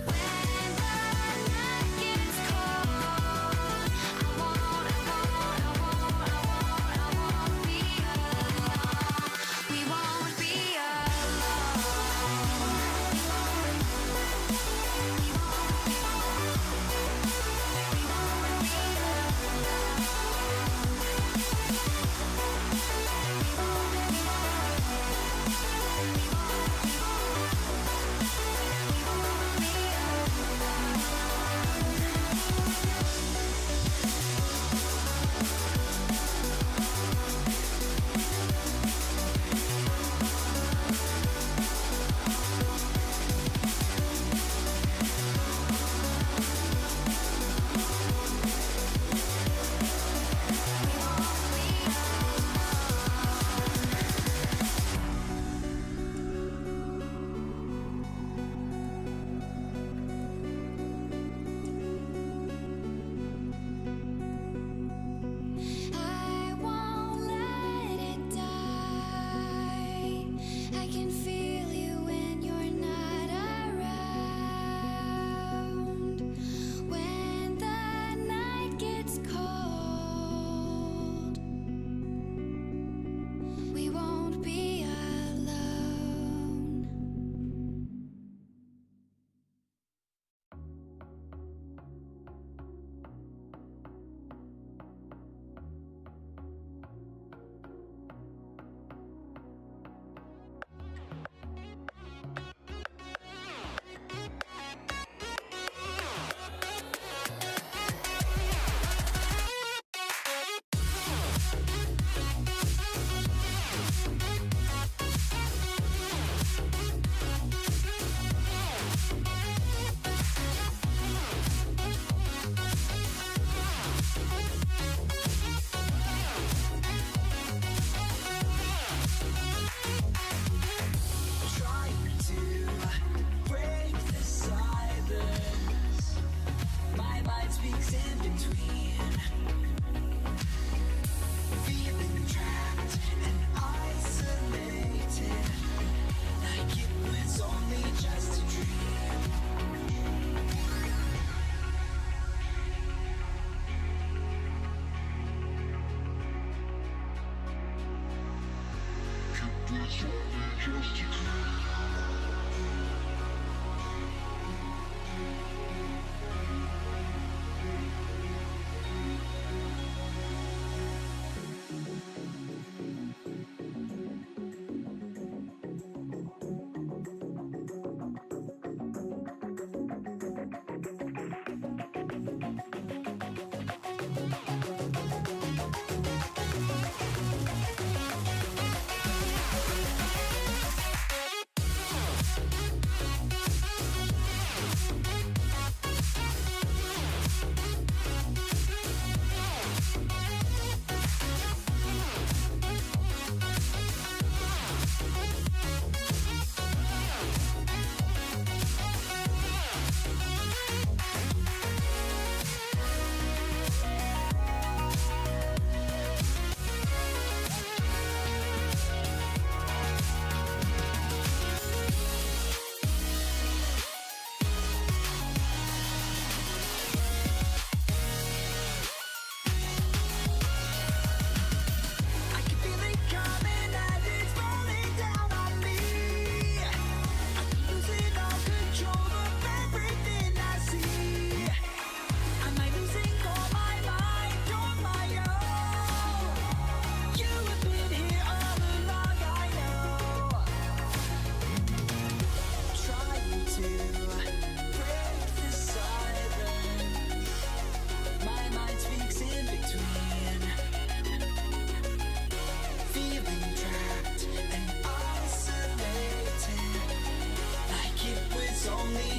When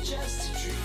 just a dream.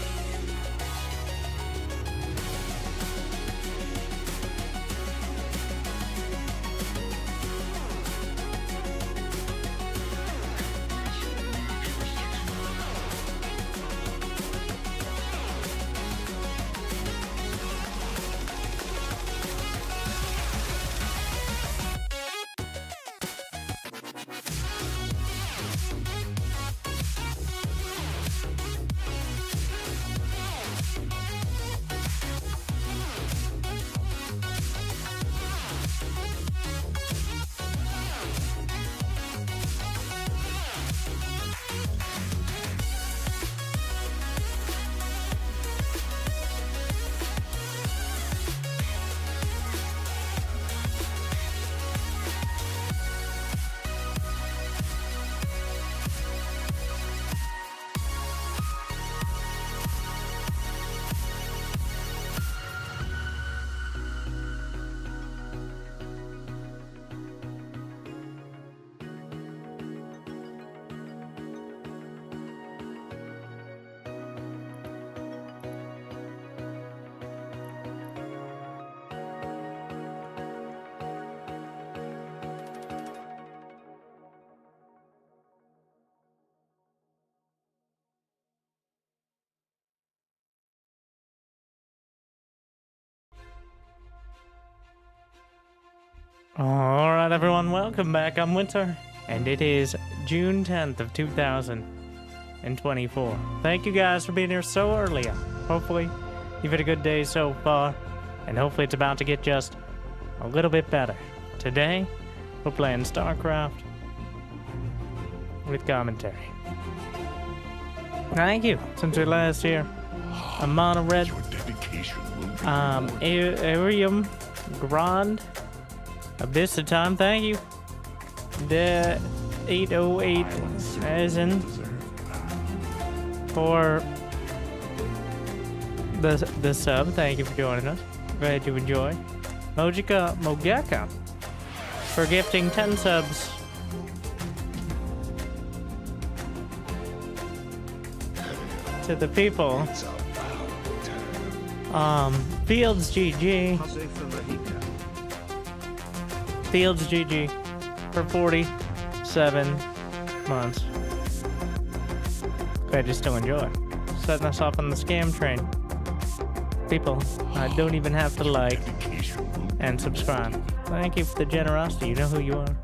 Alright everyone, welcome back. I'm Winter, and it is June 10th of 2024. Thank you guys for being here so early. Hopefully you've had a good day so far, and hopefully it's about to get just a little bit better. Today, we're playing StarCraft with commentary. Thank you. Since we last here, I'm on a red Arium Grand Abyss of Time, thank you. The 808 as in for the sub, thank you for joining us. Glad you enjoy. Mogeka for gifting 10 subs. To the people. Fields GG. Fields GG for 47 months. Glad you still enjoy. Setting us off on the scam train. People, I don't even have to like and subscribe. Thank you for the generosity. You know who you are.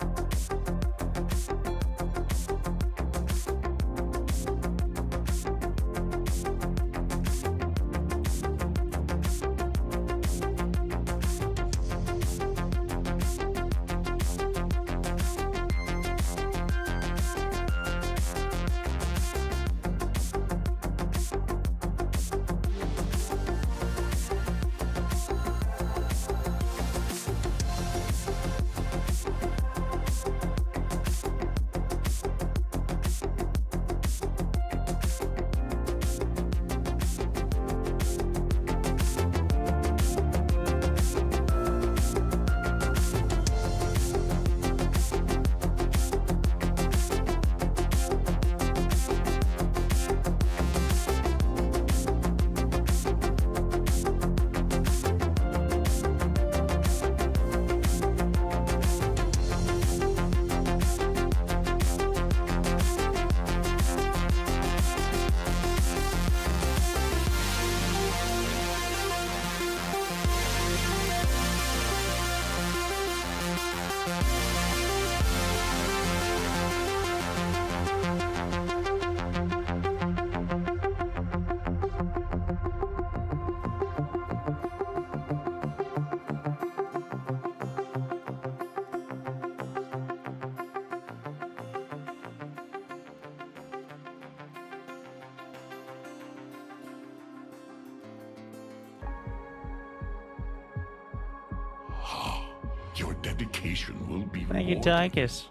Your dedication will be Thank you, rewarded. Tychus.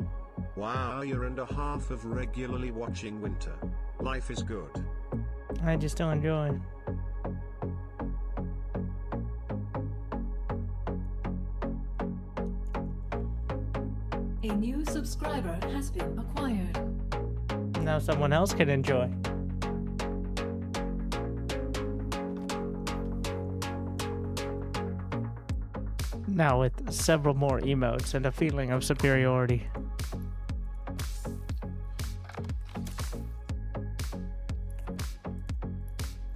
Wow, you're and a half of regularly watching Winter. Life is good. I just don't enjoy. A new subscriber has been acquired. Now someone else can enjoy. Now with several more emotes and a feeling of superiority.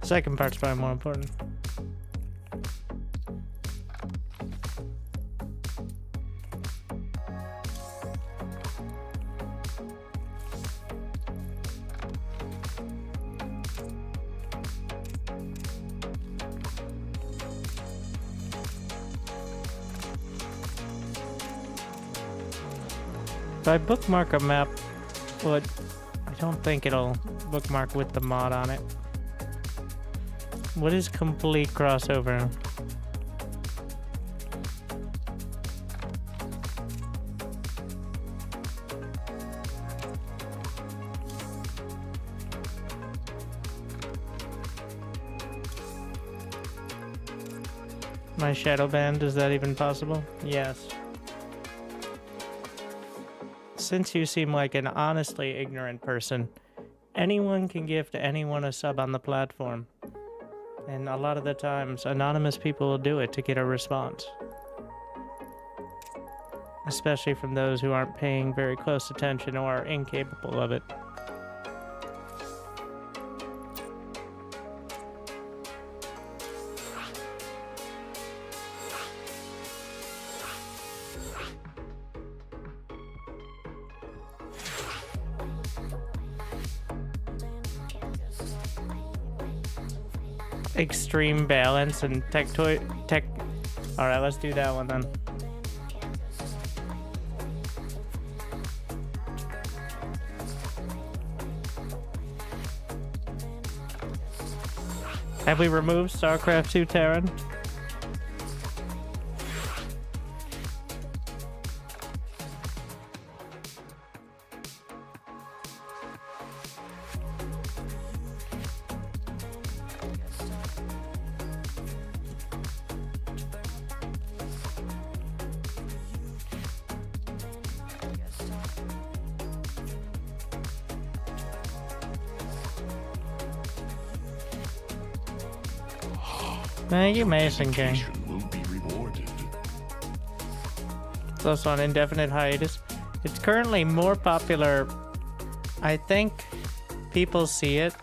Second part's probably more important. If I bookmark a map, well, I don't think it'll bookmark with the mod on it. What is complete crossover? My shadow band, is that even possible? Yes. Since you seem like an honestly ignorant person, anyone can gift anyone a sub on the platform. And a lot of the times, anonymous people will do it to get a response. Especially from those who aren't paying very close attention or are incapable of it. Extreme balance and tech. Alright, let's do that one then. Have we removed StarCraft 2 Terran? Thank you, Mason King. Dedication will be rewarded. It's also on indefinite hiatus. It's currently more popular. I think people see it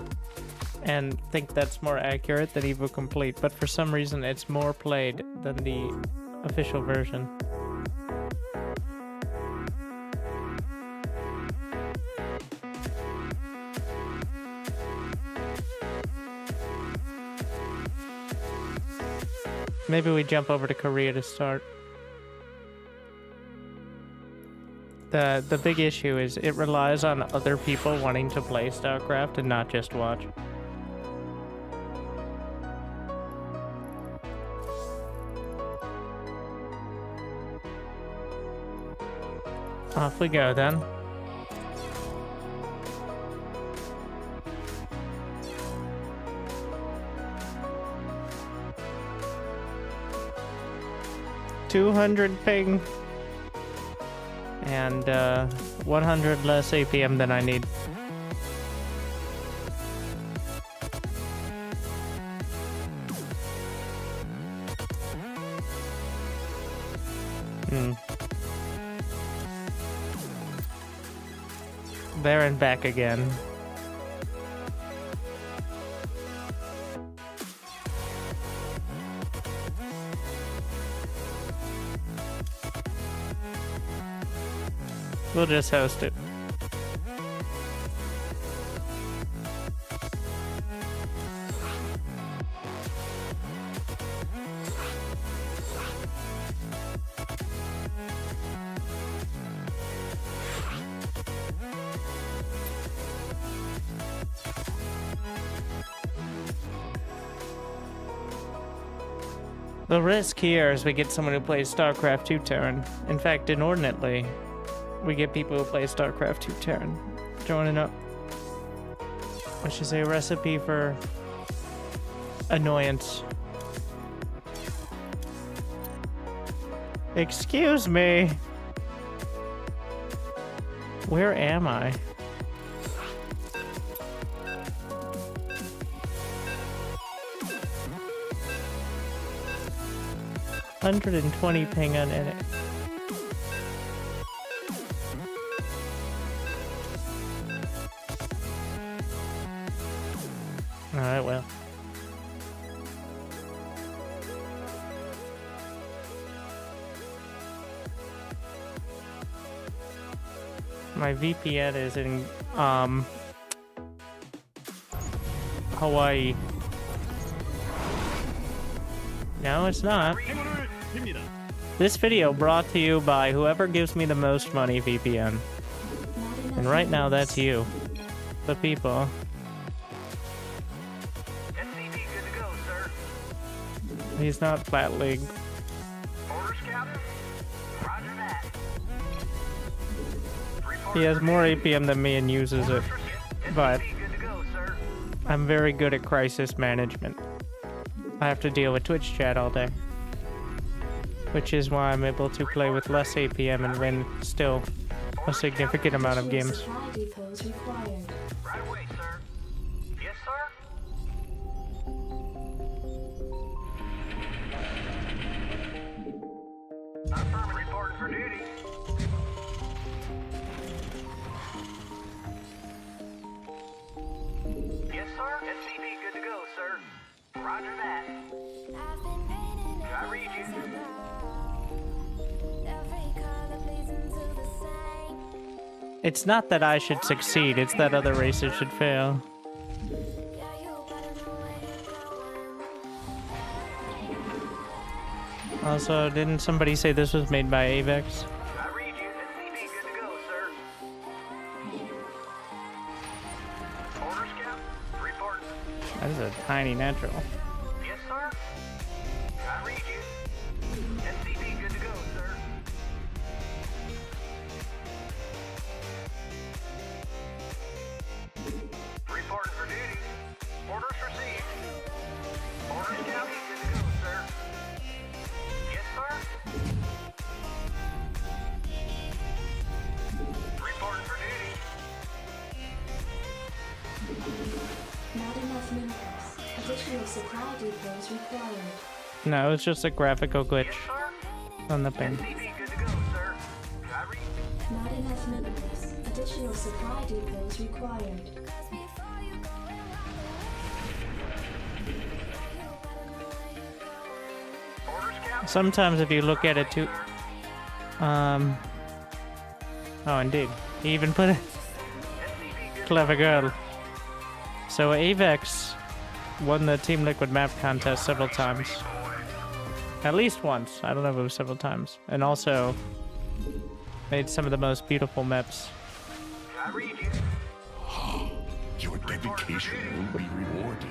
and think that's more accurate than Evo Complete, but for some reason it's more played than the official version. Maybe we jump over to Korea to start. The big issue is it relies on other people wanting to play StarCraft and not just watch. Off we go then. $200 ping and 100 less APM than I need. There and back again. We'll just host it. The risk here is we get someone who plays StarCraft 2 Terran. In fact, inordinately, we get people who play StarCraft 2 Terran joining up. Which is a recipe for annoyance. Excuse me. Where am I? 120 ping on it. Alright, well. My VPN is in, Hawaii. No, it's not. This video brought to you by whoever gives me the most money VPN. And right now, that's you. The people. SCP good to go, sir. He's not Flat League. Orders, Captain. Roger that. He has more APM than me and uses it. But SCP good to go, sir. I'm very good at crisis management. I have to deal with Twitch chat all day. Which is why I'm able to play with less APM and win still a significant amount of games. Supply depots required. Right away, sir. Yes, sir. Affirmative. Reporting for duty. Yes, sir. SCP good to go, sir. Roger that. I read you. It's not that I should succeed, it's that other races should fail. Also, didn't somebody say this was made by Avex? I read you. SCP good to go, sir. Orders, Cap. Reporting. That is a tiny natural. Yes, sir. I read you. SCP good to go, sir. Reporting for duty. Orders received. Orders, County good to go, sir. Yes, sir. Reporting for duty. Not enough minerals. Additional supply depots required. No, it's just a graphical glitch Yes, sir. on the ping. SCP good to go, sir. I read. Not enough minerals. Additional supply depots required. Orders, Captain. Sometimes if you look at it too... Oh, indeed. He even put a clever girl. So Avex won the Team Liquid map contest several times. At least once. I don't know if it was several times. And also made some of the most beautiful maps. I read you. Your dedication will be rewarded.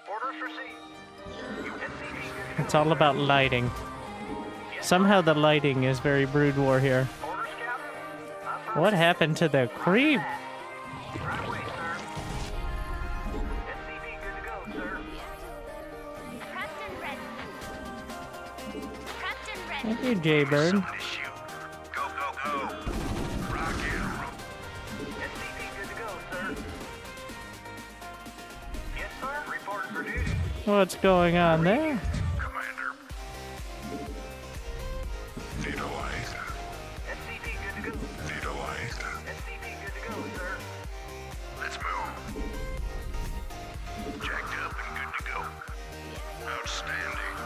Orders received. SCP good to go. It's all about lighting. Somehow the lighting is very Brood War here. Orders, Captain. What happened to the creep? Right away, sir. SCP good to go, sir. Captain ready. Captain ready. Thank you, Jaybird. Go, go, go. Rock and roll. SCP good to go, sir. Yes, sir. Reporting for duty. What's going on there? Commander. Visualize. SCP good to go. Visualize. SCP good to go, sir. Let's move. Jacked up and good to go. Outstanding.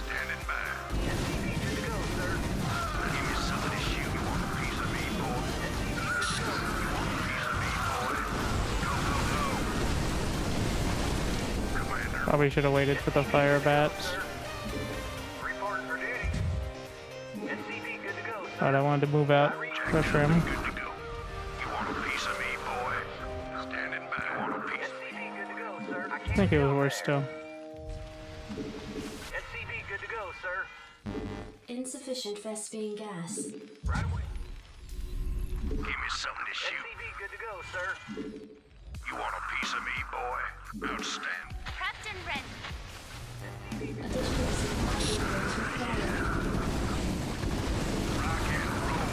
Standing by. SCP good to go, sir. Give me some of this shoe. You want a piece of me, boy? SCP good to go. You want a piece of me, boy? Go, go, go. Commander. Probably should have waited for the fire bats. Reporting for duty. SCP good to go, sir. But I wanted to move out. Pressure him. Good to go. You want a piece of me, boy? Standing by. You want a piece of me? SCP good to go, sir. I think it was worse still. SCP good to go, sir. Insufficient Vespine gas. Right away. Give me something to shoot. SCP good to go, sir. You want a piece of me, boy? Outstanding. Captain ready. Additional supply depots required. Rock and roll.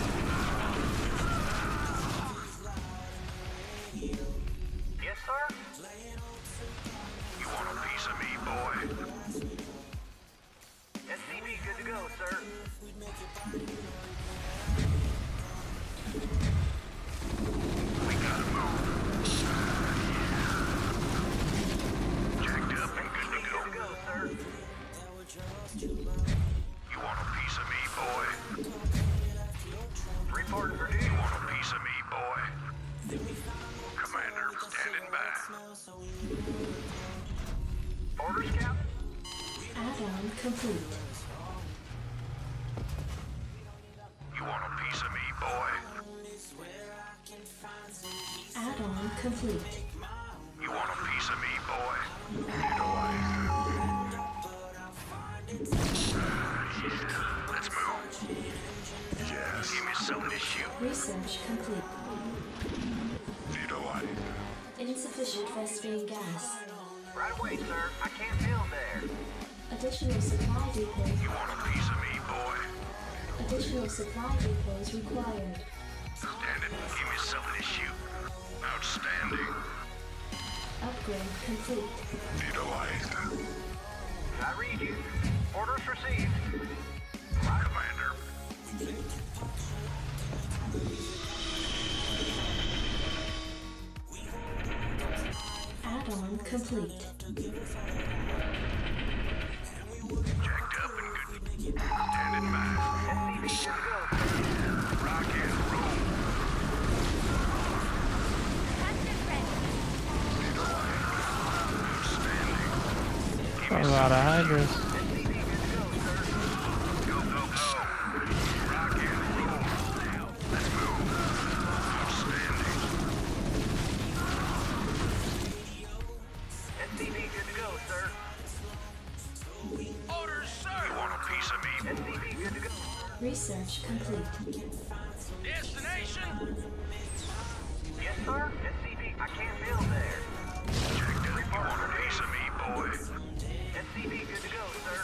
Yes, sir. You want a piece of me, boy? Orders, Captain? Add-on complete. You want a piece of me, boy? Add-on complete. You want a piece of me, boy? Let's move. Yes. Give me something to shoot. Research complete. Insufficient Vespene gas. Right away, sir. I can't build there. Additional supply depot. You want a piece of me, boy? Additional supply depots required. Stand it. Give me something to shoot. Outstanding. Upgrade complete. I read you. Orders received. Commander. Add-on complete. Jacked up and good. Standing by. SCV, good to go, sir. Rock and roll. Preston ready. Outstanding. Give A me lot of hydras. SCV, good to go, sir. Go, go, go. Rock and roll. Let's move. Outstanding. SCV, good to go, sir. Orders, sir. You want a piece of me? SCV, good to go. Research complete. Destination. Yes, sir. SCV, I can't build there. Jacked up. You want a piece of me, boy? SCV, good to go, sir.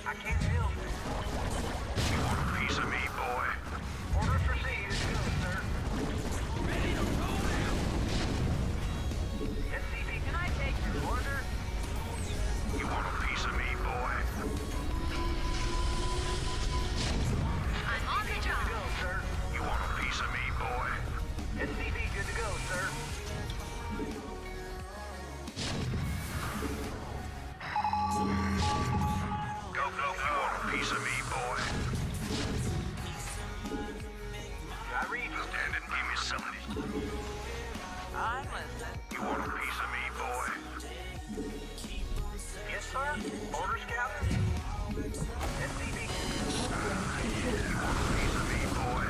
I can't build there. You want a piece of me, boy? Orders received, good to go, sir. Ready to go now. SCV, can I take your order? You want a piece of me, boy? I'm on the Good to job. go, sir. You want a piece of me, boy? SCV, good to go, sir. Go, go, go. You want a piece of me, boy? I read you. Stand and give me something. I'm listening. You want a piece of me, boy? Yes, sir. Orders, Captain. SCV, You want a piece of me, boy?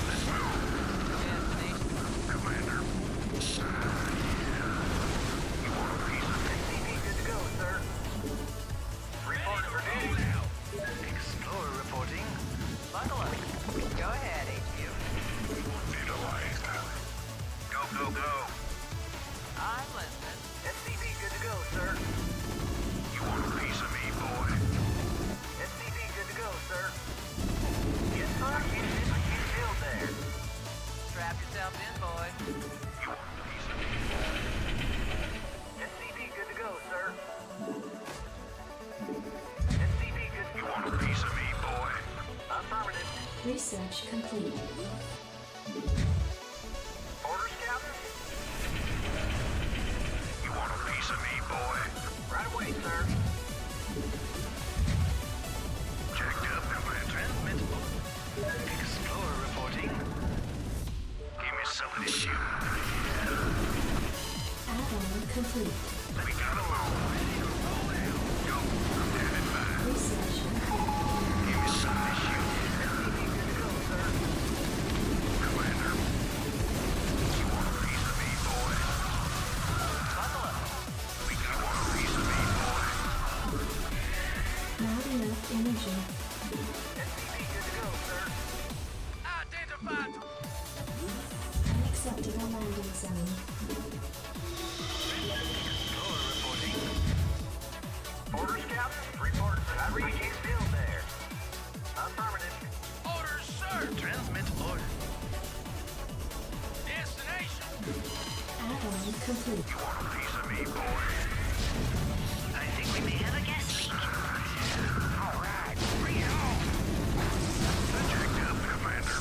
Let's move. Commander. You want a piece of me? SCV, good to go, sir. Report for duty. Explorer reporting. Buckle up. Go ahead, HQ. Go, go, go. I'm listening. SCV, good to go, sir. You want a piece of me, boy? SCV, good to go, sir. Yes, sir. I can't build there. Strap yourself in, boy. You want a piece of me, boy? SCV, good to go, sir. SCV, good to You go. want a piece of me, boy? Affirmative. Research complete. Orders, Captain. You want a piece of me, boy? Right away, sir. Jacked up, Commander. Transmit. Explorer reporting. Give me something to shoot. Add-on complete. We got 'em all. Go. Standing by. Research complete. Give me something to shoot. SCV, good to go, sir. Commander. You want a piece of me, boy? Buckle up. We got one piece of me, boy. Not enough energy. SCV, good to go, sir. Identified. Unacceptable landing zone. Explorer reporting. Orders, Captain. Report. I can't build there. Affirmative. Orders, sir. Transmit order. Destination. Add-on complete. You want a piece of me, boy? I think we may have a gas leak. All right, bring it on. Jacked up, Commander.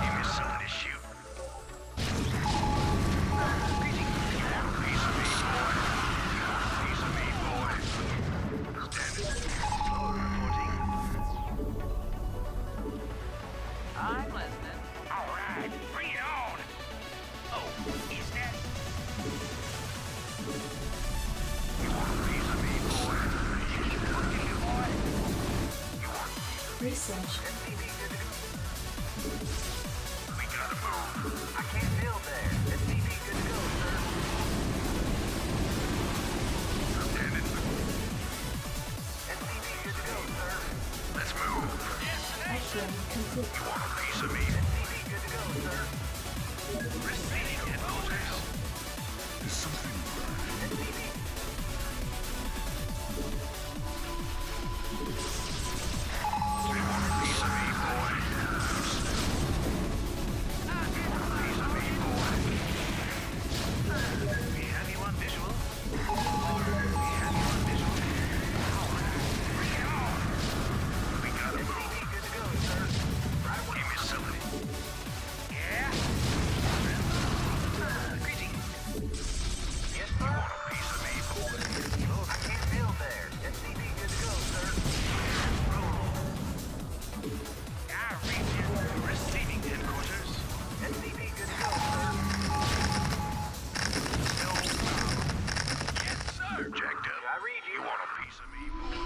Give me something to shoot. You want a piece of me, boy? You want a piece of me, boy? Standing. Explorer reporting. I'm listening. All right, bring it on. research. SCV good to go. We gotta move. I can't build there. SCV good to go, sir. Lieutenant, SCV good to go, sir. let's move. Upgrade complete. You want a piece of me? SCV good to go, sir. Receiving headquarters. Is something SCV. You want a piece of me, boy? Piece of me, boy. We have you on visual. We have you on visual. Bring it on. We gotta move. SCV good to go, sir. Right away. Give me something. Yeah? Greetings. Yes, You sir. want a piece of me, boy? Oh, I can't build there. SCV good to go, sir. I read you. Receiving headquarters. SCV good to go, sir. No problem. Yes, sir. Jacked up. I read You you. want a piece of me, boy?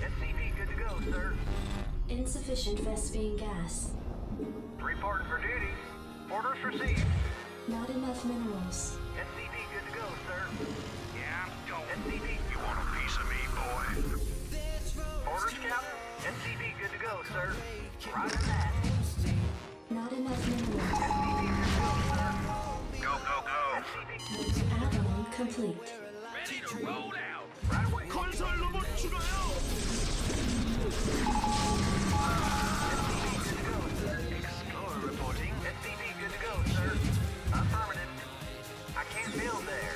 SCV good to go, sir. Insufficient Vespine gas. Reporting for duty. Orders received. Not enough minerals. SCV good to go, sir. Yeah, I'm going. SCV. You want a piece of me, boy? Orders, Captain. SCV good to go, sir. Roger that. Not enough minerals. SCV good to go, sir. Go, go, go. SCV. Add-on complete. Ready to roll out. Right away. SCV good to go, sir. Explorer reporting. SCV good to go, sir. Affirmative. I can't build there.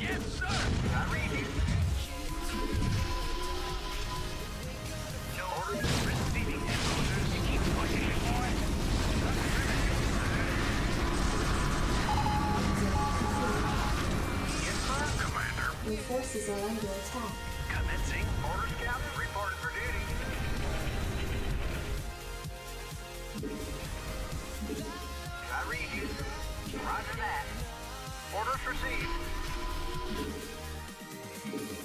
Yes, sir. I read you. No orders. Receiving headquarters. You keep pushing it, boy. Yes, sir. Commander. Your forces are under attack. Commencing. Orders, Captain. Reporting for duty. I read you. Roger that. Orders received.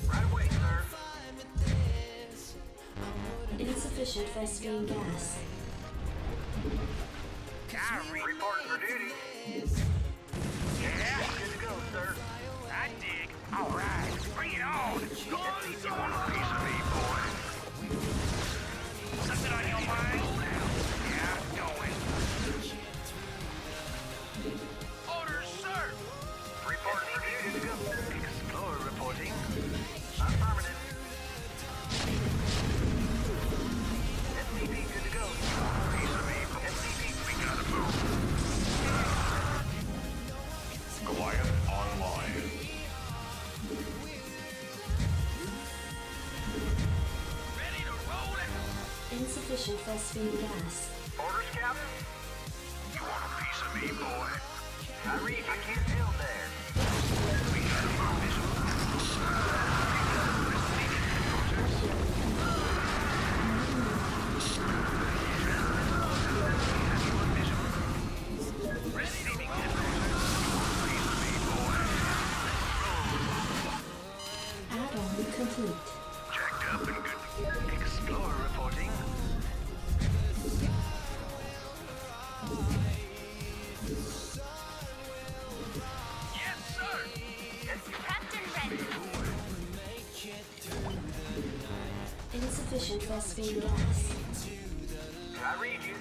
Right away, sir. Insufficient Vespine gas. I read. Reporting for duty. Yeah. Good to go, sir. I dig. All right. Bring it on. You want a piece of me, boy? Something on your mind? Yeah, I'm going. Orders, sir. Reporting for duty. Good to go. Explorer reporting. Affirmative. SCV good to go. Piece of me, boy. SCV. We gotta move. Goliath online. Ready to roll it. Insufficient Vespine gas. Orders, Captain. You want a piece of me, boy? I read. I can't build there. We gotta move this one. Receiving headquarters. Receiving headquarters. Piece of me, boy. Add-on complete. Jacked up and good. Explorer reporting. Yes, sir. Captain ready. Insufficient Vespine gas. I read you.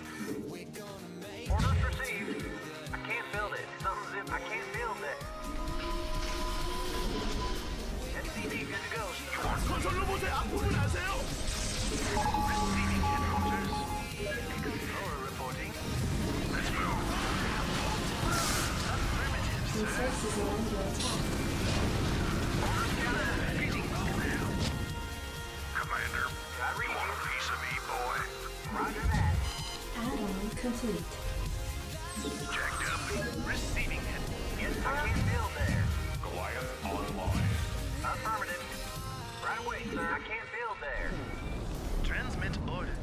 Orders received. I can't build it. Something's in. I can't build it. SCV good to go. Receiving headquarters. Explorer reporting. Let's move. Affirmative, Your sir. forces are under attack. Greetings, command. Commander, I read you want a you. piece of me, boy? Roger that. Add-on complete. Jacked up. Receiving it. Yes, I can't build there. Goliath online. Affirmative. Right away, sir. I can't build there. Transmit order.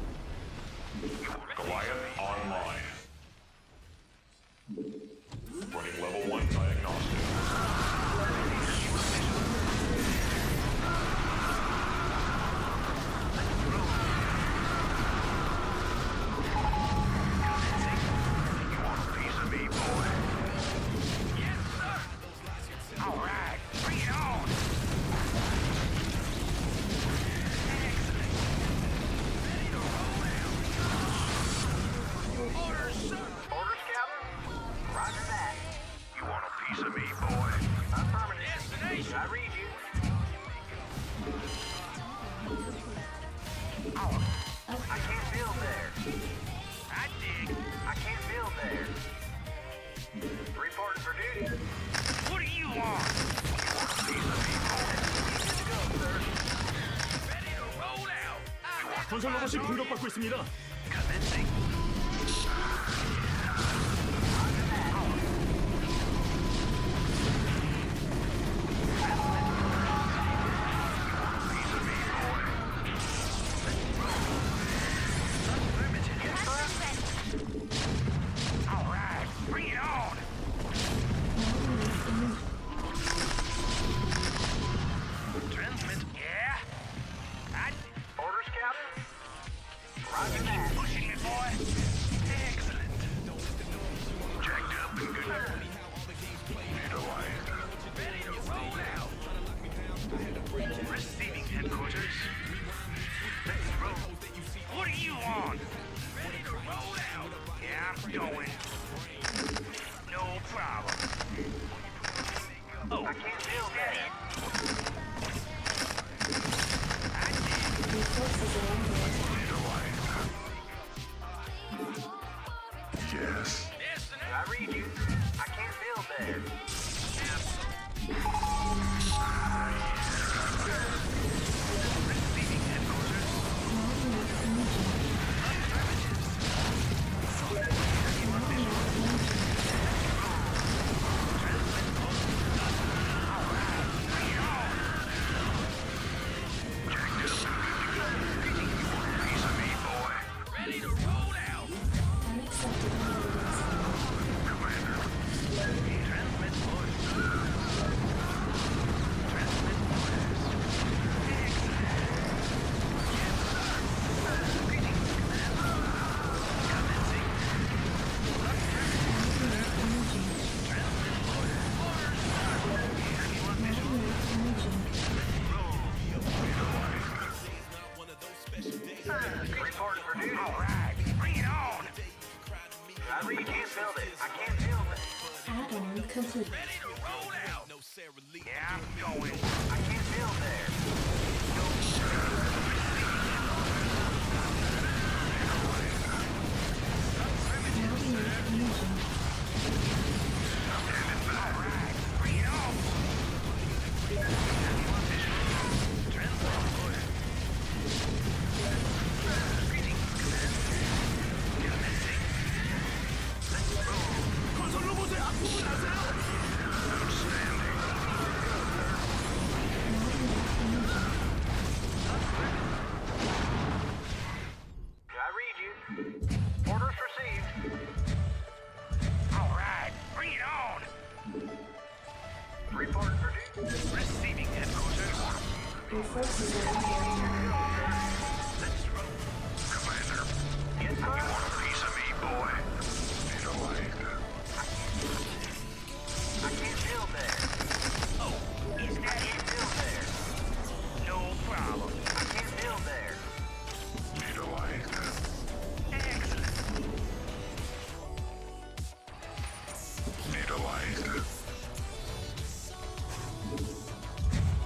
Goliath online. Running level 1 diagnostic. 건설 로봇이 공격받고 있습니다. Commencing. All right, bring it on. Transmit. Yeah. Orders, Captain? Roger Keep that. pushing it, boy. Excellent. Jacked up and good. Neutralized. Ready to roll out. Receiving headquarters. Let's roll. What do you want? Ready to roll out. Yeah, I'm going. No problem. Oh, I can't feel that. Your forces are under attack. Yes. I read you. I can't feel that. Receiving headquarters. Piece of me, boy. Ready to roll out. Unacceptable evidence. Commander. Transmit orders. Transmit orders. Excellent. Yes, sir. Greetings, Commander. Commencing. Transmit orders. Orders, sir. Anyone visual? Reporting for duty. All right, bring it on. I read. Can't feel it. I can't feel it. Add-on complete. Ready to roll out. Yeah, I'm going. I can't feel there. Bring it on. 건설 로봇의 앞부분 아세요? I read you. Orders received. All right, bring it on. Reporting for duty. Receiving headquarters. Your forces are under attack. Let's roll. Commander, Yes, you sir. want a piece of me, boy? I can't feel there. Oh, is that it? Feel there. No problem. I can't feel there. Excellent.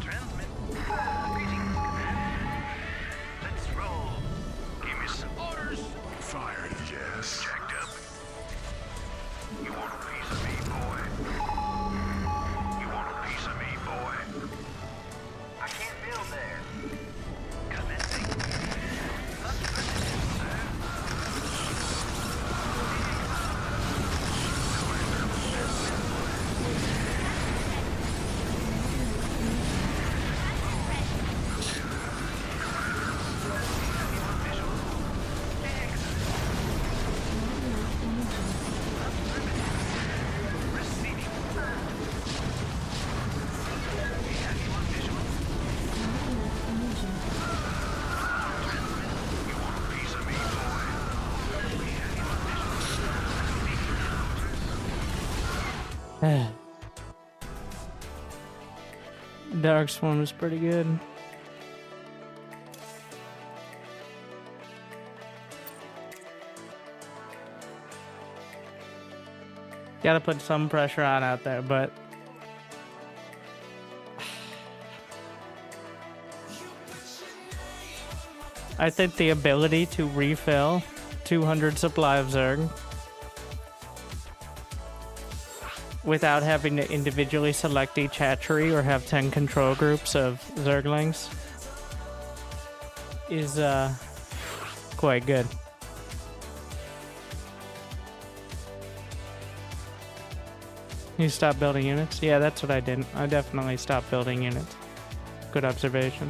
Transmit. Greetings, Commander. Let's roll. Give me some orders. Fired, yes. Jacked up. You want a piece of me, boy? You want a piece of me, boy? I can't feel there. Commencing. Receiving. We have you on visual. You want a piece of me, boy? We have you on visual. Dark Swarm is pretty good. Gotta put some pressure on out there, but I think the ability to refill 200 supply of Zerg without having to individually select each hatchery or have 10 control groups of Zerglings is quite good. You stop building units? Yeah, that's what I did. I definitely stopped building units. Good observation.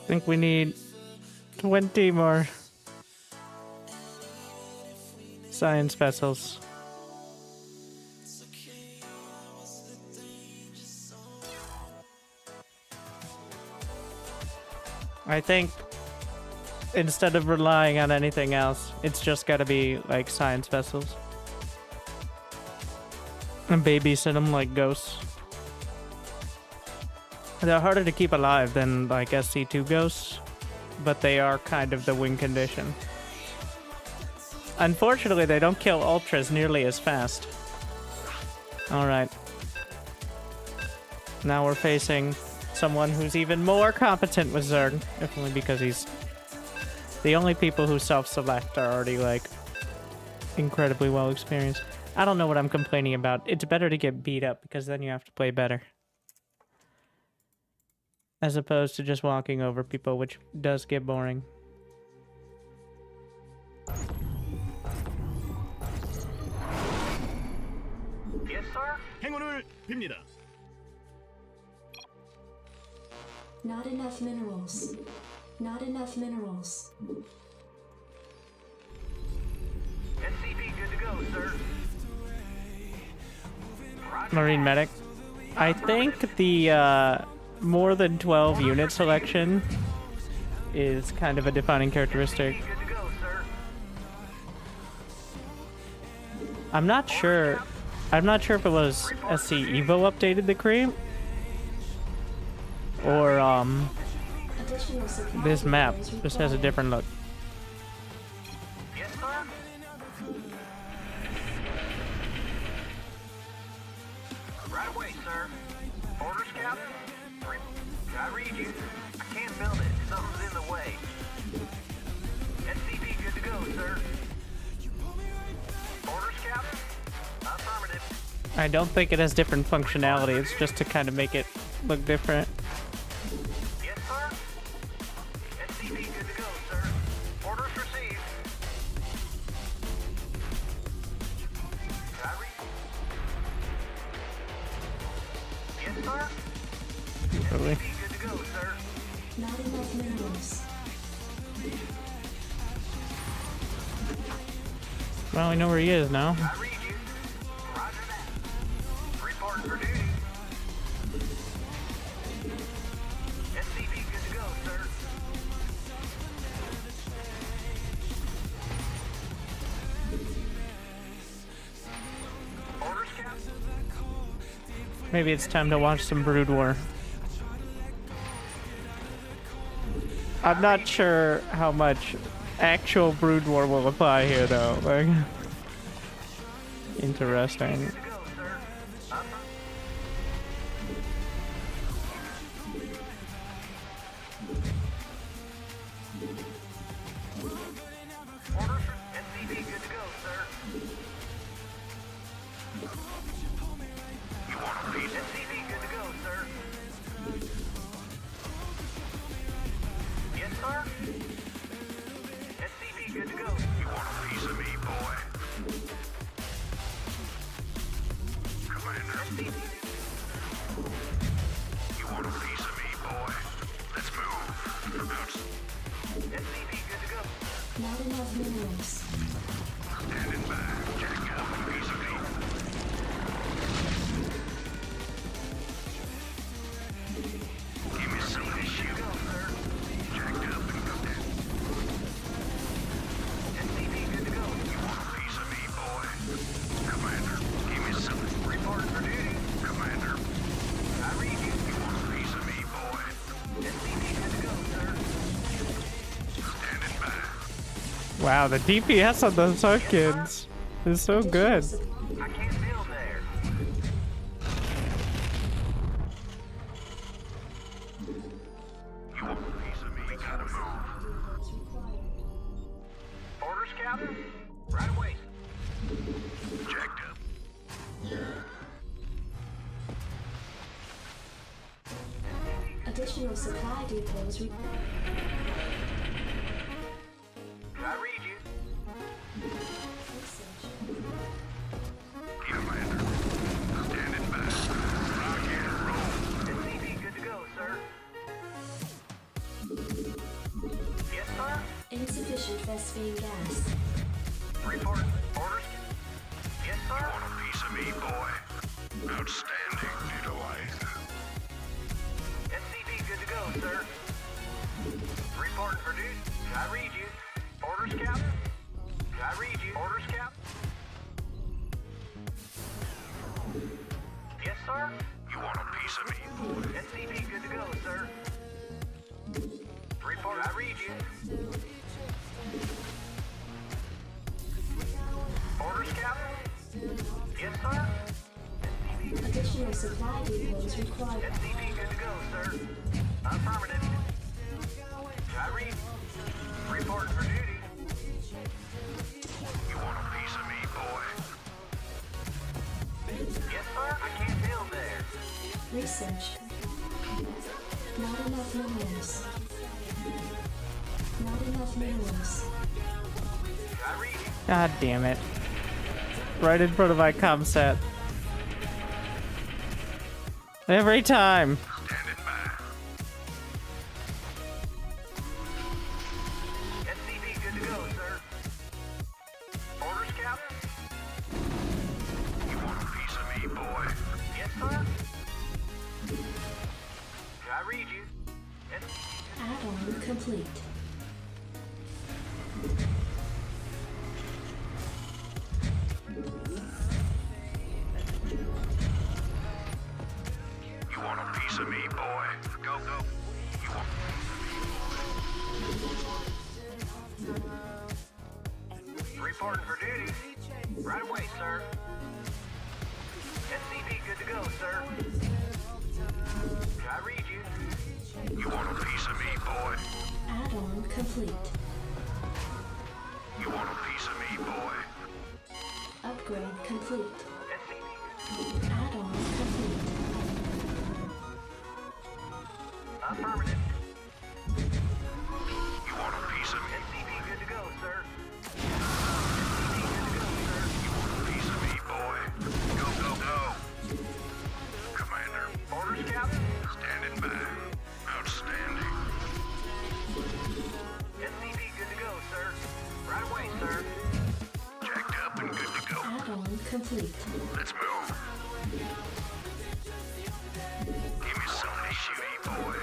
I think we need 20 more science vessels. I think instead of relying on anything else, it's just gotta be like science vessels. And babysit them like ghosts. They're harder to keep alive than like SC2 ghosts, but they are kind of the win condition. Unfortunately, they don't kill ultras nearly as fast. Alright. Now we're facing someone who's even more competent with Zerg, if only because he's... The only people who self-select are already, like, incredibly well experienced. I don't know what I'm complaining about. It's better to get beat up, because then you have to play better. As opposed to just walking over people, which does get boring. Yes, sir? 행운을 빕니다. Not enough minerals. Not enough minerals. SCP good to go, sir. Roger Marine that. medic. I think the more than 12 unit selection is kind of a defining characteristic. SCP good to go, sir. I'm not sure if it was SC Evo updated the cream or Additional supply this map depots just has a required. different look. Yes, sir? Right away, sir. Orders, Captain? I read you. I can't build it. Something's in the way. SCP good to go, sir. Orders, Captain? Affirmative. I don't think it has different functionality, it's just to kind of make it look different. Yes, sir? SCP good to go, sir. Orders received. I read. Yes, sir? Totally. SCP good to go, sir. Not enough minerals. Well, we know where he is now. I read you. Roger that. Reporting for duty. SCP good to go, sir. Orders, Captain? Maybe it's time to watch some Brood War. I'm not sure how much actual Brood War will apply here, though. Like, interesting. Good to go, sir. Orders for SCP good to go, sir. You want a piece? SCP good to go, sir. Yes, sir? SCP good to go. You want a piece of me, boy? Commander, SCP. you want a piece of me, boy? Let's move. SCP good to go. Not enough minerals. Standing back. Jack up a piece of me. Give me some of this shit. Go, sir. Jacked up and cooked it. SCP good to go. You want a piece of me, boy? Commander, give me some. Reporting for duty. Commander, I read you. you want a piece of me, boy? SCP good to go, sir. Standing back. Wow, the DPS on those Hunkins is so good. I can't build there. You want a piece of me? We gotta move. Orders, Orders, Captain? Right away. Jacked up. Additional supply depots I read you. Commander. Standing by. Rock and roll. SCV good to go, sir. Yes, sir. Insufficient Vespine gas. Report. Orders. Yes, sir. Want a piece of me, boy? Outstanding, Ditto Eyes. SCV good to go, sir. Reporting for duty. I read you. Orders, Captain? I read you. Orders, Captain? Yes, sir. You want a piece of me, boy? SCV good to go, sir. Report. I read you. Orders, Captain? Yes, sir. Additional supply depots required. SCV good to go, sir. Affirmative. I read. Reporting for duty. You want a piece of me, boy? Yes, sir. I can't build there. Research. Not enough minerals. Not enough minerals. I read you. God damn it. Right in front of my comm set. Every time. Standing by. SCV good to go, sir. Orders, Captain? You want a piece of me, boy? Yes, sir. I read you. Add-on complete. You want a piece of me, boy? Go, go. You want... Reporting for duty. Right away, sir. SCV good to go, sir. I read you. You want a piece of me, boy? Add-on complete. You want a piece of me, boy? Upgrade complete. SCV. Add-on complete. Affirmative. You want a piece of me? SCV good to go, sir. SCV good to go, sir. You want a piece of me, boy? Go, go, go. Commander. Orders, Captain? Standing by. Outstanding. SCV good to go, sir. Right away, sir. Jacked up and good to go. Add-on complete. Let's move. Give me something to shoot, boy.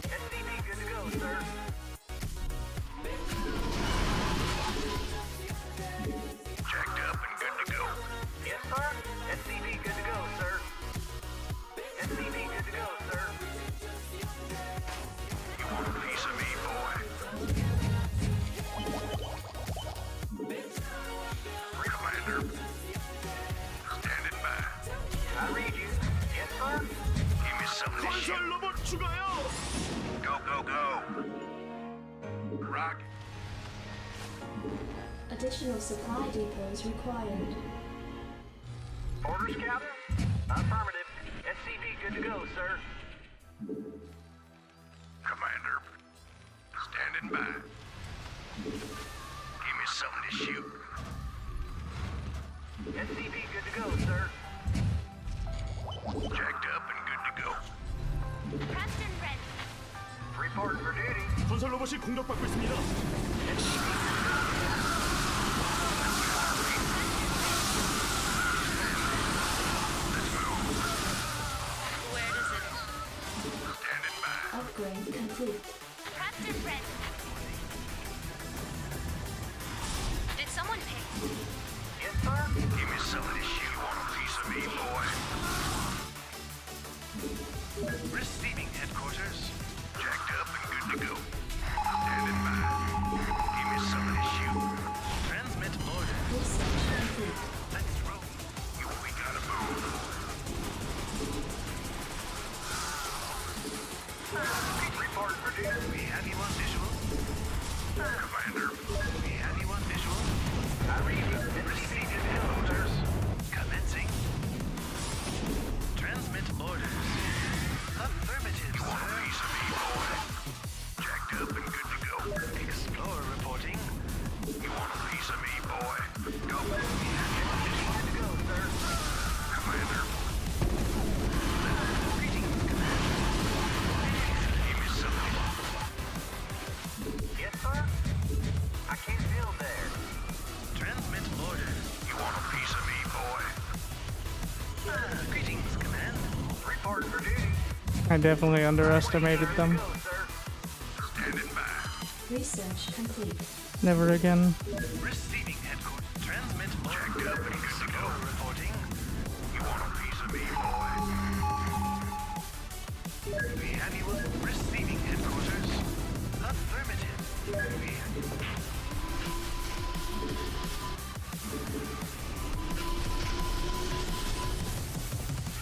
SCV good to go, sir. Jacked up and good to go. Yes, sir. SCV good to go, sir. SCV good to go, sir. You want a piece of me, boy? Commander. Standing by. I read you. Yes, sir. Give me something to 건설 shoot. 로봇 추가요. Go, go, go. Rock. Additional supply depots required. Orders, Captain? Affirmative. SCV good to go, sir. Commander. Standing by. Give me something to shoot. SCV good to go, sir. Jacked up and good to go. Captain ready. Reporting for duty. 건설 로봇이 공격받고 있습니다. Where does it? Standing by. Upgrade complete. Captain ready. Did someone pick? Yes, sir. Give me something to shoot. Want a piece of me, boy? Receiving headquarters. Jacked up and good to go. Standing by. Give me something to shoot. Transmit order. Research complete. Let's roll. We gotta move. Reporting for duty. I definitely underestimated them. Go, sir. Standing by. Research complete. Never again. Receiving headquarters. Transmit checked up and good to go. Reporting. You want a piece of me, boy? We have you on receiving headquarters. Affirmative.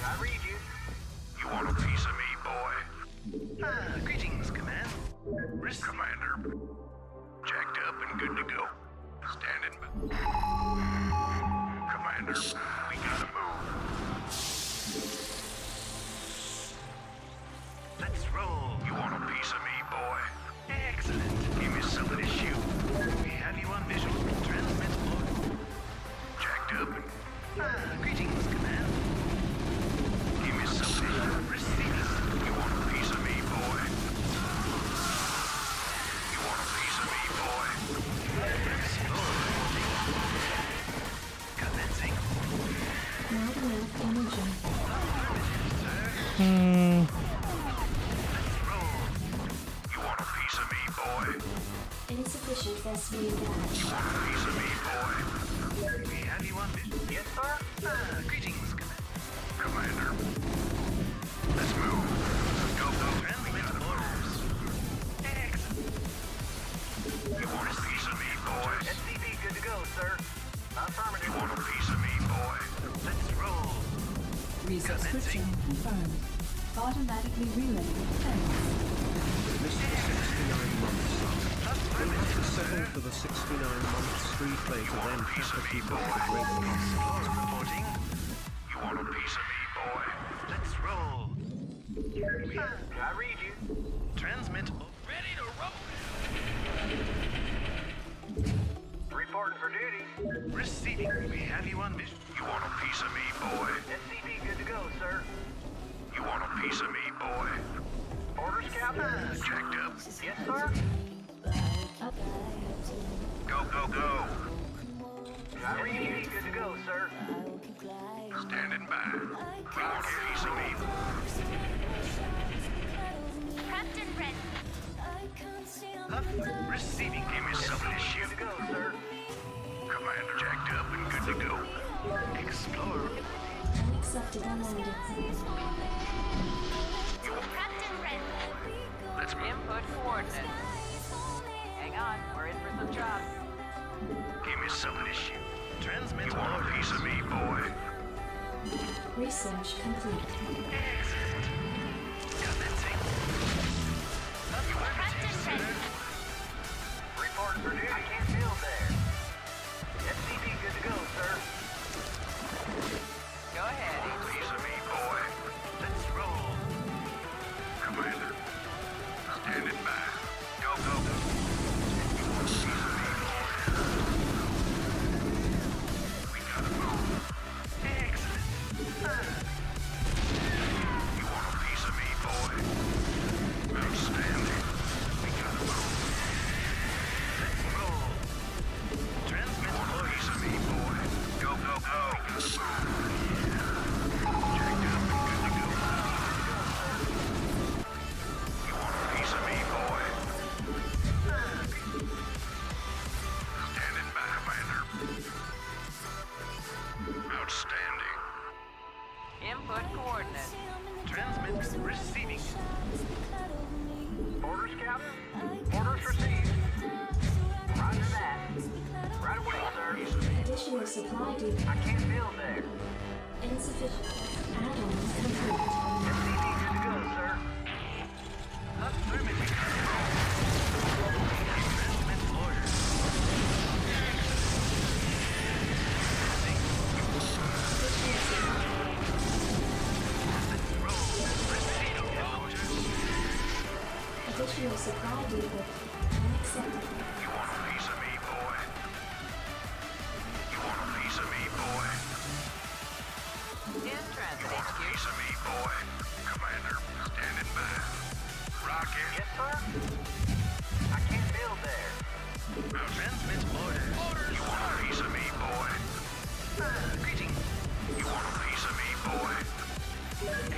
I read you. You want a piece of me, boy? Greetings, Command. Commander. Jacked up and good to go. Standing by. Commander, we gotta move. Let's roll. You want a piece of me, boy? Excellent. Give me something to shoot. We have you on visual. Transmit order. Jacked up and... greetings, Command. Give me something to shoot. Receiving. You want a piece of me, boy? You want a piece of me, boy? Commencing. Not enough energy. Let's roll. You want a piece of me, boy? Insufficient Vespene gas. You want a piece of me, boy? We have you on vision. Yes, sir. Greetings, Commander. Let's move. Go. Transmit orders. Excellent. You want a piece of me, boys? SCP good to go, sir. Affirmative. You want a piece of me, boy? Let's roll. Resubscription confirmed. Automatically relaying thanks. Mr. 69 months up. We have to settle for the 69 months free play to then Piece of me, keep up boy. the great cost. Explorer reporting. You want a piece of me, boy? Let's roll. I read you. Transmit. Ready to roll. Reporting for duty. Receiving. We have you on vision. You want a piece of me, boy? SCP good to go, sir. You want a piece of me, boy? Orders, Captain. Jacked up. Yes, sir. Go. I read you. Good to go, sir. Standing by. You want a piece of me? Captain ready. Receiving. Give me something to Good shoot. to go, sir. Commander jacked up and good to go. Explorer. Unacceptable landing. Captain ready. Let's move. Input coordinates. Hang on, we're in for some jobs. Give me something to shoot. Transmit. You want a piece of me, boy? Research complete. Excellent. Commencing. Captain ready. Reporting for duty. I can't build there. SCP good to go, sir. Go ahead. Piece of me, boy. Let's roll. Commander. Standing by. Go. You want a piece of me, boy? We gotta move. Excellent. You want a piece of me, boy? Outstanding. We gotta move. Let's roll. Transmit. You want a piece of me, boy? Go. Jacked up and good to go. You want a piece of me, boy? Standing by, Commander. Outstanding. Input coordinates. Transmit. Receiving. Orders, Captain. Orders received. Roger that. Right away, sir. Additional supply depot. I can't build there. Insufficient. Add-ons complete. SCP good to go, sir. Affirmative. Transmit orders. Let's roll. Receiving headquarters. Additional supply depot. Unacceptable. You want a piece of me, boy? You want a piece of me, boy? In You transit want a HQ. piece of me, boy? Commander, standing by. Rocket. Yes, sir. I can't build there. Transmit orders. You want a piece of me, boy? Greetings. You want a piece of me, boy?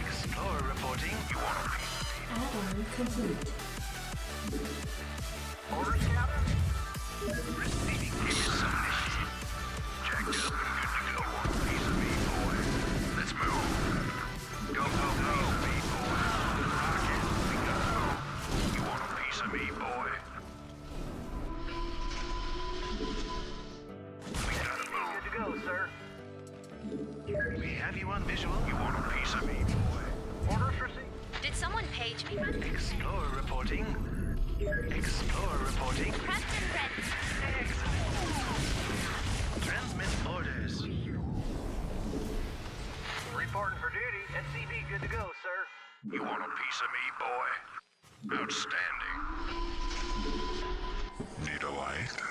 Explorer reporting. You want a piece complete. Orders, Captain? Receiving. Give me some initiative. Jacked up and good to go. Want a piece of me, boy? Let's move. Go, go, go. Piece of me, boy. Rocket. We gotta move. You want a piece of me, boy? We gotta move. Good to go, sir. We have you on visual. You want a piece of me, boy? Orders received. Did someone page me? Explorer reporting. Explorer reporting. Prepped and ready. Transmit orders. Reporting for duty. SCV good to go, sir. You want a piece of me, boy? Outstanding. Need a light?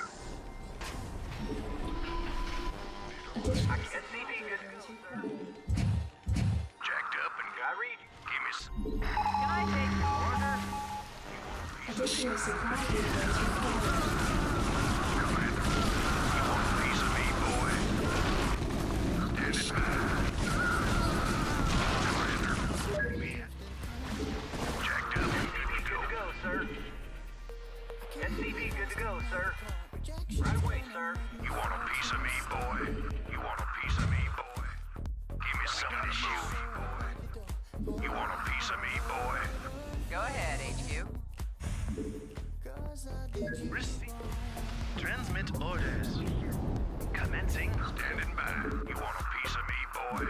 Additional SCV good to go, sir. Jacked up and I read you. give me some. Can I take your order? additional supply depots required. Commander, you want a piece of me, boy? Stand it back. Commander, we jacked up and good to Good to go. go, sir. SCV good to go, sir. Right away, sir. You want a piece of me, boy? You want a piece of me, boy? Give me some of this you, boy. You want a piece of me, boy? Go ahead, HQ. Receive. Transmit orders. Commencing. Standing by. You want a piece of me, boy?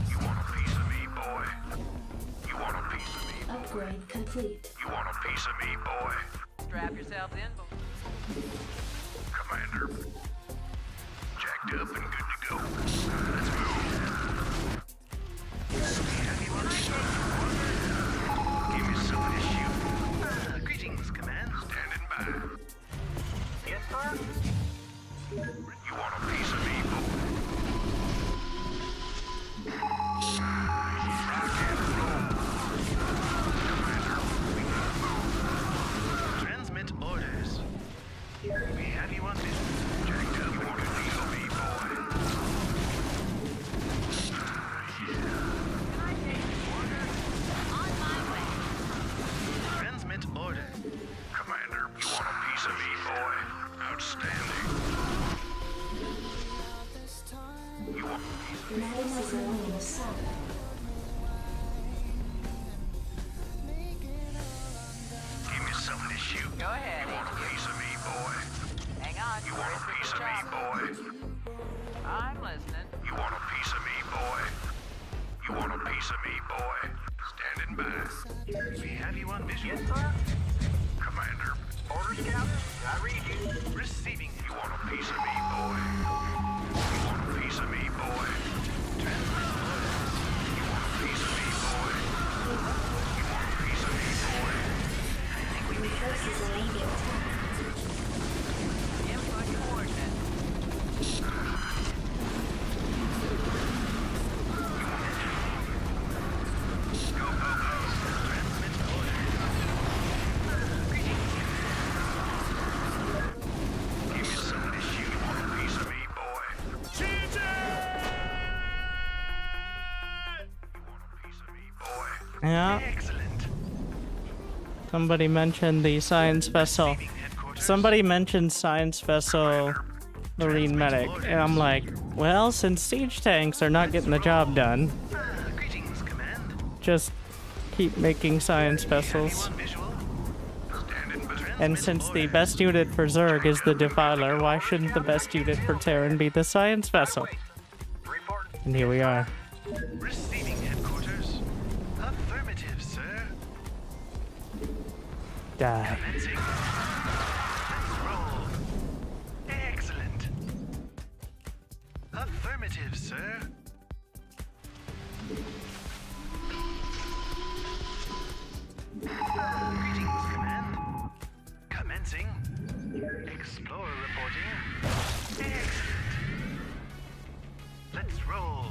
You want a piece of me, boy? You want a piece of me? Upgrade complete. You want a piece of me, boy? Strap yourselves in, boys. Commander. Jacked up and good to go. Let's move. Anyone give me some of this shoe. Greetings, command. Standing by. Yes, sir. You want a piece of me, boy? Rock and roll. Commander, we gotta move. Transmit orders. We have you on this. Jacked up and good to go, me, boy. Can I take your order? On my way. Transmit order. Commander, you want a piece of me, boy? Outstanding. You want a piece of me? Mademoiselle South. Give me some of this shoe. Go ahead, You want a HQ. piece of me, boy? Hang on. You want a Brace piece for of the me, chop. boy? I'm listening. You want a piece of me, boy? You want a piece of me, boy? Standing by. We have you on visual. Yes, sir. Commander, Orders, Captain. I read you. receiving. You want a piece of me, boy? You want a piece of me, boy? Transmit orders. You want a piece of me, boy? You want a piece of me, boy? Forces are under attack. Input coordinates. Go, go, go. Transmit orders. Give me some of this shoe. You want a piece of me, boy? You want a piece of me, boy? Yeah. Excellent. Somebody mentioned the science vessel. Receiving headquarters. Somebody mentioned science vessel marine medic, and I'm like, well, since siege tanks are not getting the job done, Greetings, command. just keep making science vessels. Anyone visual? Standing by. And since the best unit for Zerg is the Defiler, why shouldn't the best unit for Terran be the science vessel? Reporting. And here we are. Receiving headquarters. Affirmative, sir. Die. Commencing. Let's roll. Excellent. Affirmative, sir. Greetings, command. Commencing. Explorer reporting. Excellent. Let's roll.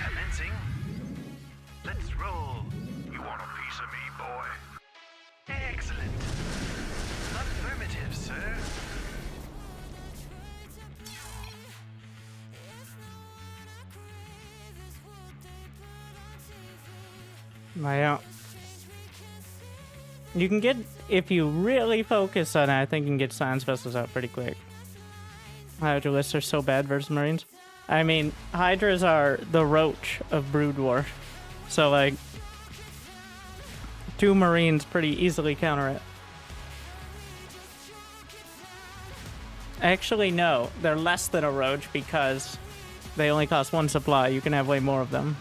Commencing. Let's roll. You want a piece of me, boy? Excellent. Affirmative, sir. Naja. You can get, if you really focus on it, I think you can get science vessels out pretty quick. Hydralisks are so bad versus Marines. I mean, Hydras are the roach of Brood War. So, like, 2 Marines pretty easily counter it. Actually, no. They're less than a roach because they only cost 1 supply. You can have way more of them.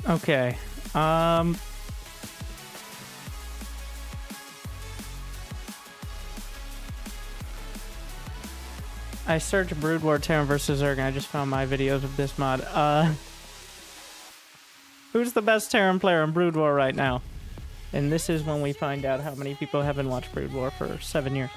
Okay. I searched Brood War Terran versus Zerg and I just found my videos of this mod. Who's the best Terran player in Brood War right now? And this is when we find out how many people haven't watched Brood War for 7 years.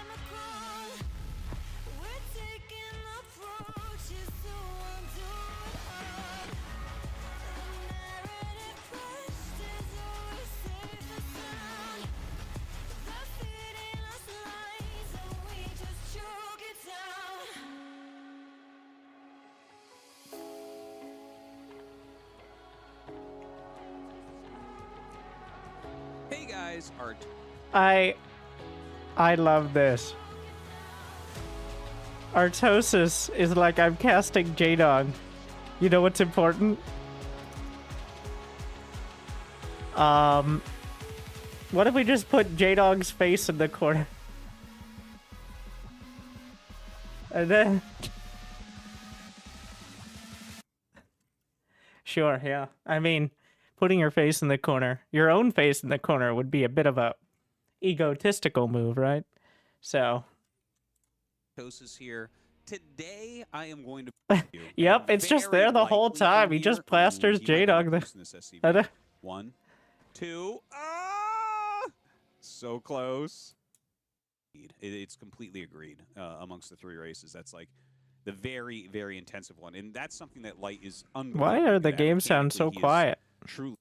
Hey guys, Art. I love this. Artosis is like I'm casting J-Dog. You know what's important? What if we just put J-Dog's face in the corner? And then... Sure, yeah. I mean, putting your face in the corner, your own face in the corner would be a bit of a egotistical move, right? So... Tosis here. Today, I am going to... Yep, it's just there the whole time. He just plasters J-Dog there. 1, 2... Ah! So close. It's completely agreed amongst the 3 races. That's like the very, very intensive one. And that's something that Light is unbelievable. Why are the games sound so quiet? Truly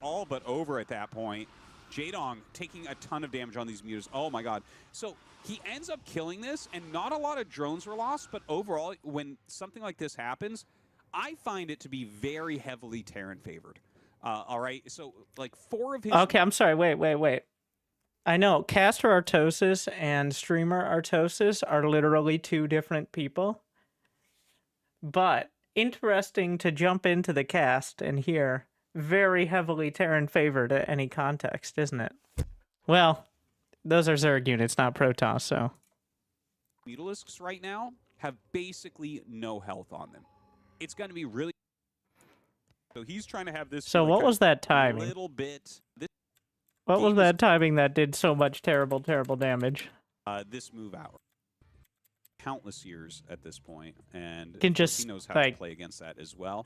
all but over at that point. J-Dong taking a ton of damage on these mutas. Oh my god. So he ends up killing this, and not a lot of drones were lost, but overall, when something like this happens, I find it to be very heavily Terran favored. All right, so like 4 of his... Okay, I'm sorry. Wait. I know caster Artosis and streamer Artosis are literally 2 different people. But interesting to jump into the cast and hear very heavily Terran favored at any context, isn't it? Well, those are Zerg units, not Protoss, so... Mutalisks right now have basically no health on them. It's going to be really... So he's trying to have this... So what was that timing? Little bit... What was that timing that did so much terrible damage? This move out. Countless years at this point, and can just, he knows how like, to play against that as well.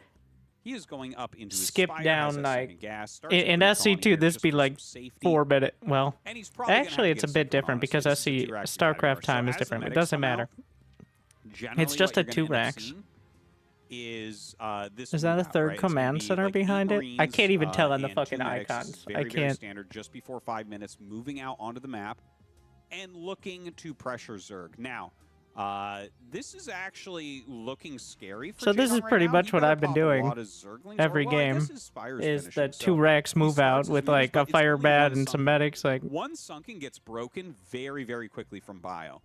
He is going up into his skip Spire, down like in SC2. This be like 4 minute. Well, actually, it's a bit different because SC StarCraft time is different. It doesn't matter. It's just a 2 racks. Is that a third command center behind it? I can't even tell on the fucking icons. I can't. Very standard, just before 5 minutes, moving out onto the map and looking to pressure Zerg. Now, this is actually looking scary for So this is pretty much what I've been doing every game, is the 2 racks move out with like a fire bat and some medics. Like 1 sunken gets broken very, very quickly from bio.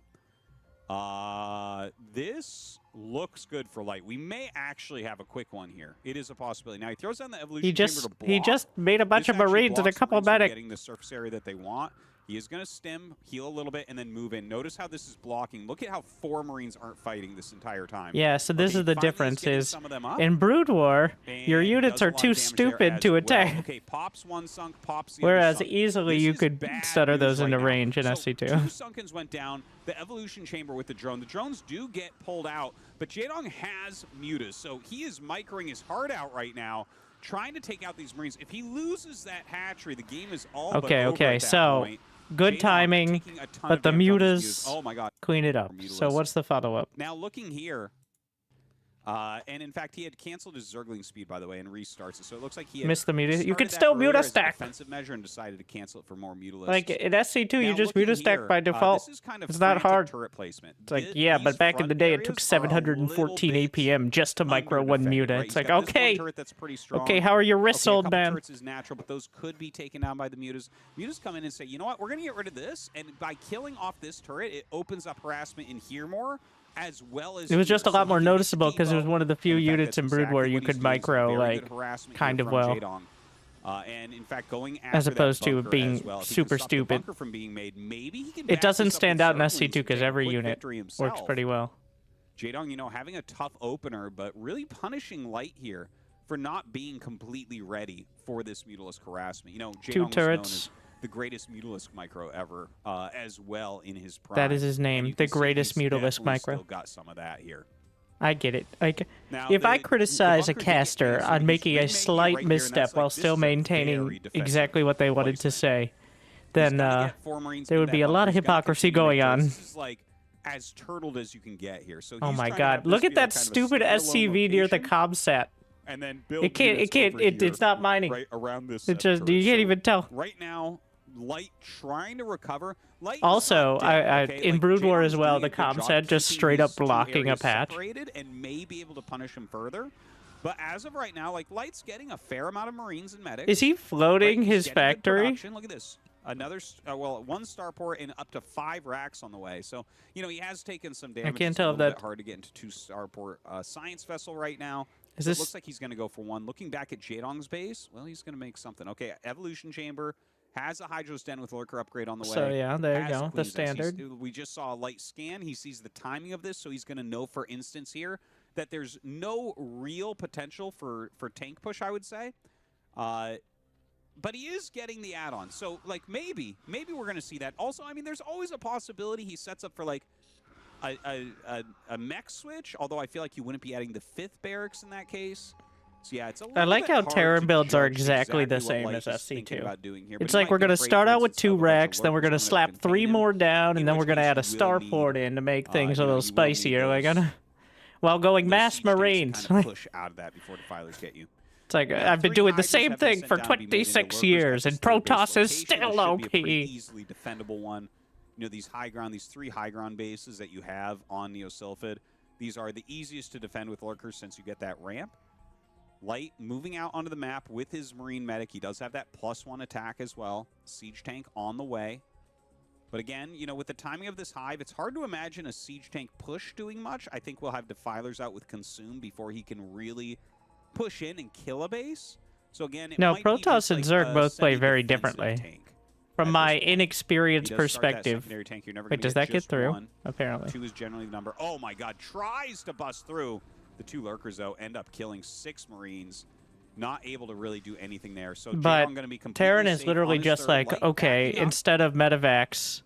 This looks good for Light. We may actually have a quick one here. It is a possibility. Now he throws down the evolution chamber to block. He just made a bunch of Marines and a couple medics getting the surface area that they want. He is going to stem, heal a little bit, and then move in. Notice how this is blocking. Look at how 4 Marines aren't fighting this entire time. Yeah, so this is the difference is, in Brood War, your units are too stupid to attack. Well. Okay, pops 1 sunk, pops the Whereas other sunk. easily you could stutter those into range in SC2. 2 Sunkens went down. The evolution chamber with the drone. The drones do get pulled out, but J-Dong has mutas, so he is microing his heart out right now. trying to take out these Marines. If he loses that hatchery, the game is all but Okay, over okay. at that So point. good Jadon timing, taking a ton but of the damage on these mutas Oh my god. clean it up. So Mutalist. what's the follow-up? Now looking here, and in fact, he had canceled his Zergling speed, by the way, and restarts it. So it looks like he had Missed the muta. You started can that still mute a earlier as stack. defensive measure and decided to cancel it for more Mutalists. Like in SC2, you Now, just looking mute a stack here, by default. this is kind of It's not frantic hard. Turret placement. It's like, yeah, but back in the day, it took 714 APM just to micro one muta. Right? It's He's like, got this one okay, turret that's pretty strong. okay, how are your wrists, Okay, a old couple man? turrets is natural, but those could be taken down by the mutas. Mutas come in and say, you know what, we're going to get rid of this, and by killing off this turret, it opens up harassment in here more, as well as It was here. just a So lot more he can noticeable because it was debuff, one of the few and in fact, units that's in Brood where exactly you what he's could doing. Some micro, very like, good harassment kind here of from well. Jadong. And in fact, going after As that opposed to bunker being as well. If he can super stop the stupid. bunker from being made, maybe he can It back doesn't this up stand with out in Zerglings SC2 and because take a every quick unit victory works himself. pretty well. Jadong, you know, having a tough opener, but really punishing Light here for not being completely ready for this Mutalisk harassment. You know, Jadong Two was turrets. known as the greatest Mutalisk micro ever, as well in his prime. That is his name, And you the can see greatest he's Mutalisk definitely micro. Still got some of that here. I get it. Now, If I the criticize a bunkers did get caster made, so on he's making a remaking it slight right here, and that's misstep like, while this still is a very maintaining defensive exactly what they wanted to placement. say, He's then gonna get 4 Marines there through would that be a lot bunker. of He's gotta hypocrisy continue to going make on. those. This is like as turtled as you can get here. So Oh he's my trying to have god, look this at be like that kind of a stupid standalone SCV near the location, comsat. and then build It can't, units over it's here, not mining. right around this. It just, turret. you can't So even tell. Right now, Light trying to recover. Light is Also, not dead, okay? in Like, Brood War Jadon's as well, doing the a good job comsat just keeping straight up these two blocking a areas patch. separated and may be able to punish him further. But as of right now, like, Light's getting a fair amount of Marines and medics. Is he floating Right, he's his getting good factory? production. Look at this. Another, well, 1 starport and up to 5 racks on the way. So, you know, he has taken some damage. can't It's tell a if little that- bit hard to get into 2 starport science vessel right now. Is So this- It looks like he's going to go for 1. Looking back at Jadong's base, well, he's going to make something. Okay, Evolution Chamber has a Hydros Den with Lurker upgrade on the way. So yeah, there you Has go, the Queen's Nest. standard. We just saw a Light scan. He sees the timing of this, so he's going to know, for instance here, that there's no real potential for tank push, I would say. But he is getting the add-on. So, like, maybe we're going to see that. Also, I mean, there's always a possibility he sets up for, like, a mech switch, although I feel like you wouldn't be adding the 5th barracks in that case. So, yeah, it's a little I like bit how hard Terran to builds are judge exactly the what same Light as is thinking SC2. about doing here, but It's he like might we're be going to afraid, start for out with instance, 2 of a bunch of racks, then we're lurkers going to coming up slap and 3 contain more it, down, in and then we're which going to case add a you will starport need, in to make things a you know, little you will need spicier. Like, those while going mass siege tanks to Marines. kind of push out of that before defilers get you. It's like, Yeah, I've been 3 doing the Hydras same have been thing sent for down to be made into 26 lurkers years, at and the start base Protoss is location. still It should be a pretty OP. easily defendable one. You know, these high ground, these 3 high ground bases that you have on Neosylphid, these are the easiest to defend with lurkers since you get that ramp. Light moving out onto the map with his Marine medic. He does have that +1 attack as well. Siege tank on the way. But again, you know, with the timing of this hive, it's hard to imagine a siege tank push doing much. I think we'll have defilers out with Consume before he can really push in and kill a base. So again, it No, might be Protoss just and like Zerg a both play very semi-defensive differently. tank From at my this point. inexperienced He does start that perspective. secondary tank. You're never Wait, gonna does that get just through? 1. Apparently. 2 is generally the number. Oh my god, tries to bust through. The 2 lurkers, though, end up killing 6 Marines. Not able to really do anything there. So But Jadong gonna be completely Terran is safe literally on his just third like, light, okay, backing up. instead of medivacs,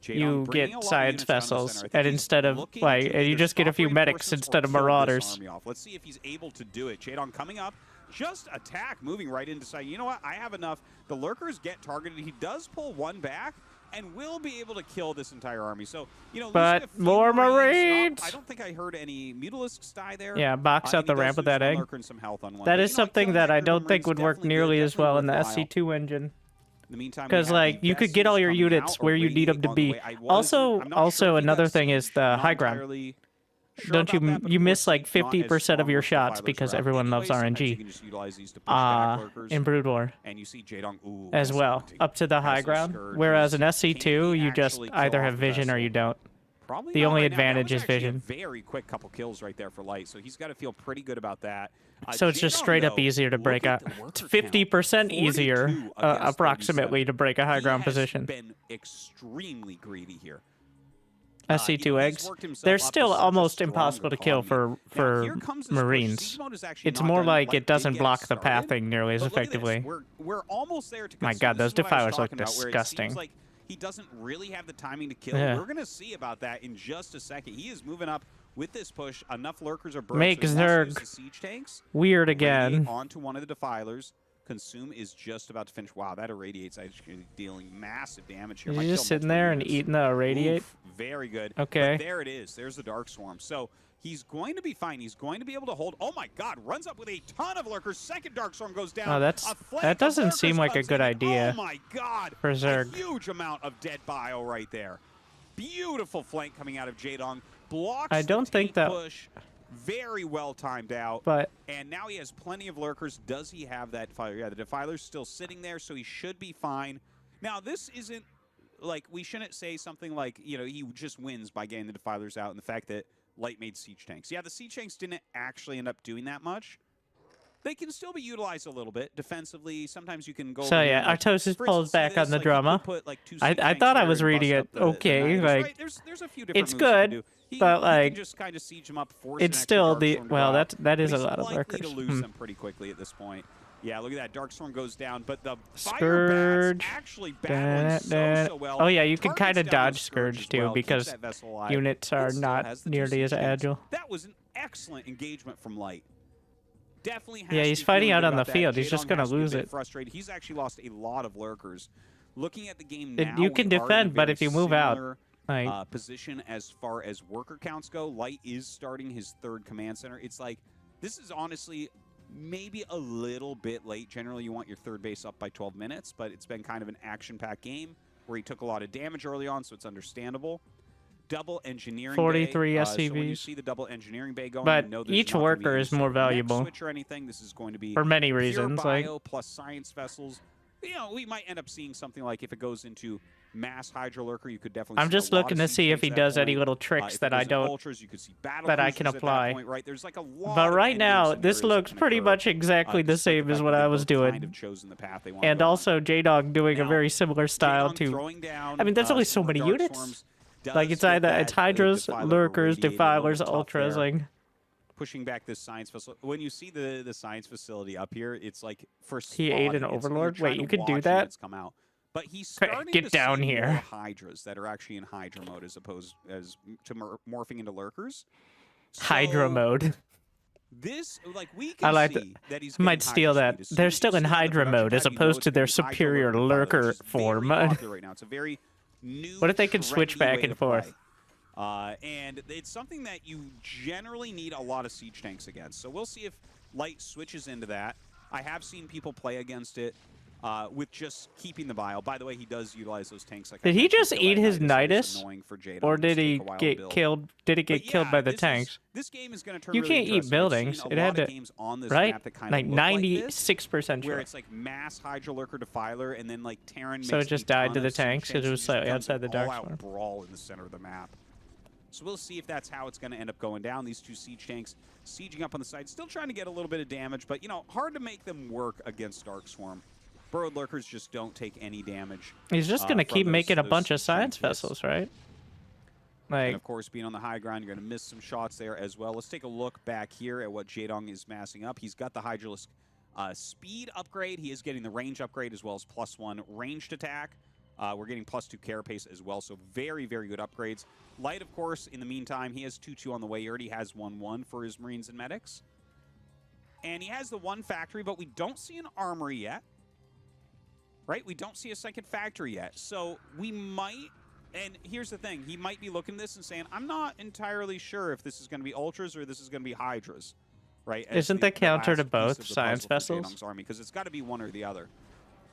Jadong you bringing a get lot of science units down the vessels, center. I think and he's instead of, looking like, to and you either just get a stop few medics reinforcements instead or of kill this marauders. army off. Let's see if he's able to do it. Jadong coming up, just attack, moving right into sight. You know what? I have enough. The lurkers get targeted. He does pull 1 back, and will be able to kill this entire army. So, you know, But losing a few more Marines, Marines! I don't think I heard any Mutalisks die there. Yeah, box out and he the does ramp with lose that 1 egg. lurker and some health on 1. That But, is you know what? something Killing that I group of don't think Marines would work definitely nearly good, as well in the definitely SC2 engine. In the meantime, we Because, have like, the you could get all your vessels coming units out, where you need them irradiating to on the be. way. I'm not Also, sure if he another does. thing is the Not high ground. entirely sure Don't you about that, but you of miss course, like he's not as 50% of your strong with shots the because Defilers everyone route loves anyway. Sometimes you RNG. can just utilize these to push back lurkers. In Brood War. And you see Jadong, ooh, As that's well, tempting. up to the high Has those ground. scourges. Whereas in Can SC2, he you just actually kill either off have the vision or vessel? you don't. Probably The not only right now. That advantage was is actually vision. A very quick couple kills right there for Light, so he's got to feel pretty good about that. So it's just Jadong, straight up though, easier to look break at a. the It's worker count. 50% 42 easier, against approximately, 37. to break a high ground He has position. been extremely greedy here. SC2 he's eggs. worked himself They're up to still such a almost strong impossible to kill economy. Now, for here comes this push. Marines. Siege mode is actually It's not more done. like Light it did doesn't get block the started, pathing nearly as but look at this. effectively. We're almost there to My consume. God, This those is what I was defilers look talking about, where it disgusting. seems like he doesn't really have the timing to kill. Yeah. We're going to see about that in just a second. He is moving up with this push, enough lurkers are burnt. Make so he wants to use Zerg the siege tanks. weird Irradiate again. onto one of the defilers. Consume is just about to finish. Wow, that irradiate's actually dealing massive damage here. Is Might he kill just sitting multiple there and units. eating the irradiate? Oof, very good. Okay. But there it is. There's the Dark Swarm. So he's going to be fine. He's going to be able to hold. Oh my God! Runs up with a ton of lurkers. Second Dark Storm goes down. Oh, A flank that of doesn't lurkers seem like a comes good in. idea Oh my God! for Zerg. A huge amount of dead bio right there. Beautiful flank coming out of Jadong. Blocks I don't the think tank that- push. Very well timed out. But And now he has plenty of lurkers. Does he have that defiler? Yeah, the defiler's still sitting there, so he should be fine. Now, this isn't like, we shouldn't say something like, you know, he just wins by getting the defilers out and the fact that Light made siege tanks. Yeah, the siege tanks didn't actually end up doing that much. They can still be utilized a little bit defensively. Sometimes you can go. So over yeah, there, like, Artosis for pulls instance, back this, on the like, you drama. could put, like, 2 I siege tanks thought I there was and reading bust it up the okay, Nidus, like, right? There's a few different it's moves you can good, do. He but, can like, just kind of siege him up, force it's an extra still Dark the Storm to well. go out. That is But a he's lot of likely lurkers. to lose them pretty quickly at this point. Yeah, look at that. Dark Storm goes down, but the Fire Scourge. Bats actually battling so well. Oh yeah, you can kind Targets of down the dodge Scourge as too well, keeps because that vessel alive, units and are still not has the 2 nearly as siege tanks. agile. That was an excellent engagement from Light. Definitely has Yeah, to he's be fighting feeling out good on the about that. field. He's just Jadong gonna has to be a lose bit it. Frustrated. He's actually lost a lot of lurkers. Looking at the game now, You can we are in a defend, but very if you move out, similar, like position as far as worker counts go. Light is starting his 3rd command center. It's like, this is honestly maybe a little bit late. Generally, you want your 3rd base up by 12 minutes, but it's been kind of an action-packed game where he took a lot of damage early on, so it's understandable. Double engineering 43 bay. So when you SCVs. see the double engineering bay going, But you know there's each not gonna be worker any is more sort of mech valuable switch or anything. This is going to be for many pure reasons. bio Like plus science vessels. You know, we might end up seeing something like if it goes into mass Hydra Lurker, you could definitely. I'm see just a lot looking of to siege see if tanks he at does that any point. little tricks If that it I goes into don't Ultras, you could see battle that I cruisers can at that apply. point, right? There's like a lot But of right ending now, this scenarios that looks can pretty occur, much exactly the despite same as fact what that I they was both doing. kind of chosen the path they wanted And to go on. also J-Dog doing a Now, very similar style Jadong to. throwing down, I mean, that's only so some many Dark units. Swarms does Like it's get either that, it's Hydras, Defiler Lurkers, irradiated a little Defilers, tough Ultras. there. Like Pushing back this science facility. When you see the science facility up here, it's like for He ate an spawning, it's- Overlord? you're Wait, trying you to could do watch that? units come out. But he's starting get to down see here. more Hydras that are actually in Hydra mode as opposed to morphing into Lurkers. Hydra So, mode. This, like, we can I like see that he's might getting steal Hydra that. speed. As soon They're as you still in see on the Hydra production mode as tab, you know opposed it's to gonna their be Hydra superior Lurker Defiler, lurker which is very form. popular right now. It's a very new. What if they could switch trendy back way and to forth? play. And it's something that you generally need a lot of siege tanks against. So we'll see if Light switches into that. I have seen people play against it with just keeping the bile. By the way, he does utilize those tanks. Like Did he just eat his Nidus? Nidus? Or did he get killed? Did it get killed by the tanks? This game is going to turn You really can't eat interesting. buildings. We've seen It a had lot of to, games on this right? map that kind Like of look like this, 96% where sure. it's like mass Hydra Lurker Defiler, and then like Terran So makes it just a died ton to the of siege tanks, 'cause it tanks, was and slightly becomes outside the an Dark all-out Swarm. brawl in the center of the map. So we'll see if that's how it's going to end up going down. These 2 siege tanks sieging up on the side, still trying to get a little bit of damage, but, you know, hard to make them work against Dark Swarm. Burrowed Lurkers just don't take any damage. He's just gonna from keep those- making a those bunch of siege tank science hits. vessels, right? And Like, of course, being on the high ground, you're going to miss some shots there as well. Let's take a look back here at what Jadong is massing up. He's got the Hydralisk speed upgrade. He is getting the range upgrade as well as +1 ranged attack. We're getting +2 carapace as well, so very, very good upgrades. Light, of course, in the meantime, he has 2-2 on the way. He already has 1-1 for his Marines and Medics. And he has the 1 factory, but we don't see an armory yet. Right? We don't see a second factory yet. So we might, and here's the thing, he might be looking at this and saying, I'm not entirely sure if this is going to be Ultras or this is going to be Hydras. Right? As Isn't the counter last to piece both of the science puzzle for vessels? Jadong's army, because it's got to be one or the other.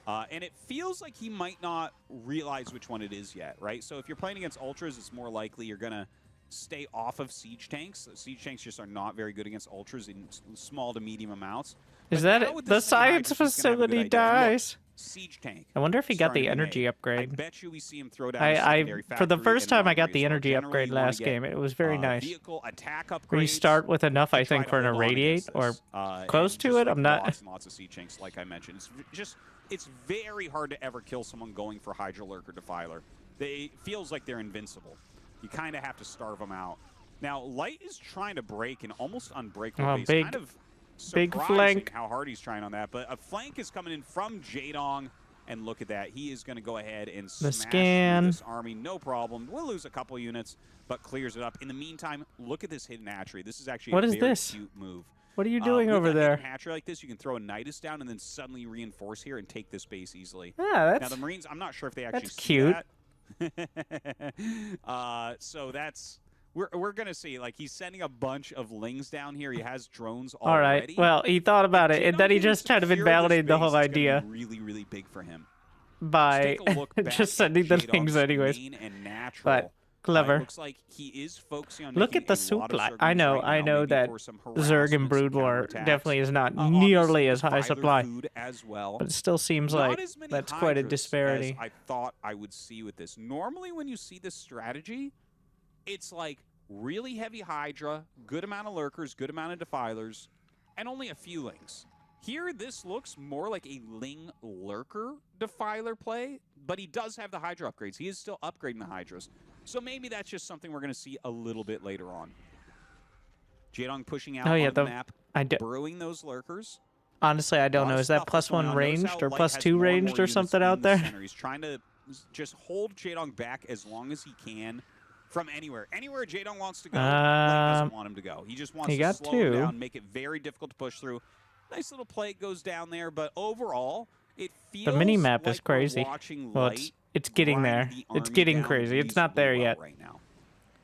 And it feels like he might not realize which one it is yet, right? So if you're playing against Ultras, it's more likely you're going to stay off of siege tanks. Siege tanks just are not very good against Ultras in small to medium amounts. is But that now it? with The this thing, science Hydras, he's gonna have a good facility idea. Look, dies. siege tank. I wonder if he got starting the to be energy made. I upgrade. bet you we see him throw down a I secondary for the factory first and time I got armory the as well. energy Generally, upgrade you wanna last get, game. It was very nice. Vehicle attack upgrades. We start with enough, I to try think, to for an hold on irradiate against or this, close and to just, it. like, I'm not. lots and lots of siege tanks, like I mentioned. It's very hard to ever kill someone going for Hydra Lurker Defiler. It feels like they're invincible. You kind of have to starve them out. Now, Light is trying to break an almost unbreakable Oh, base. big- Kind of big surprising flank. how hard he's trying on that. But a flank is coming in from Jadong, And look at that. He is going to go ahead and The smash scan. through this army. No problem. We'll lose a couple units, but clears it up. In the meantime, look at this hidden hatchery. This is actually What a is very this? cute move. What are you doing With over a there? hidden hatchery like this, you can throw a Nidus down and then suddenly reinforce here and take this base easily. Yeah, Now, that's the Marines, I'm not sure if they actually that's see cute. that. So that's... We're going to see. Like, he's sending a bunch of lings down here. He has drones all right. already. Well, he thought about it, and then he just kind of invalidated the whole idea Really, really big for him. by Take a look back just at sending the J-Dog's things anyways. main and natural. But clever. It looks like he is focusing on Look making at the a lot of supply. Zerg I moves know, right I now, know maybe that for some Zerg and harassment, Brood some War counterattacks. definitely is not Obviously, nearly as high Defiler supply, food as well. but it still seems Not like as many that's quite a Hydras disparity. as I thought I would see with this. Normally, when you see this strategy, it's like really heavy Hydra, good amount of lurkers, good amount of defilers, and only a few lings. Here, this looks more like a ling lurker defiler play, but he does have the Hydra upgrades. He is still upgrading the Hydras. So maybe that's just something we're going to see a little bit later on. J-Dong pushing out on the map, burrowing those lurkers. Honestly, I don't know. Is that +1 ranged or +2 ranged or something out there? He's trying to just hold J-Dong back as long as he can from anywhere. Anywhere J-Dong wants to go, Light doesn't want him to go. He just wants to slow him down, make it very difficult to push through. Nice little plague goes down there, but overall, it feels The mini map like is crazy. Well, it's getting there. It's getting crazy. It's not there yet. Right now.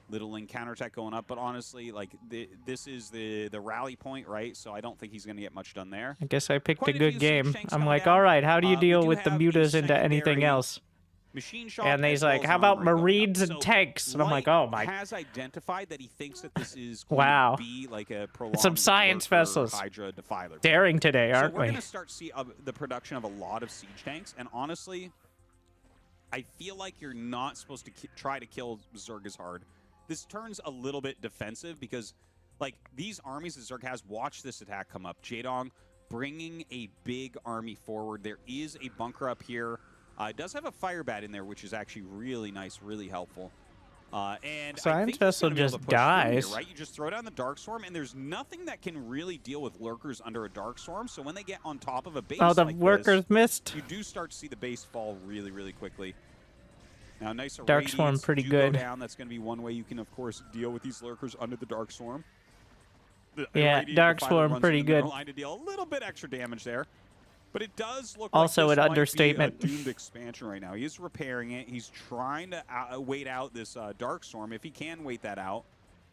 Little Ling counterattack going up, but honestly, like this is the rally point, right? So I don't think he's going to get much done there. I guess I picked Quite a a few good siege game. tanks I'm coming like, down. all right, how do you We deal do with the have a mutas into anything secondary else? Machine shot And he's as well like, as how about armory going up. Marines and So tanks? And I'm like, Light oh my. has identified that he thinks that this is going Wow. to be like a prolonged Some science lurker vessels. Hydra defiler. Daring today, So aren't we're we? going to start to see the production of a lot of siege tanks, and honestly, I feel like you're not supposed to try to kill Zerg as hard. This turns a little bit defensive because, like, these armies that Zerg has, watch this attack come up. J-Dong bringing a big army forward. There is a bunker up here. It does have a fire bat in there, which is actually really nice, really helpful. And Science I think vessel he's gonna be able just to push through dies. here, right? You just throw down the Darkstorm, and there's nothing that can really deal with lurkers under a Darkstorm. So when they get on top of a base Oh, the like workers this, missed. you do start to see the base fall really, really quickly. Now, nice Darkstorm irradiance pretty do good. Go down. That's going to be one way you can, of course, deal with these lurkers under the Darkstorm. Yeah, Darkstorm pretty good. Line to deal a little bit extra damage there. But it does look Also like an this understatement. might be a doomed expansion right now. He is repairing it. He's trying to wait out this Darkstorm. If he can wait that out,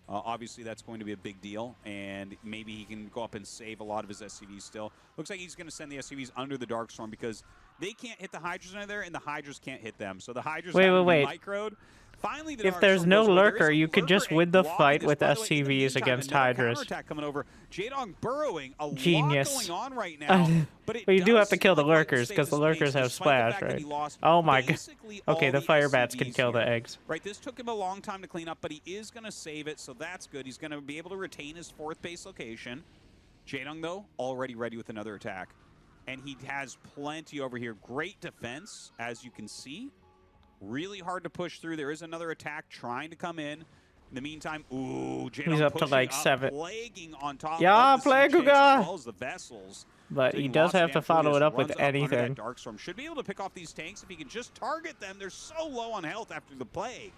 obviously that's going to be a big deal. And maybe he can go up and save a lot of his SCVs still. Looks like he's going to send the SCVs under the Darkstorm because they can't hit the Hydras under there, and the Hydras can't hit them. So the Hydras have to be microed. Finally, the If there's Darkstorm no goes away. There is lurker, a you could lurker just and win the blocking fight this. with By the way, in the SCVs meantime, against another Hydras. counterattack coming over. J-Dong burrowing. A Genius. lot going on right now. But But you do does have to seem kill the like Light lurkers stayed because the this lurkers pace have despite the splash, fact that right? he lost Oh my god. basically all Okay, the fire bats can SCVs kill the here. eggs. Right, this took him a long time to clean up, but he is going to save it, so that's good. He's going to be able to retain his 4th base location. J-Dong, though, already ready with another attack. And he has plenty over here. Great defense, as you can see. Really hard to push through. There is another attack trying to come in. In the meantime, ooh, J-Dong He's up to pushing like up, 7. plaguing on top Yeah, of the siege tanks Plagueguga! as well as the vessels. But he Taking does lots of have to damage. Look at follow this. it up with Runs under that anything. Darkstorm. Should be able to pick off these tanks if he can just target them. They're so low on health after the plague.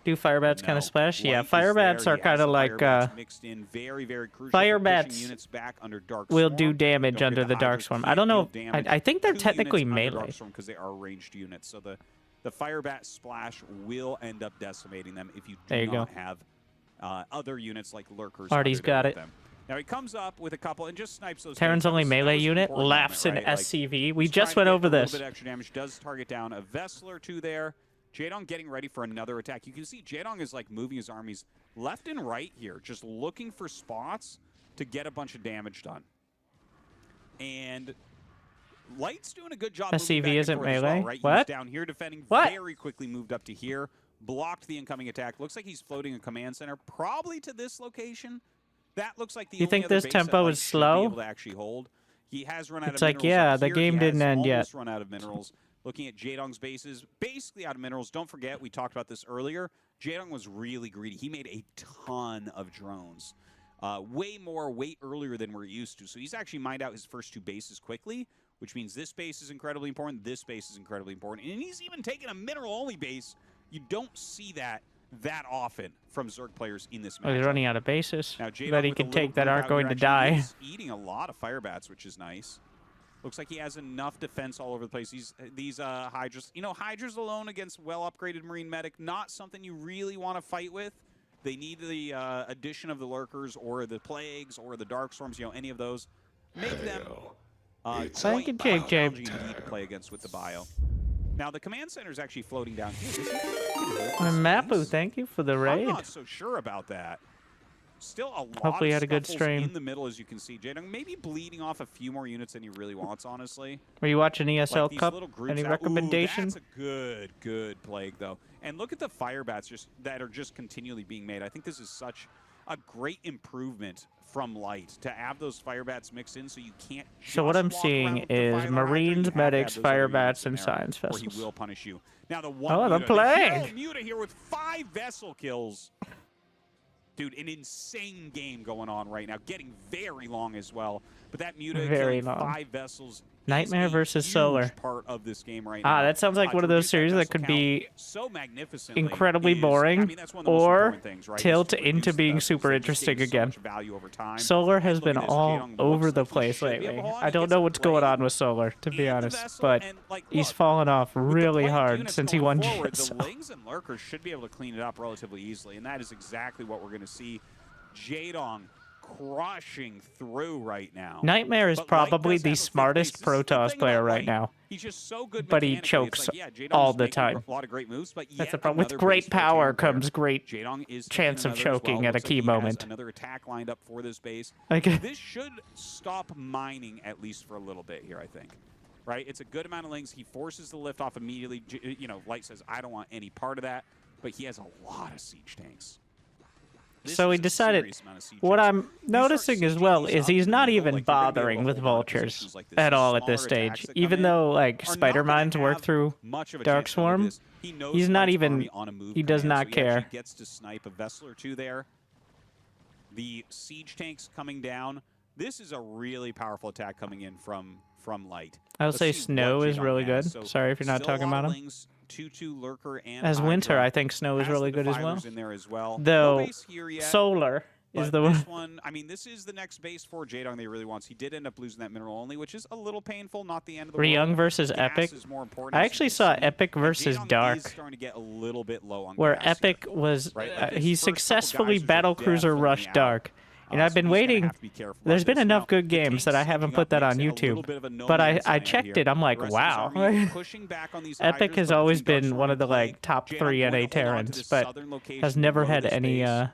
Do fire bats kind No, of splash? Yeah, Light fire is bats there. are He has kind of the like fire bats mixed in. Very, very crucial fire for pushing bats units back under will Darkstorm. do damage Don't under forget the Hydras Darkstorm. I can't don't know. deal damage I think they're to technically units under melee. Darkstorm because they are ranged units. So the fire bat splash will end up decimating them if you There do you not go. have other units like lurkers. Artie's under there got with it. them. Now he comes up with a couple and just snipes those. Terran's tanks. only That melee was an unit important laughs in moment, right? Like, SCV. We he's just trying went to over get a this. little bit extra damage. Does target down a vessel or two there. J-Dong getting ready for another attack. You can see J-Dong is like moving his armies left and right here, just looking for spots to get a bunch of damage done. And Light's doing a good job. moving SCV back and isn't forth as melee? well, right? He What? was down here defending. What? Very quickly moved up to here, blocked the incoming attack. Looks like he's floating a command center, probably to this location. That looks like the You only think other this base that tempo Light is should slow? be able to actually hold. He has run out It's of like, minerals yeah, up the here. game He didn't has end yet. almost run out of minerals. Looking at J-Dong's bases, basically out of minerals. Don't forget, we talked about this earlier. J-Dong was really greedy. He made a ton of drones. Way more, way earlier than we're used to. So he's actually mined out his first 2 bases quickly, which means this base is incredibly important, this base is incredibly important, and he's even taken a mineral-only base. You don't see that often from Zerg players in this match. Well, he's running out of bases Now, J-Dog that he with a can little take that group aren't out going here to actually die. is eating a lot of fire bats, which is nice. Looks like he has enough defense all over the place. These Hydras, you know, Hydras alone against well-upgraded Marine Medic, not something you really want to fight with. They need the addition of the Lurkers or the Plagues or the Darkstorms, you know, any of those. Make them quite challenging indeed to play against with the bio. Now, the command center is actually floating down here. Mapu, thank you for the raid. I'm not so sure about that. Still a lot Hopefully you of had a good scuffles stream. in the middle, as you can see. J-Dog maybe bleeding off a few more units than he really wants, honestly. Were you watching ESL Like these Cup? little groups Any out. recommendation? Ooh, that's a good Plague, though. And look at the fire bats that are just continually being made. I think this is such a great improvement from Light to have those fire bats mixed in so you can't So what just I'm walk seeing around with the is fire line. Marines, You have to have medics, those fire other bats, units in and there, science or vessels. he will punish you. Now the one Oh, the Muta, Plague! hero Muta here with 5 vessel kills. Dude, an insane game going on right now. Getting very long as well. But that Muta Very killing long. 5 vessels Nightmare is a versus huge Solar. part of this game right now. That sounds like To one of those reduce series that vessel could count be so magnificently incredibly is- boring, I mean, that's one of the most or important things, right? Is tilt to reduce into the being vessels super that just interesting gain so again. much value over time. Solar has Look been at this, all J-Dong over looks the like he place should be lately. able to hold on. I He don't gets know a what's going Plague on with Solar, to be in the honest, vessel, but and, like, he's look, fallen off with the really Plague hard units since he going won forward, GSL. The Lings and Lurkers should be able to clean it up relatively easily, and that is exactly what we're going to see. J-Dong crushing through right now. Nightmare is But Light probably does the have a fifth smartest base. This is the Protoss thing player about right Light. now. He's just so good But he mechanically. It's chokes like, yeah, J-Dong's all the making time. a lot of great moves, but That's yet the problem. With another great base for a power J-Dong player. comes great J-Dong is chance taking of another as choking well. at a Looks like key he has moment. another attack lined up for this base. Like- This should stop mining at least for a little bit here, I think. Right? It's a good amount of Lings. He forces the lift off immediately. You know, Light says, I don't want any part of that, but he has a lot of siege tanks. This So he is a decided, serious amount of siege what tanks. I'm You start noticing as sieging well these is up he's in the not middle, even like, you're gonna be able to bothering with hold on to vultures positions like this. at These all at this smaller attacks stage. that come Even in though, like, are not Spider gonna Mines work have through much of a Dark chance to do Swarm, this. He knows he's not Light's even, army on a move he does command, not so he actually care. gets to snipe a vessel or two there. The siege tanks coming down. This is a really powerful attack coming in from Light. I would Let's say see Snow what is J-Dong really has. good. So Sorry if you're not still a talking lot about of him. Lings, 2/2 Lurker and As Winter, Hydra. I think Snow is Has really the good as Defilers well. in there as well. No Though base here yet. Solar is But the this one. one, I mean, this is the next base for J-Dong that he really wants. He did end up losing that mineral only, which is a little painful, not the end of the world. Ryung versus Gas Epic. is more important, I as you actually can saw see. Epic And versus J-Dong Dark, is starting to get a little bit low on where gas here. Epic was Right, like his he first couple successfully geysers are battlecruiser definitely rushed out. Dark. And I've So been he's gonna waiting. have to be careful There's about been this. enough Now, good the games that I tanks haven't sneaking put up that on makes it a little YouTube. bit of a no But man's I land checked here. it. I'm like, The rest of his wow. army pushing back on these Epic Hydras, has but always between been Dark one of the Storm and like top Plague, 3 J-Dong NA going to hold on to Terrans, this but southern location has never below had this any base.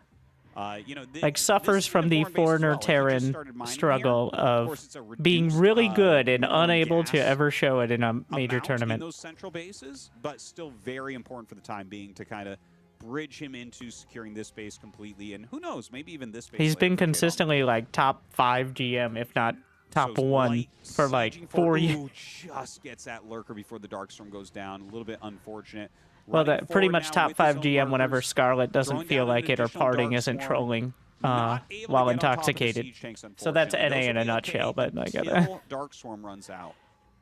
like This suffers is an from the important base as foreigner well. Like, he just Terran started mining struggle here. of course, it's a being reduced, really good and minimum unable to gas ever show it in a major amount tournament. in those central bases, but still very important for the time being to kind of bridge him into securing this base completely. And who knows, maybe even this base. He's later been for J-Dong. consistently like top 5 GM, if not top So 1 Light for like sieging 4 years. Ooh, just gets that Lurker before the Darkstorm goes down. A little bit unfortunate. Well, Running that pretty forward much now top with his 5 own GM whenever Lurkers, Scarlet doesn't throwing feel down an like it or additional parting Dark isn't Swarm. trolling Not able to while get on top of the intoxicated. siege tanks, So that's unfortunately. NA in a Those will be nutshell, okay but like until Darkstorm runs out,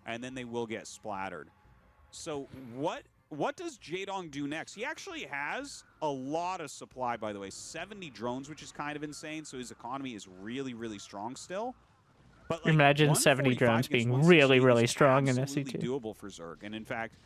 and then they will get splattered. So what does J-Dong do next? He actually has a lot of supply, by the way. 70 drones, which is kind of insane. So his economy is really, really strong still. But like, Imagine 70 145 drones against being 168 really, really is strong in absolutely SC2. doable for Zerg, and in fact,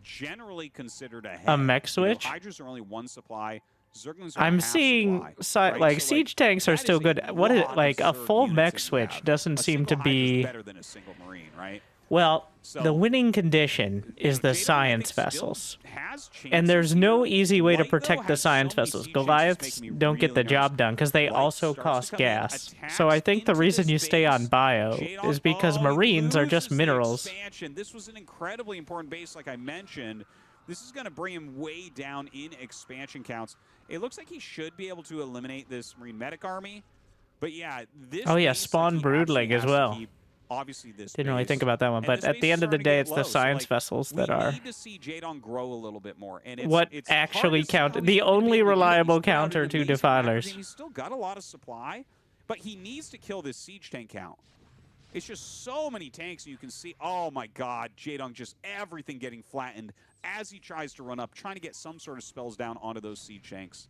generally considered ahead. A mech You know, switch? Hydras are only 1 supply. Zerglings are I'm half seeing supply, right? like So, siege tanks are that still is good. a What is lot of like a Zerg full units mech that you switch have. doesn't A seem to single Hydra's be better than a single Marine, right? well. So, The winning condition is the J-Dong, I think, science still vessels. has chances And there's no here. easy way to Light, though, protect the has science so many vessels. siege tanks, it's Goliaths making me don't get the really job nervous. done because they Light also starts to cost come in, gas. So I attacks think the into reason this you stay on base. bio J-Dong, is because he Marines are just loses the minerals. expansion. This was an incredibly important base, like I mentioned. This is going to bring him way down in expansion counts. It looks like he should be able to eliminate this Marine Medic army. But yeah, this Oh yeah, base, like, spawn he broodling absolutely as has to well. keep, obviously this Didn't really base. think about that one, And but this at base the is end of the starting to day, get it's low, the so, science like, vessels that we are. need to see J-Dong grow a little bit more. And it's, What it's hard actually to see how count- he's the gonna be only able to do it. reliable He's crowded counter in to the base defilers. macros, and he's still got a lot of supply, but he needs to kill this siege tank count. It's just so many tanks, and you can see, oh my god, Jaedong just everything getting flattened as he tries to run up, trying to get some sort of spells down onto those siege tanks.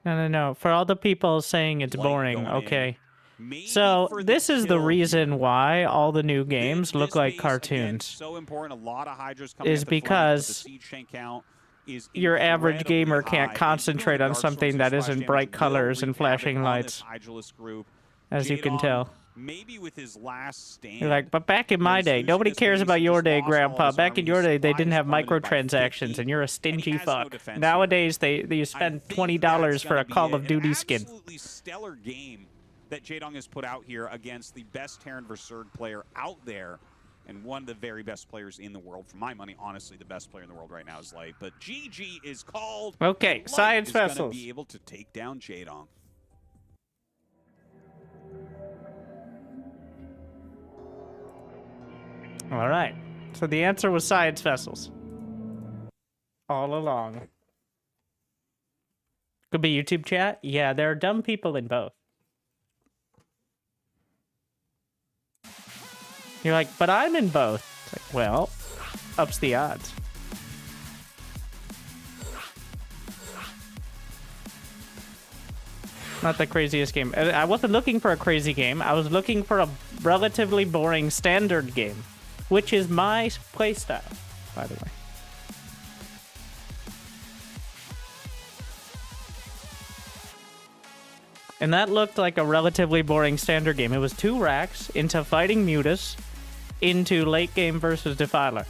No. For all the people saying it's Light boring, going in. okay. Maybe So for this is the kill reason here. why all the new games look This like base, again, cartoons. so important. A lot of Hydras coming Is at the flank, but because the siege tank count is Your average incredibly gamer high. can't And concentrate even on Dark something Source's that splash isn't damage bright will colors wreak and flashing havoc on lights, this Hydralisk group. as you can Jaedong, tell. maybe with his last stand. You're like, but back in you know, my he's day, losing nobody this cares base about and your just day, lost all of Grandpa. his Back army. in your His day, they supply didn't has have plummeted by microtransactions, 50, and you're a and stingy he has no fuck. defense here. Nowadays, you I spend think $20 that's for gonna a be Call of an Duty skin. absolutely stellar game that Jaedong has put out here against the best Terran vs. Zerg player out there, and one of the very best players in the world. For my money, honestly, the best player in the world right now is Light. But GG is called. Okay, Light science is gonna vessels. be able to take down Jaedong. All right. So the answer was science vessels. All along. Could be YouTube chat. Yeah, there are dumb people in both. You're like, but I'm in both. It's like, well, ups the odds. Not the craziest game. I wasn't looking for a crazy game. I was looking for a relatively boring standard game, which is my playstyle, by the way. And that looked like a relatively boring standard game. It was 2 racks into fighting Mutas, into late game versus Defiler.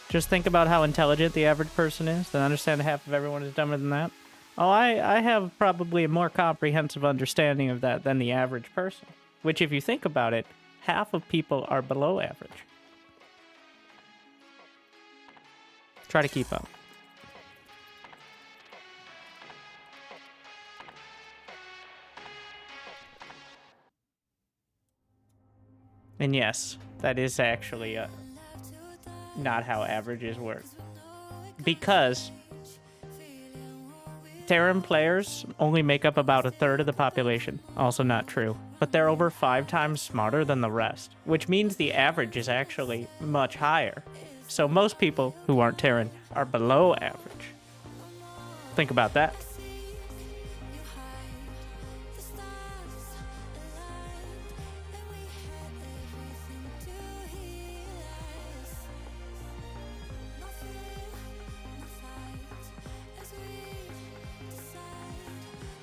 Just think about how intelligent the average person is, then understand half of everyone is dumber than that. Oh, I have probably a more comprehensive understanding of that than the average person. Which, if you think about it, half of people are below average. Try to keep up. And yes, that is actually not how averages work. Because Terran players only make up about 1/3 of the population. Also not true. But they're over 5 times smarter than the rest, which means the average is actually much higher. So most people who aren't Terran are below average. Think about that.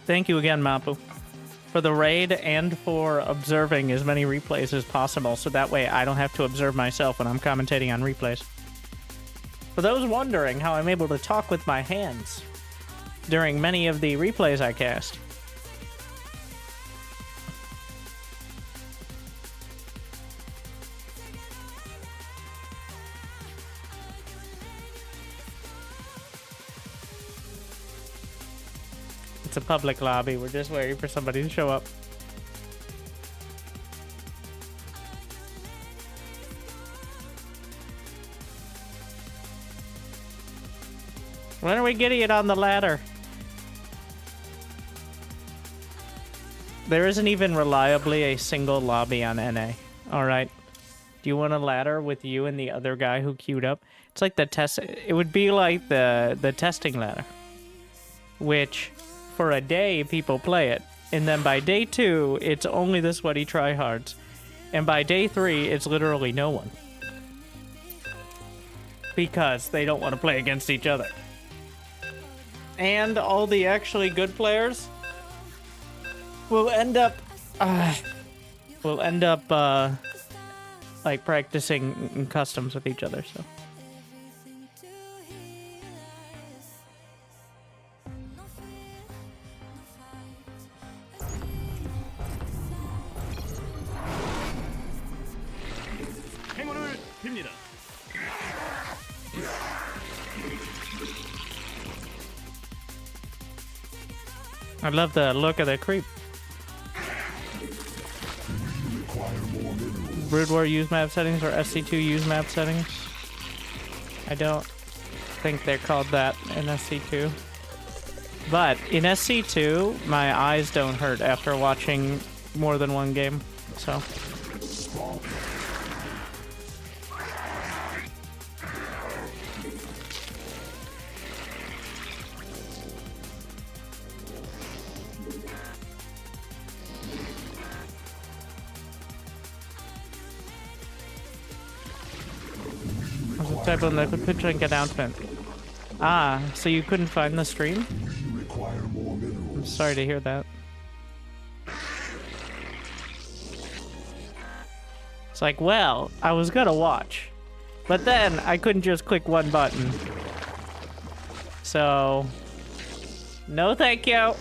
Thank you again, Mapu, for the raid and for observing as many replays as possible, so that way I don't have to observe myself when I'm commentating on replays. For those wondering how I'm able to talk with my hands during many of the replays I cast, it's a public lobby. We're just waiting for somebody to show up. When are we getting it on the ladder? There isn't even reliably a single lobby on NA. Alright. Do you want a ladder with you and the other guy who queued up? It's like the test. It would be like the testing ladder. Which, for a day, people play it. And then by day 2, it's only the sweaty tryhards. And by day 3, it's literally no one. Because they don't want to play against each other. And all the actually good players will end up like practicing in customs with each other. So 행운을 빕니다. I love the look of the creep. Brood War use map settings or SC2 use map settings? I don't think they're called that in SC2. But in SC2, my eyes don't hurt after watching more than one game, so. Type on the quick link announcement. Ah, so you couldn't find the stream? I'm sorry to hear that. It's like, well, I was gonna watch, but then I couldn't just click one button. So, no thank you.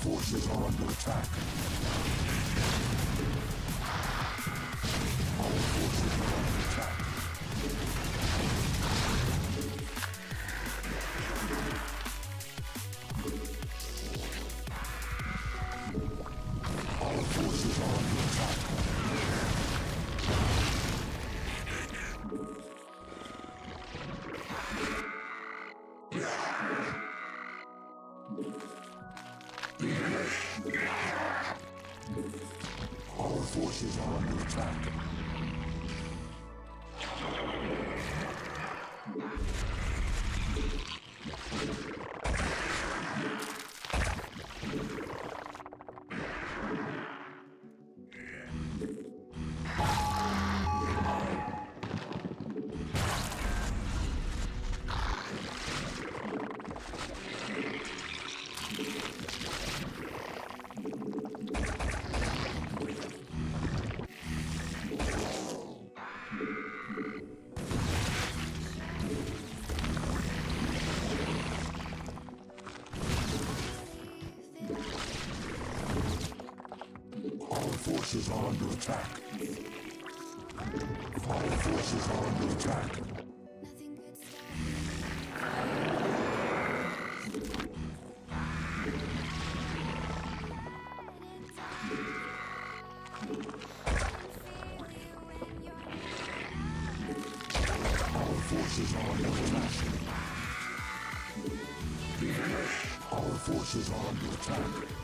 forces are under attack. Our forces are under attack. Our forces are under attack. Our forces are under attack.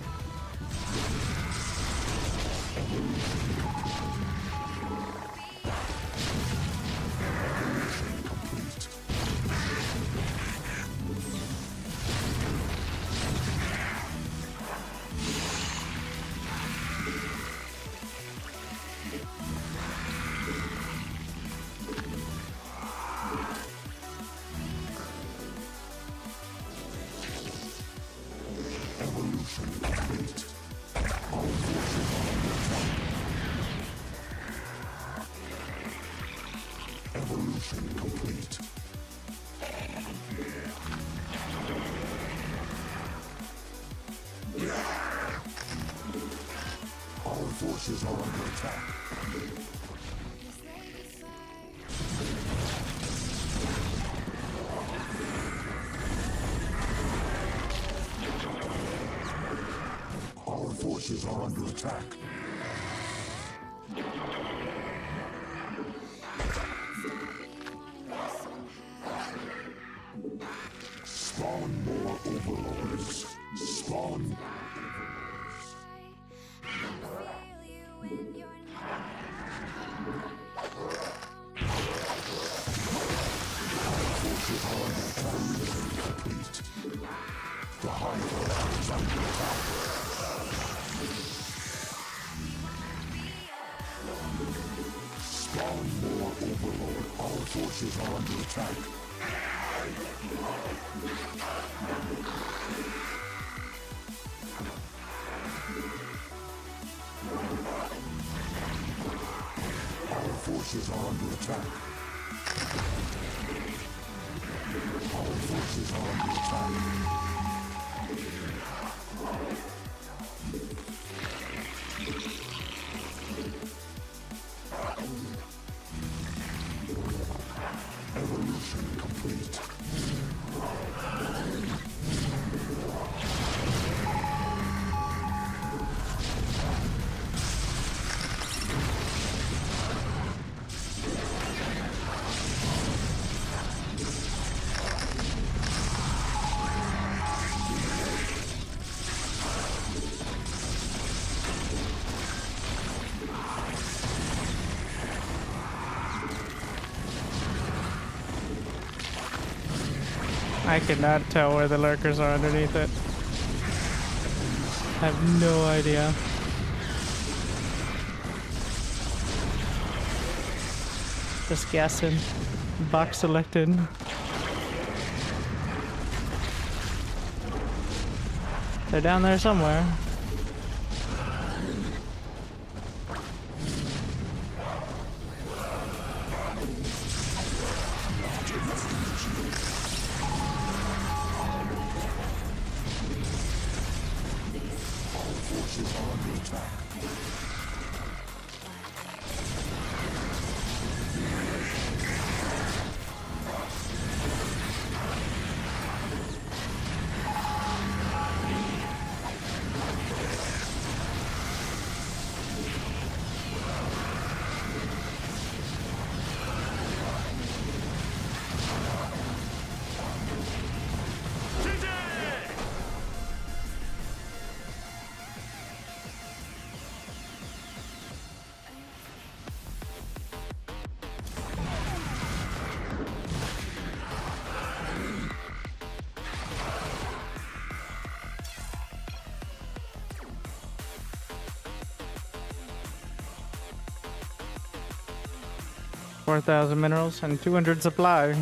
Evolution complete. Our forces I cannot tell where the lurkers are underneath it. I have no idea. Just guessing. Box selected. They're down there somewhere. $4,000 minerals and 200 supply.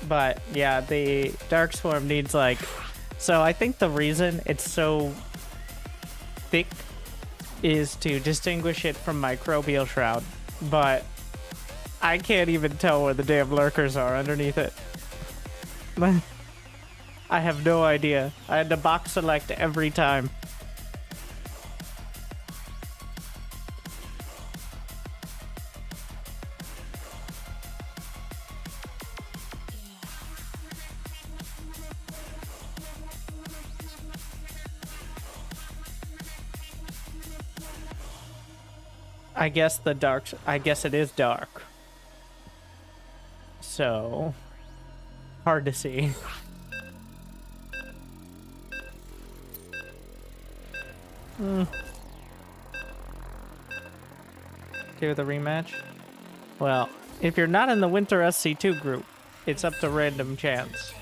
But yeah, the Dark Swarm needs like... So I think the reason it's so thick is to distinguish it from Microbial Shroud. But I can't even tell where the damn lurkers are underneath it. I have no idea. I had to box select every time. I guess the dark... I guess it is dark. So... hard to see. Okay with a rematch? Well, if you're not in the Winter SC2 group, it's up to random chance.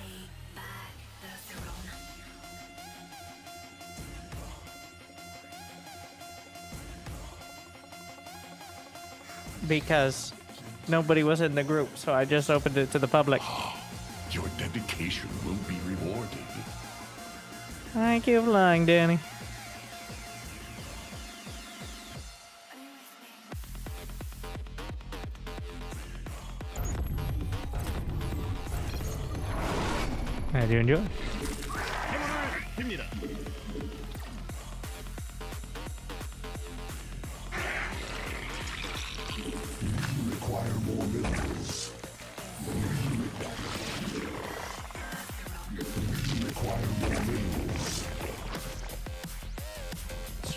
Because nobody was in the group, so I just opened it to the public. Your dedication will be rewarded. Thank you for lying, Danny. I do enjoy.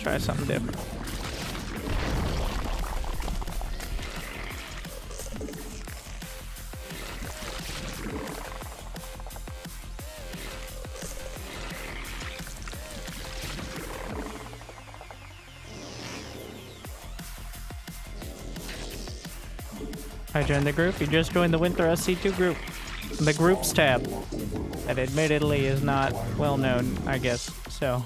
try something different. I joined the group. You just joined the Winter SC2 group. The groups tab. That admittedly is not well known, I guess. So.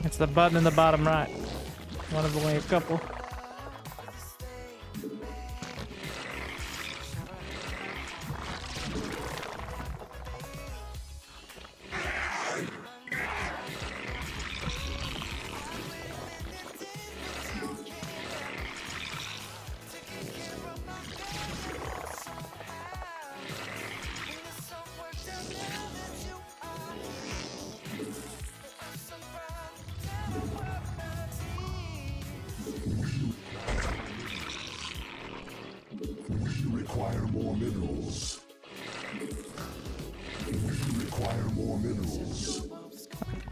It's the button in the bottom right. One of only a couple.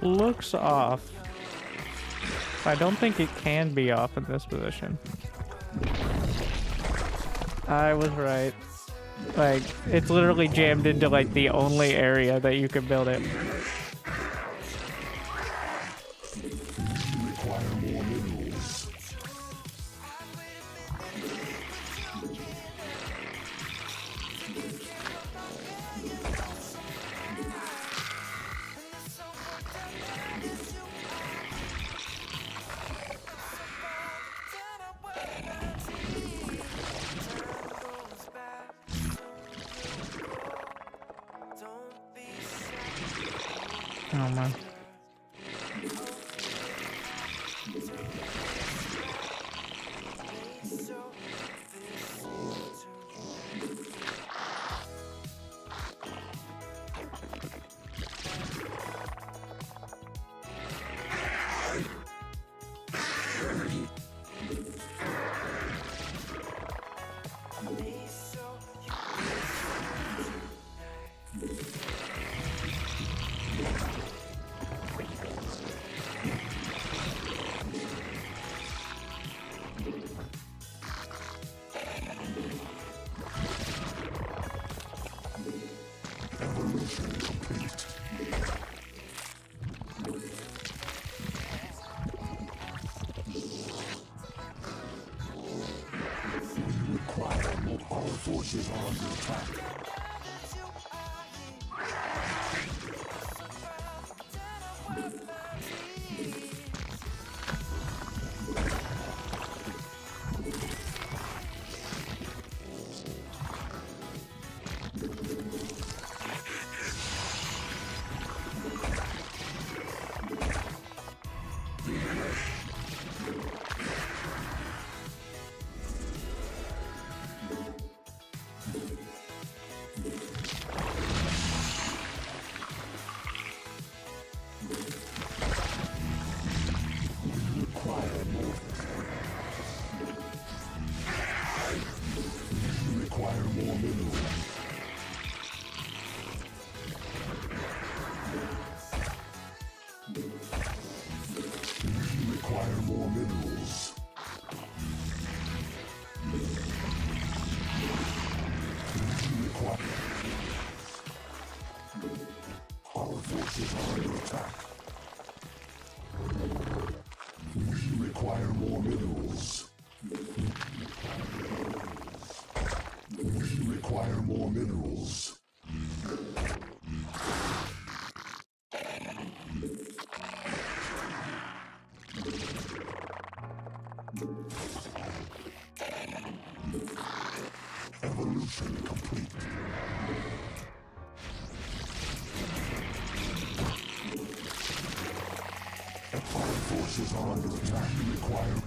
Looks off. I don't think it can be off in this position. I was right. Like, it's literally jammed into like the only area that you can build it. Oh man. Evolution complete. Our forces are under attack. Require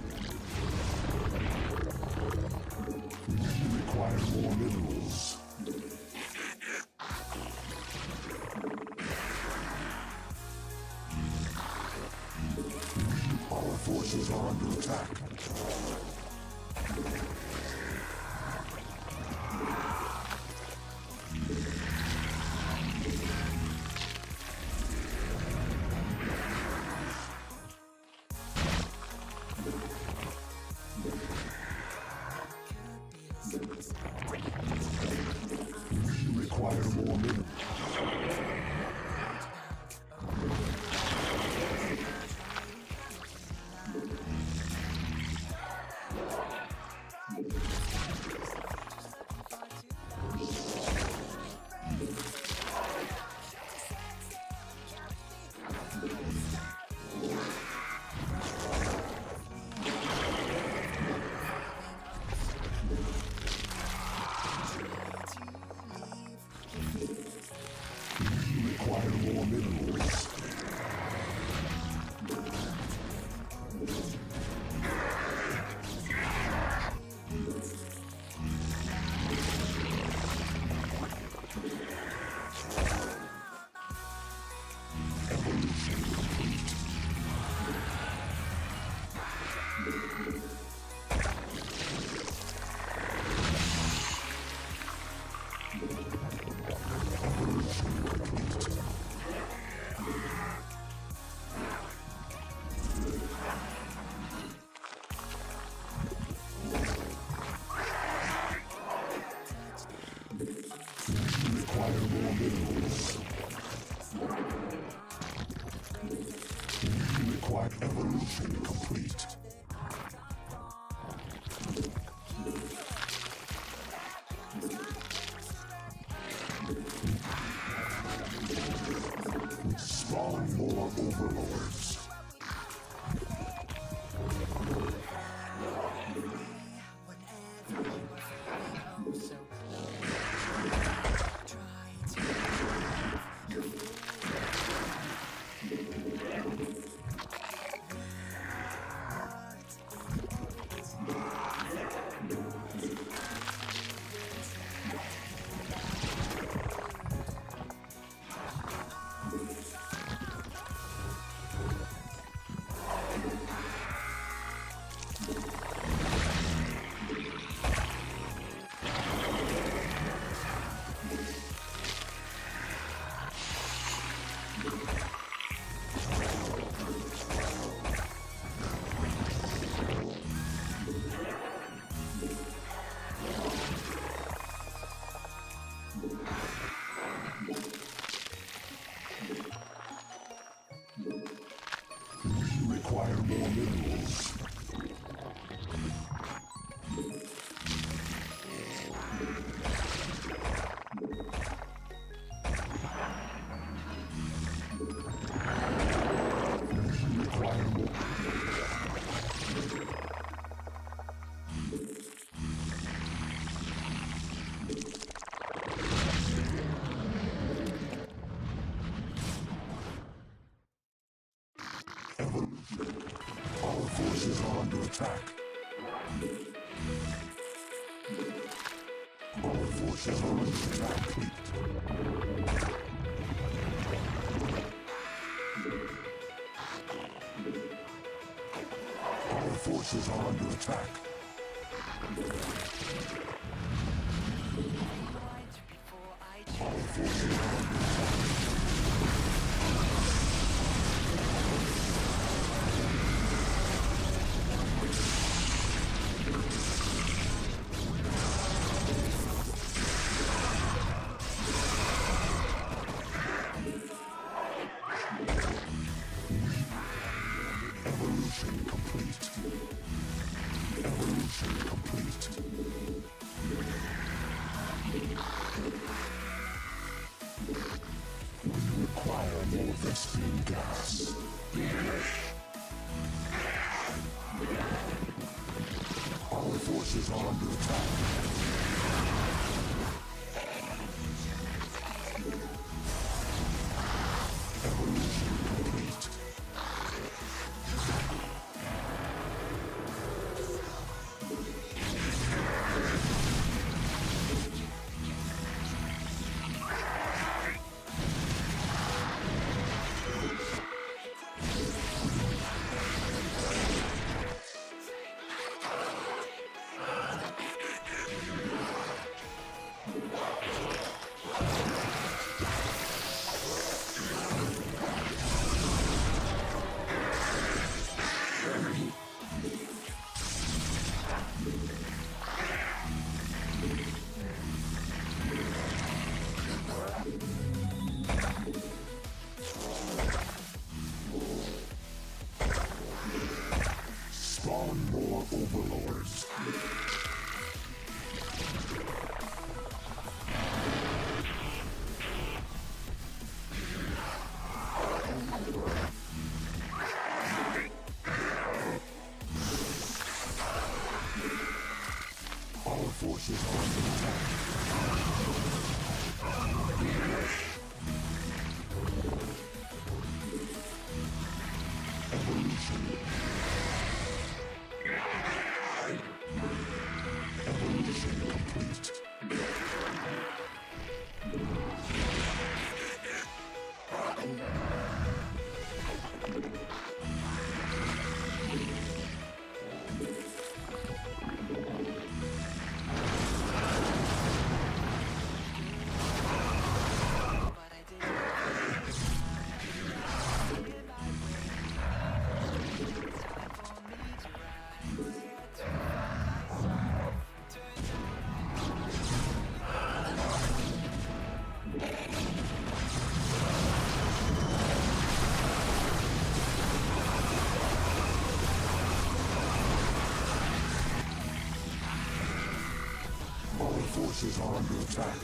Forces are under attack.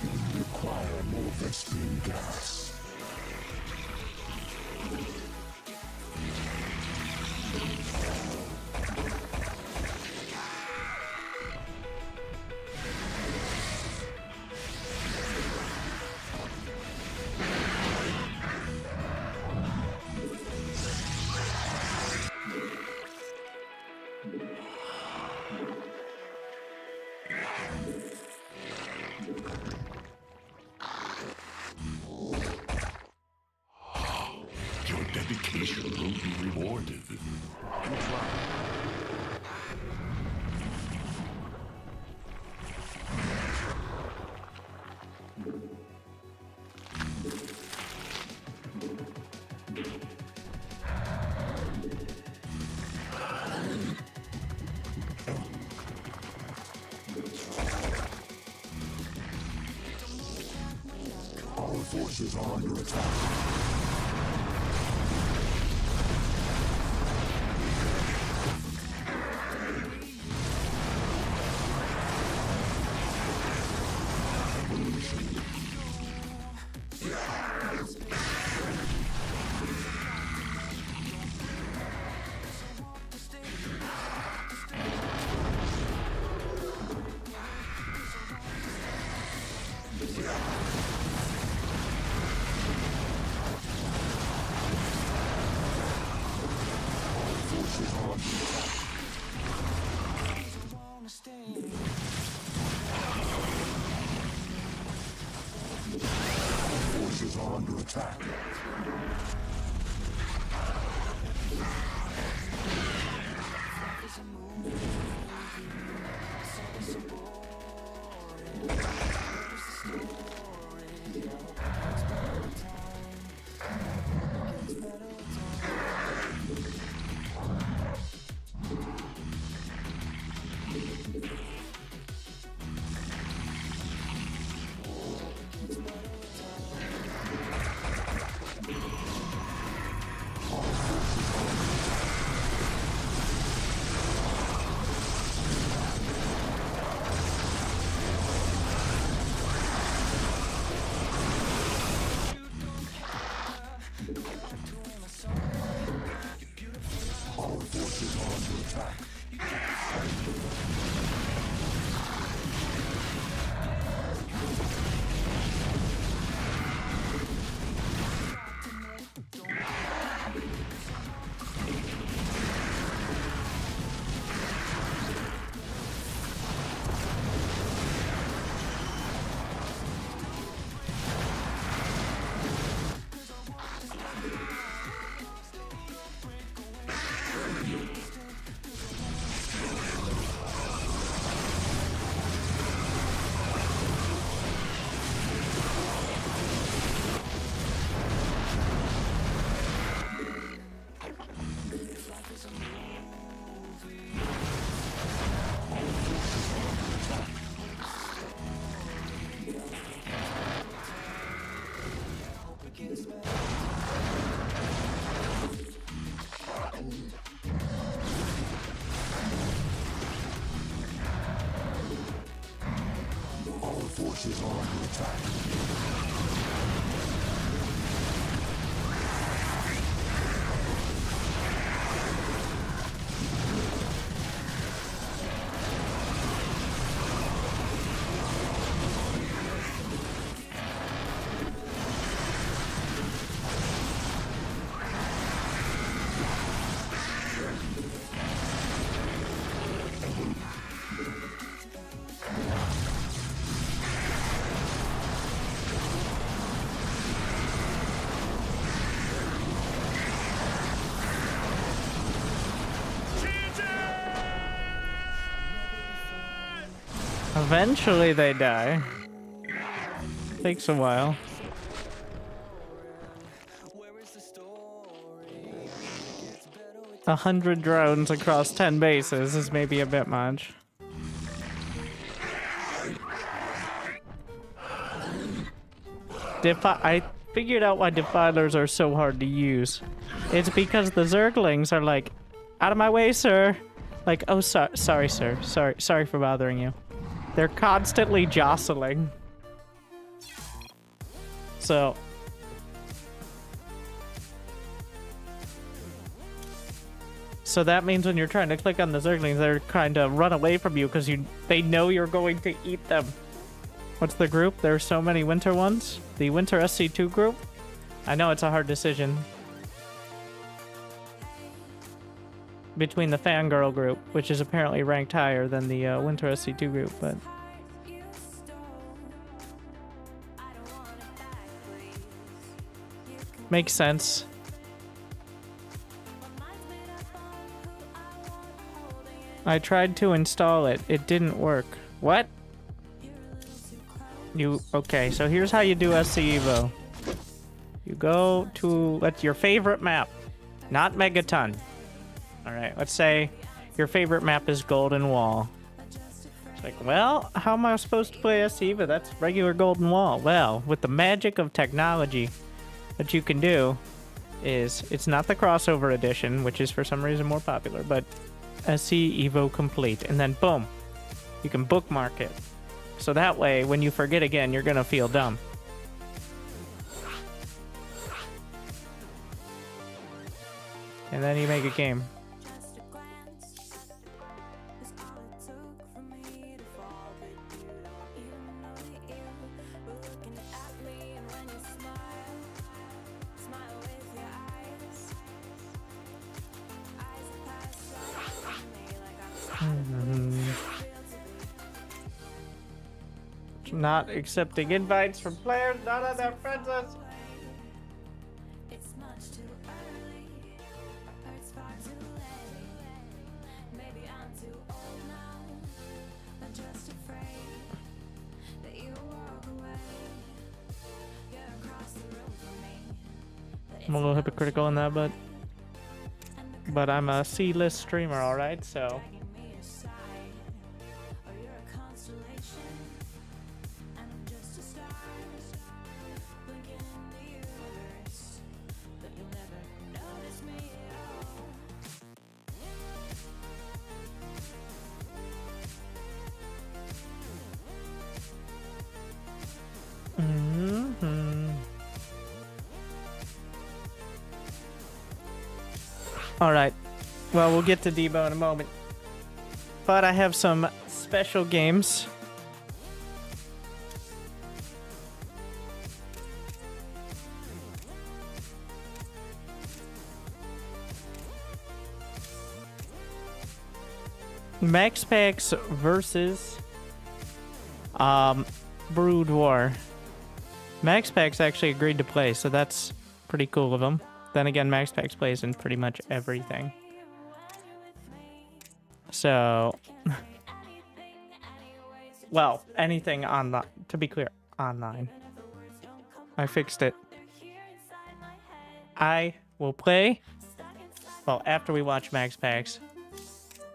We require more Vespene gas. Your dedication will be rewarded. Our forces are under attack. Forces are under attack. Forces are under attack. Eventually they die. Takes a while. 100 drones across 10 bases is maybe a bit much. I figured out why defilers are so hard to use. It's because the Zerglings are like, out of my way, sir. Like, oh, sorry, sir. Sorry for bothering you. They're constantly jostling. So that means when you're trying to click on the Zerglings, they're trying to run away from you because they know you're going to eat them. What's the group? There are so many winter ones. The Winter SC2 group? I know it's a hard decision. Between the Fangirl group, which is apparently ranked higher than the Winter SC2 group, but... Makes sense. I tried to install it. It didn't work. What? Okay, so here's how you do SC Evo. You go to your favorite map, not Megaton. Alright, let's say your favorite map is Golden Wall. It's like, well, how am I supposed to play SC Evo? That's regular Golden Wall. Well, with the magic of technology, what you can do is, it's not the crossover edition, which is for some reason more popular, but SC Evo Complete, and then boom, you can bookmark it. So that way, when you forget again, you're gonna feel dumb. And then you make a game. Not accepting invites from players, none of their friends us. I'm a little hypocritical in that, but I'm a C-list streamer, alright, so... Alright, well, we'll get to Debo in a moment. But I have some special games. Max Packs versus Brood War. Max Packs actually agreed to play, so that's pretty cool of them. Then again, Max Packs plays in pretty much everything. So, well, anything online. To be clear, online. I fixed it. I will play, well, after we watch Max Packs,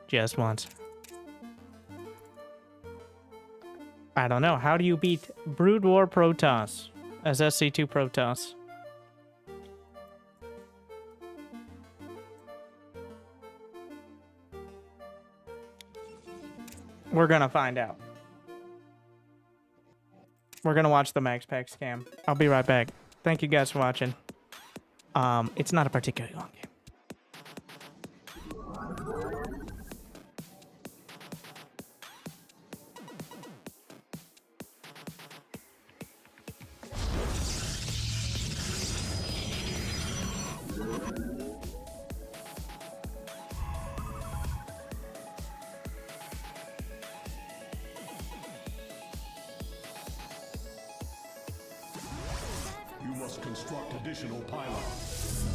just once. I don't know. How do you beat Brood War Protoss as SC2 Protoss? We're gonna find out. We're gonna watch the Max Pack scam. I'll be right back. Thank you guys for watching. It's not a particularly long game. You must construct additional pylons.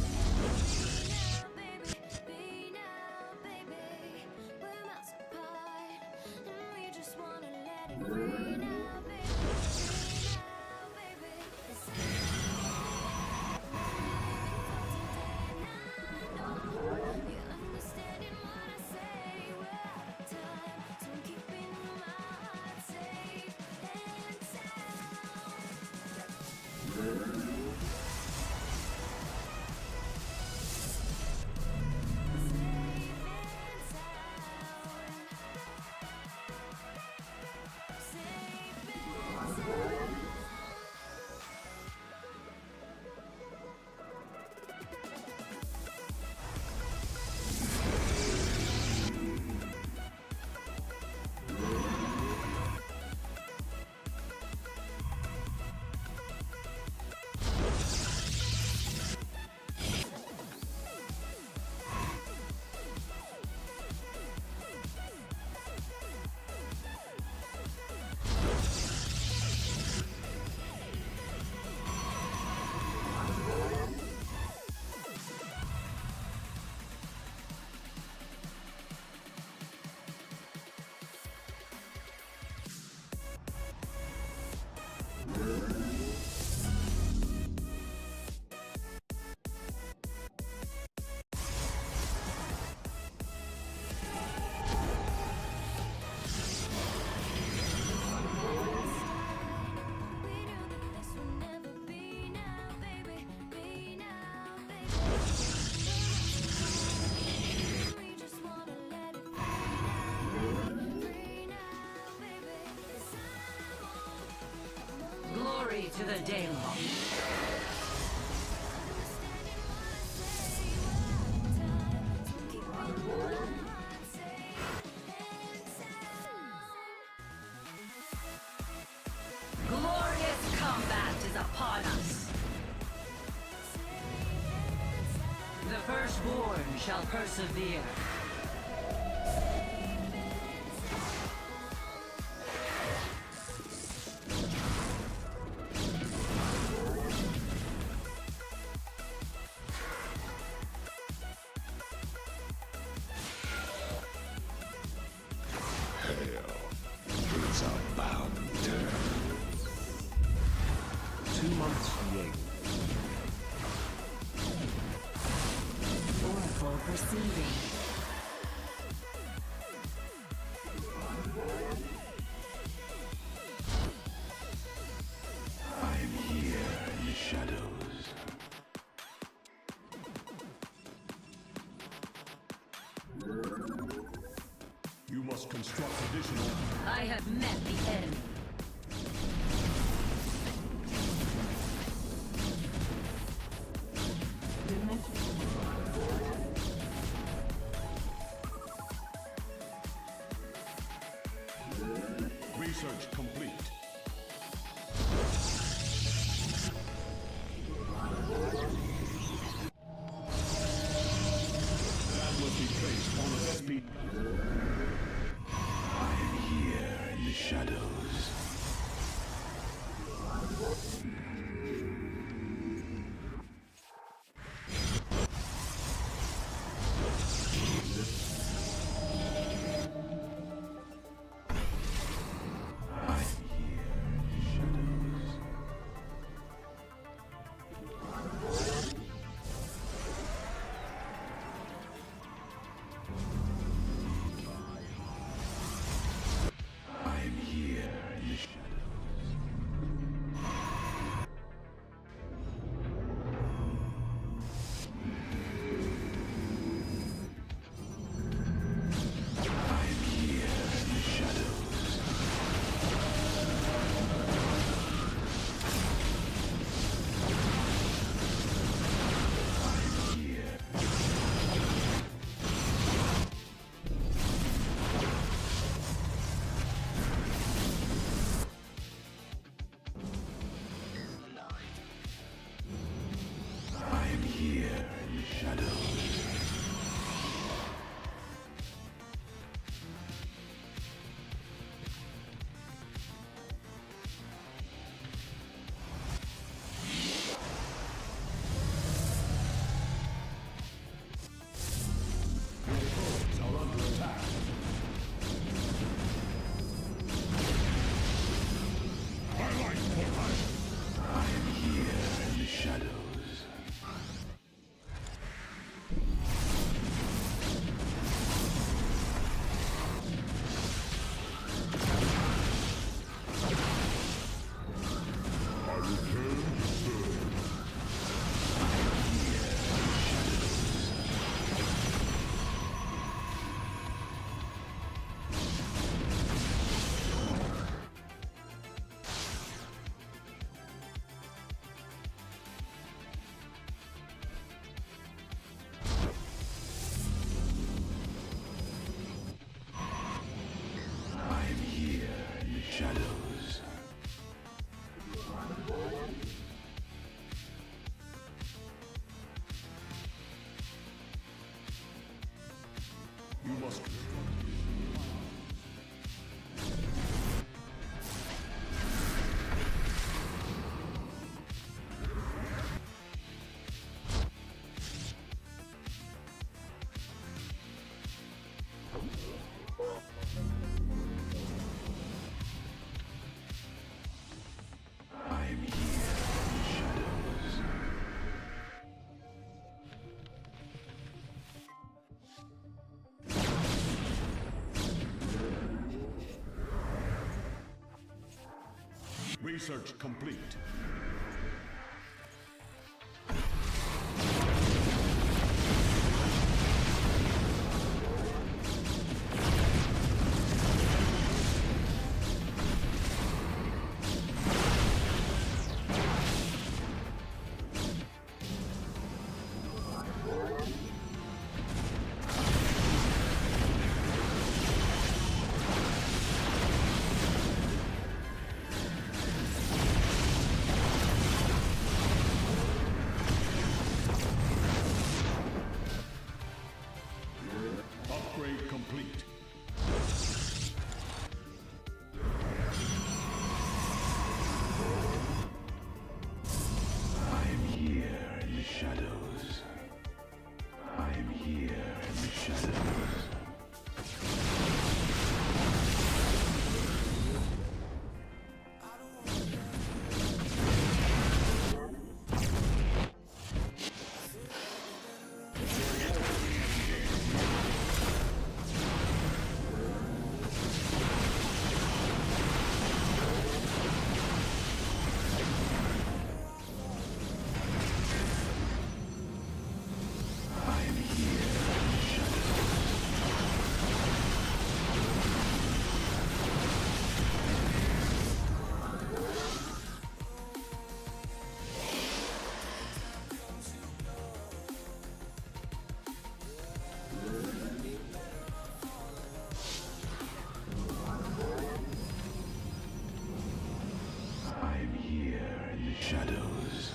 Glory to the Daylong. Glorious combat is upon us. The firstborn shall persevere. It's about 2 months Ying. Oracle perceiving. I'm here in the shadows. You must construct additional. I have met the enemy. Research complete. That must be placed on a speed. I'm here in the shadows. I'm here You must Research complete. Upgrade complete. I am here in the shadows. I am here in the shadows. I am here in the shadows.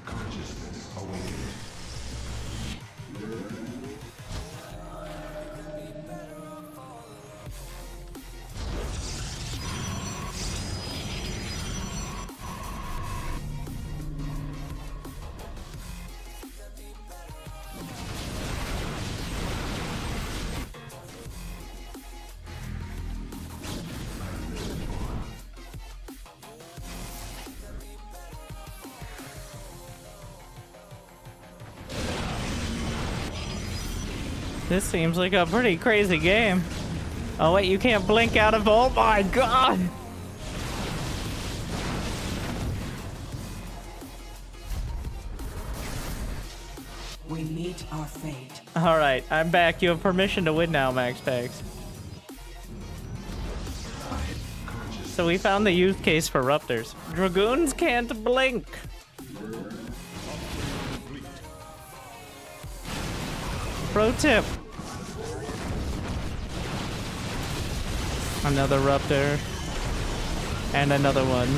Consciousness awakened. This seems like a pretty crazy game. Oh wait, you can't blink out of. Oh my god! We meet our fate. All right, I'm back. You have permission to win now, Max Pags. So we found the use case for Ruptors. Dragoons can't blink. Pro tip. Another Ruptor. And another one.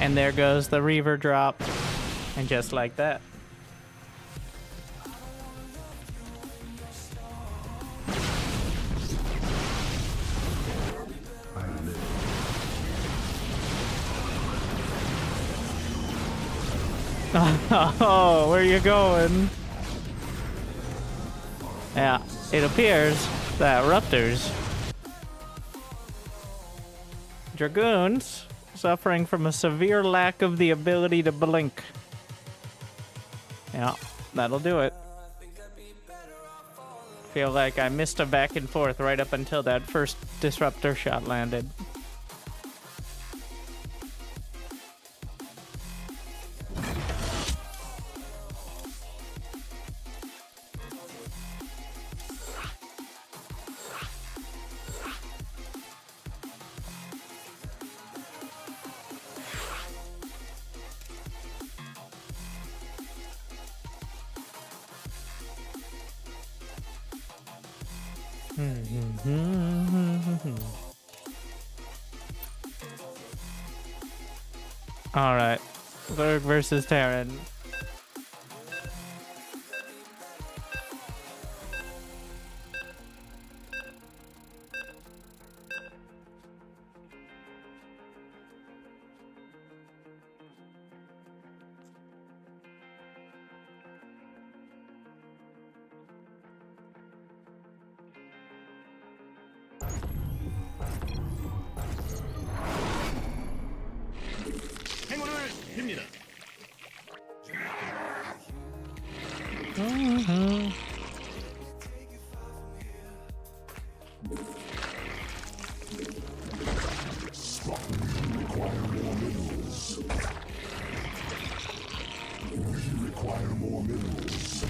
And there goes the Reaver drop. And just like that. Oh, where are you going? Yeah, it appears that Ruptors, Dragoons, suffering from a severe lack of the ability to blink. Yeah, that'll do it. Feel like I missed a back and forth right up until that first disruptor shot landed. All right, Zerg versus Terran. 행운을 빕니다. Require more minerals. Require more minerals. Require more minerals.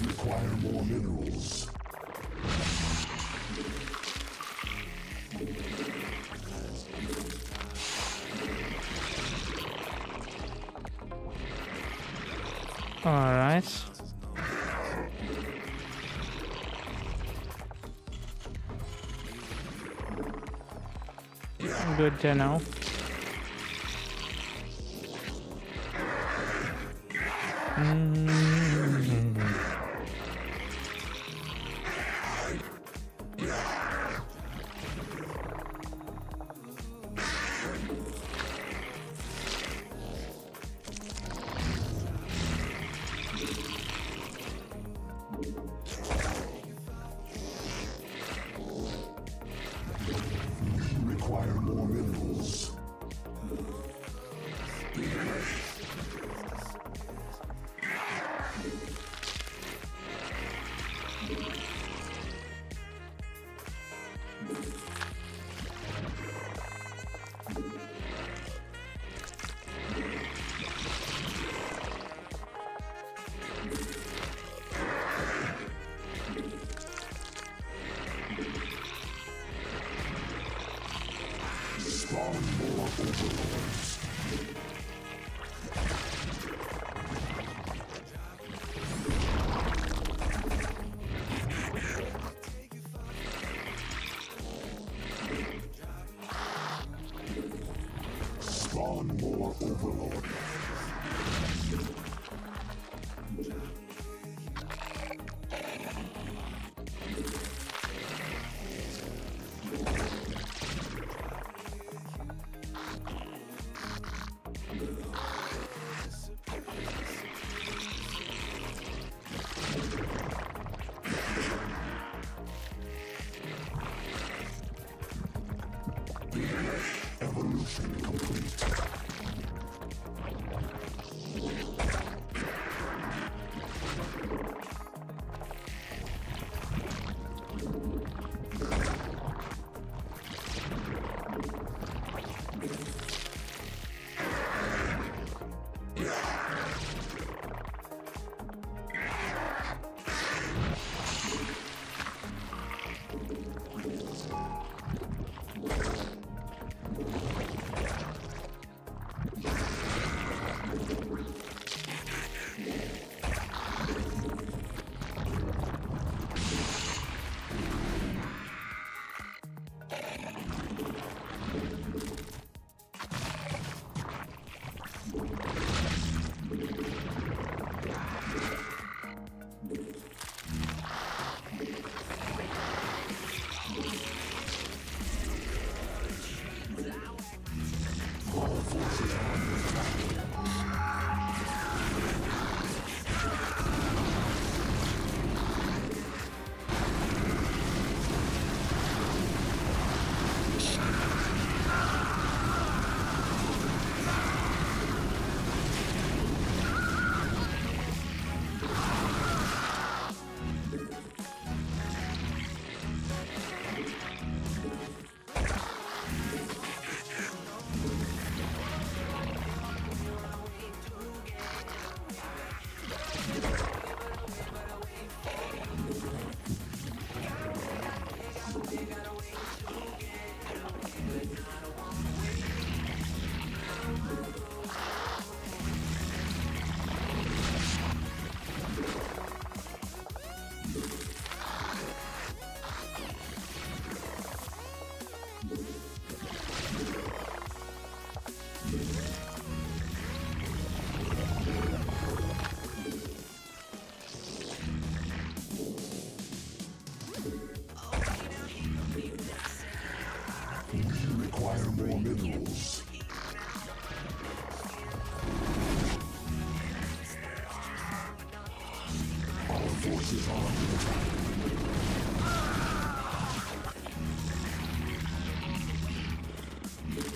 Require more minerals. All right. Good to know. Require more minerals.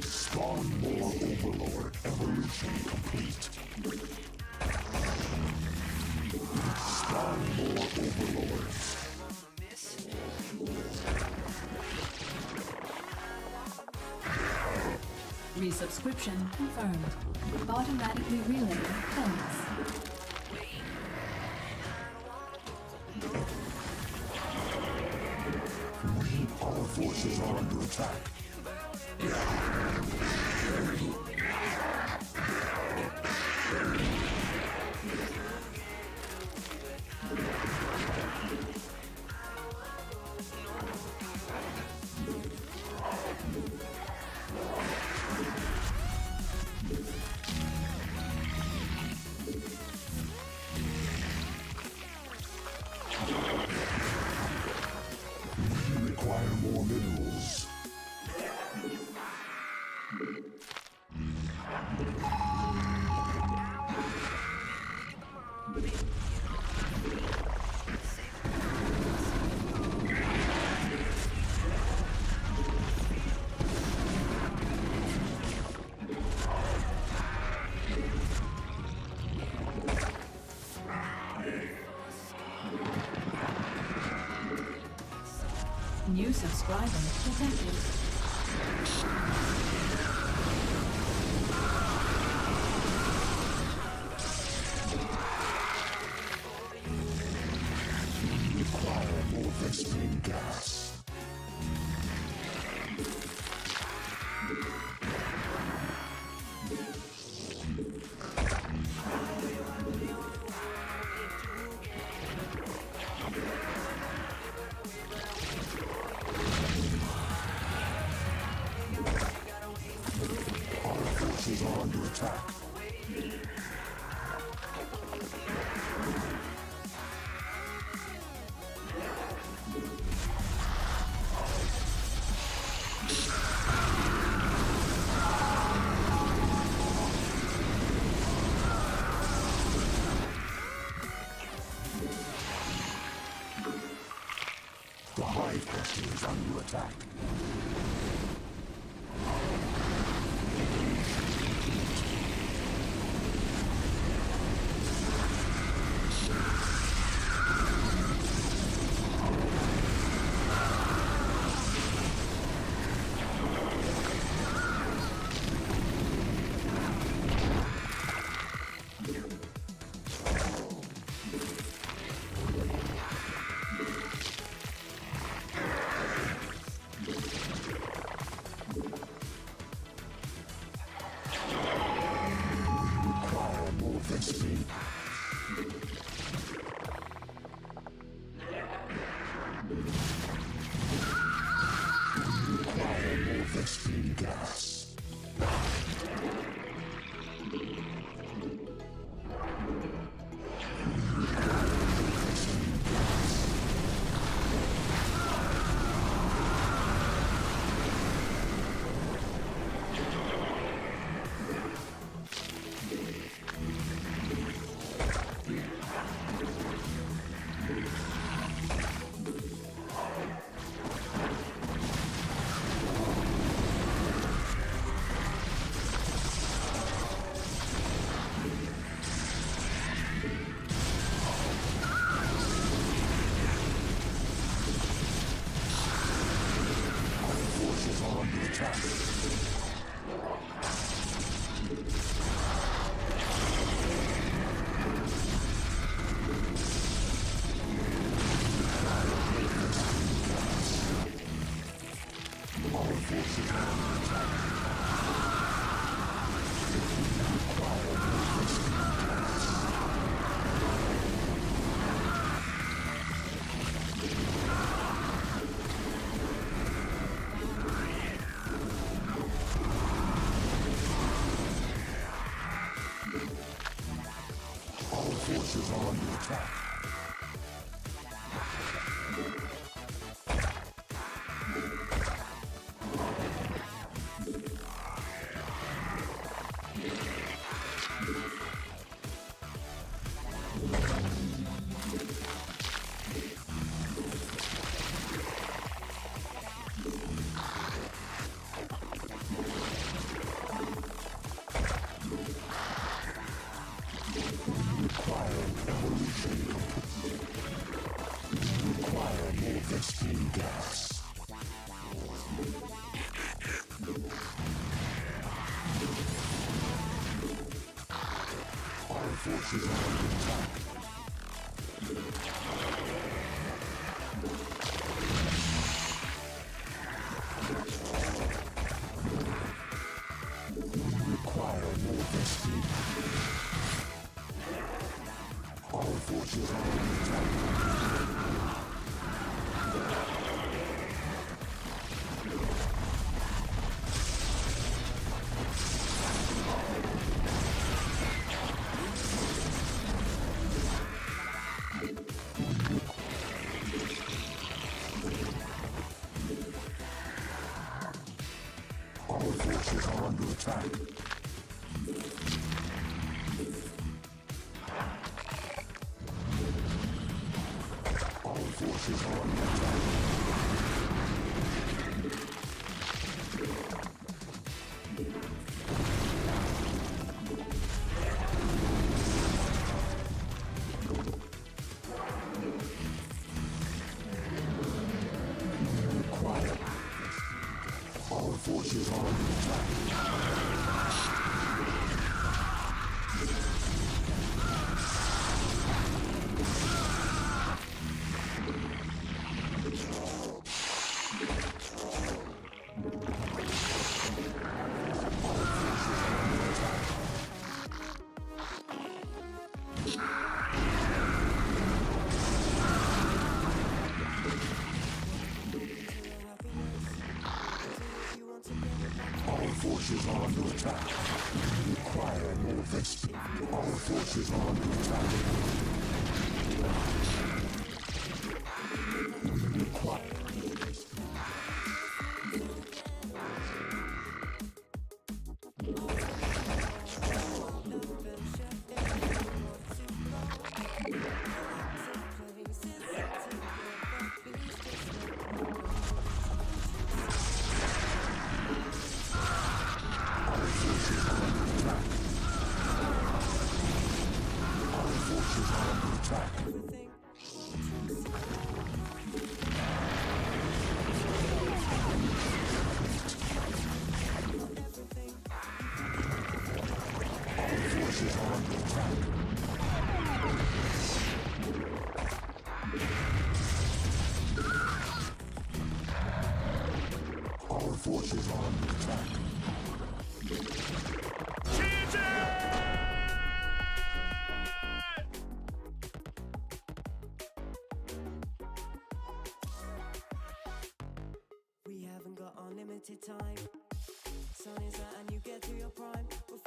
Spawn more Overlord. Evolution complete. Spawn more Overlords. Resubscription confirmed. Automatically relaying thanks. Our forces are under attack. We require more minerals. New subscriber detected. Require more Vespene gas. Our forces are under attack. The hive cluster is under attack. Require more Vespene. Require more Vespene gas. Forces are under attack. Our forces are under attack. Require more Vespene gas. Our forces are under attack.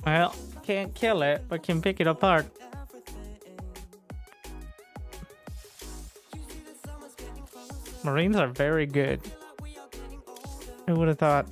Well, can't kill it, but can pick it apart. Marines are very good. Who would have thought?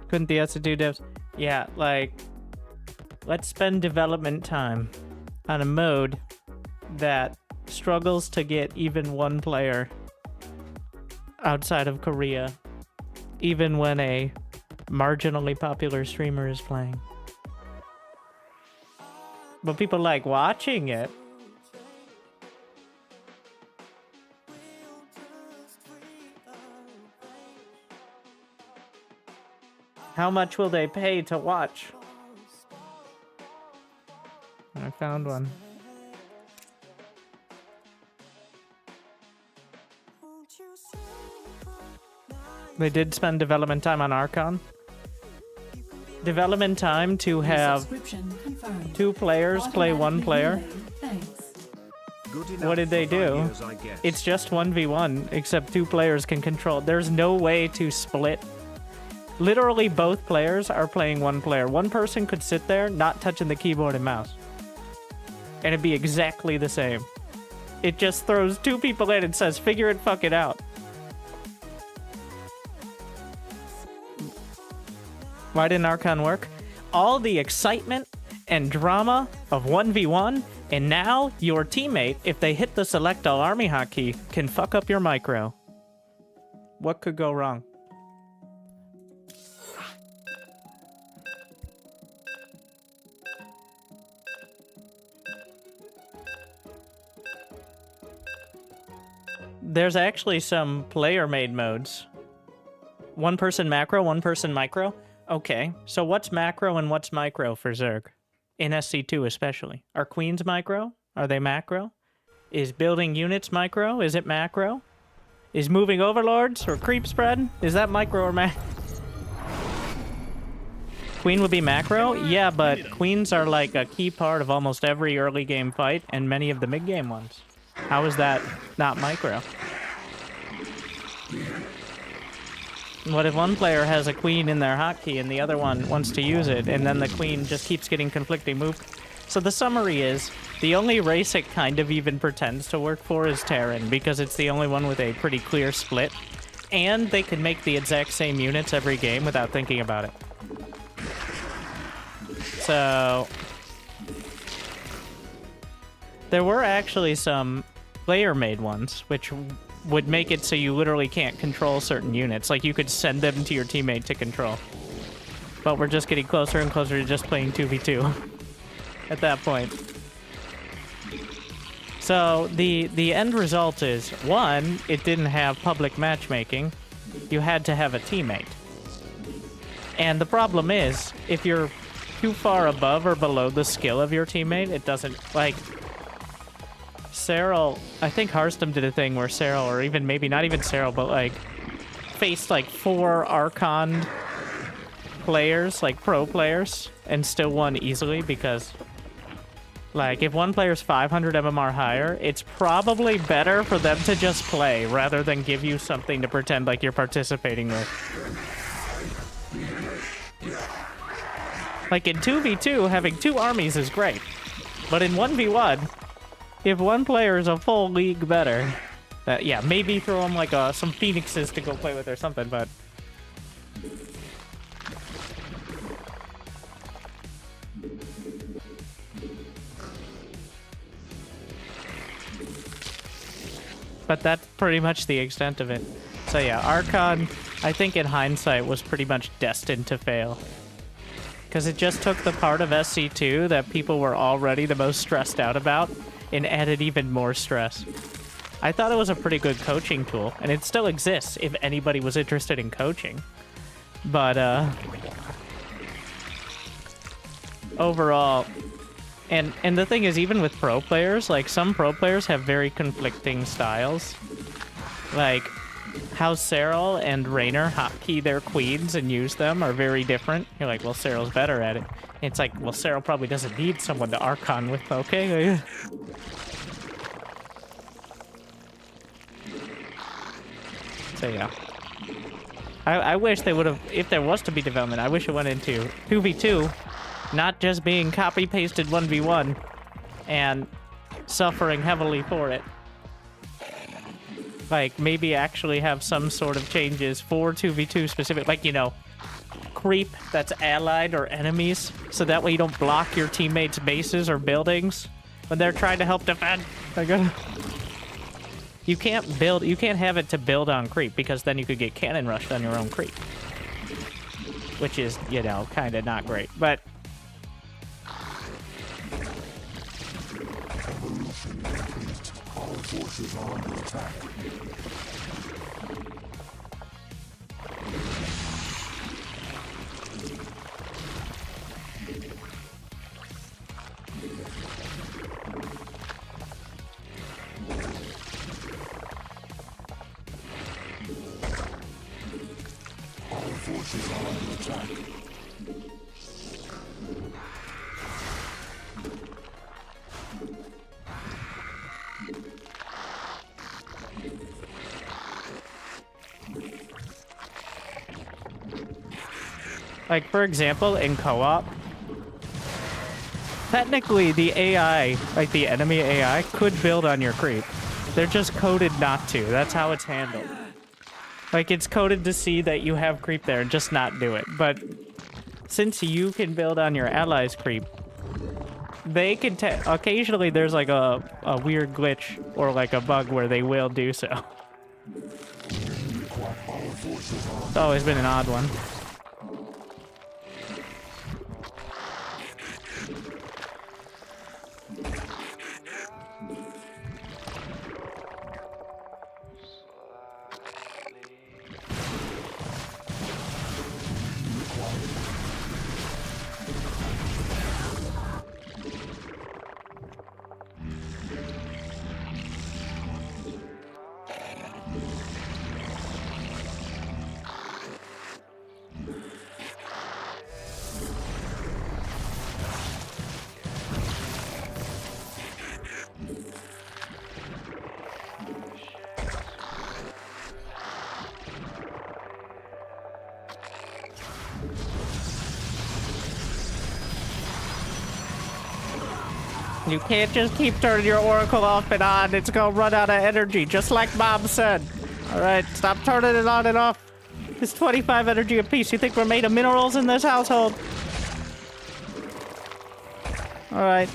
Couldn't the S2 devs? Yeah, like, let's spend development time on a mode that struggles to get even one player outside of Korea, even when a marginally popular streamer is playing. But people like watching it. How much will they pay to watch? I found one. They did spend development time on Archon. Development time to have two players play one player. Thanks. Good enough What did they for 5 do? years, I guess. It's just 1v1, except 2 players can control. There's no way to split. Literally, both players are playing one player. One person could sit there, not touching the keyboard and mouse. And it'd be exactly the same. It just throws 2 people in and says, figure it fucking out. Why didn't Archon work? All the excitement and drama of 1v1, and now your teammate, if they hit the select all army hotkey, can fuck up your micro. What could go wrong? There's actually some player-made modes. One person macro, one person micro. Okay, so what's macro and what's micro for Zerg? In SC2 especially. Are queens micro? Are they macro? Is building units micro? Is it macro? Is moving overlords or creep spread? Is that micro or macro? Queen would be macro? Yeah, but queens are like a key part of almost every early game fight and many of the mid game ones. How is that not micro? What if one player has a queen in their hotkey and the other one wants to use it, and then the queen just keeps getting conflicting move? So the summary is, the only race it kind of even pretends to work for is Terran, because it's the only one with a pretty clear split, and they can make the exact same units every game without thinking about it. So there were actually some player-made ones, which would make it so you literally can't control certain units. Like, you could send them to your teammate to control. But we're just getting closer and closer to just playing 2v2 at that point. So the end result is, 1, it didn't have public matchmaking. You had to have a teammate. And the problem is, if you're too far above or below the skill of your teammate, it doesn't, like... Serral, I think Harstem did a thing where Serral, or even maybe not even Serral, but like faced like 4 Archon players, like pro players, and still won easily because like if one player's 500 MMR higher, it's probably better for them to just play rather than give you something to pretend like you're participating with. Like in 2v2, having 2 armies is great, but in 1v1, if one player is a full league better, yeah, maybe throw them like some phoenixes to go play with or something, but... But that's pretty much the extent of it. So yeah, Archon, I think in hindsight, was pretty much destined to fail. Because it just took the part of SC2 that people were already the most stressed out about, and added even more stress. I thought it was a pretty good coaching tool, and it still exists if anybody was interested in coaching. But, overall... And the thing is, even with pro players, like, some pro players have very conflicting styles. Like, how Serral and Raynor hotkey their queens and use them are very different. You're like, well, Serral's better at it. It's like, well, Serral probably doesn't need someone to Archon with, okay? So, yeah. I wish they would have, if there was to be development, I wish it went into 2v2, not just being copy-pasted 1v1, and suffering heavily for it. Like, maybe actually have some sort of changes for 2v2 specific, like, you know, creep that's allied or enemies, so that way you don't block your teammates' bases or buildings when they're trying to help defend. You can't have it to build on creep, because then you could get cannon rushed on your own creep. Which is, you know, kind of not great, but... All forces are under attack. All forces are under attack. Like, for example, in co-op, technically the AI, like the enemy AI, could build on your creep. They're just coded not to. That's how it's handled. Like, it's coded to see that you have creep there and just not do it. But since you can build on your allies' creep, they can occasionally there's like a weird glitch or like a bug where they will do so. It's always been an odd one. You can't just keep turning your oracle off and on. It's gonna run out of energy, just like Mom said. Alright, stop turning it on and off. It's 25 energy apiece. You think we're made of minerals in this household? Alright.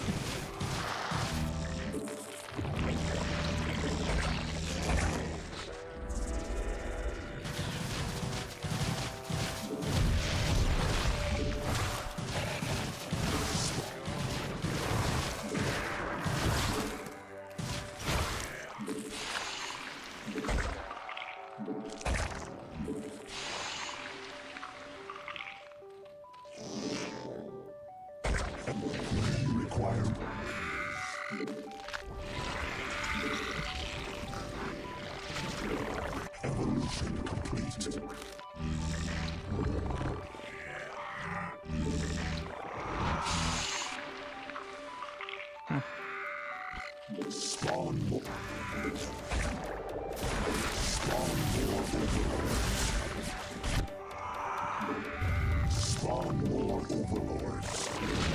Evolution complete. Spawn more. Spawn more overlords. Spawn more overlords.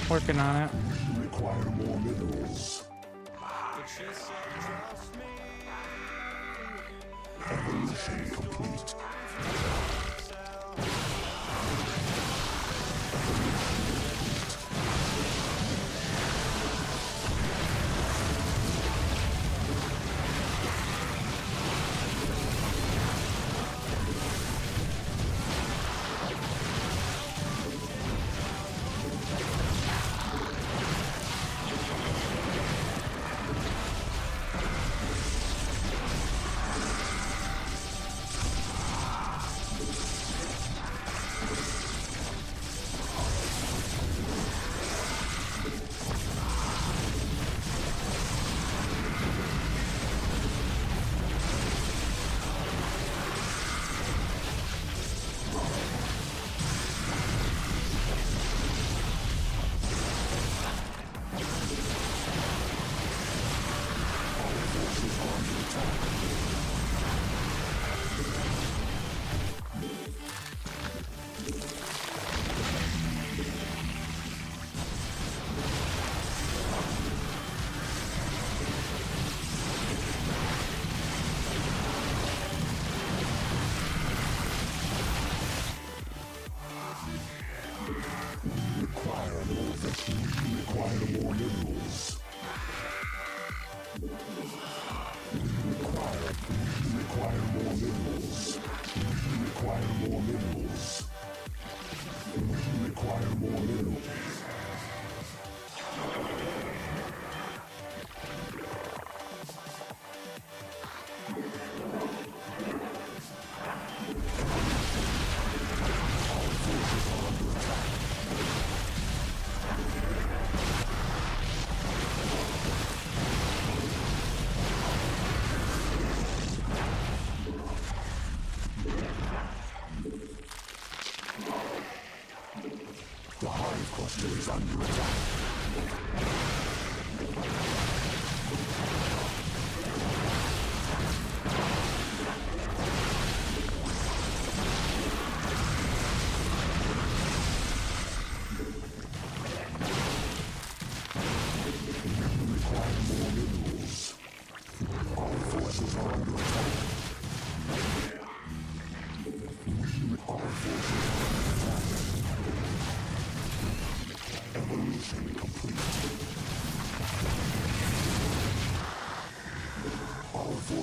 Working on it. Require more minerals. Evolution complete.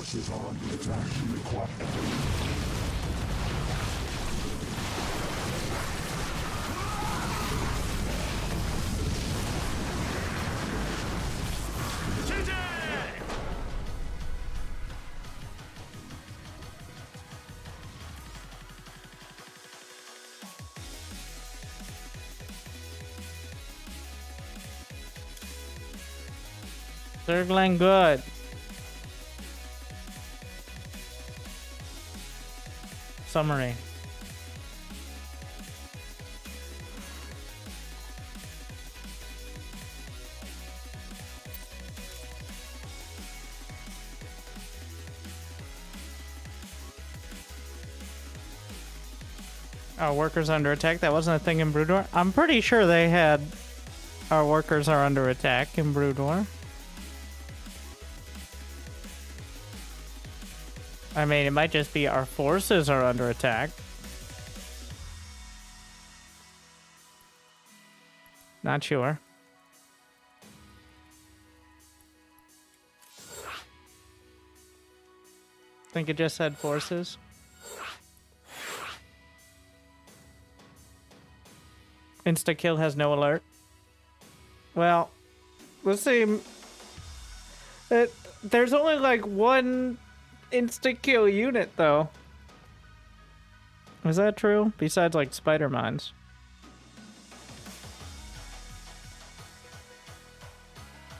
forces are under attack and require... Zergling good. Summary. Our workers under attack. That wasn't a thing in Brood War. I'm pretty sure they had our workers are under attack in Brood War. I mean, it might just be our forces are under attack. Not sure. Think it just said forces. Insta-kill has no alert. Well, let's see. There's only like one insta-kill unit, though. Is that true? Besides, like, spider mines.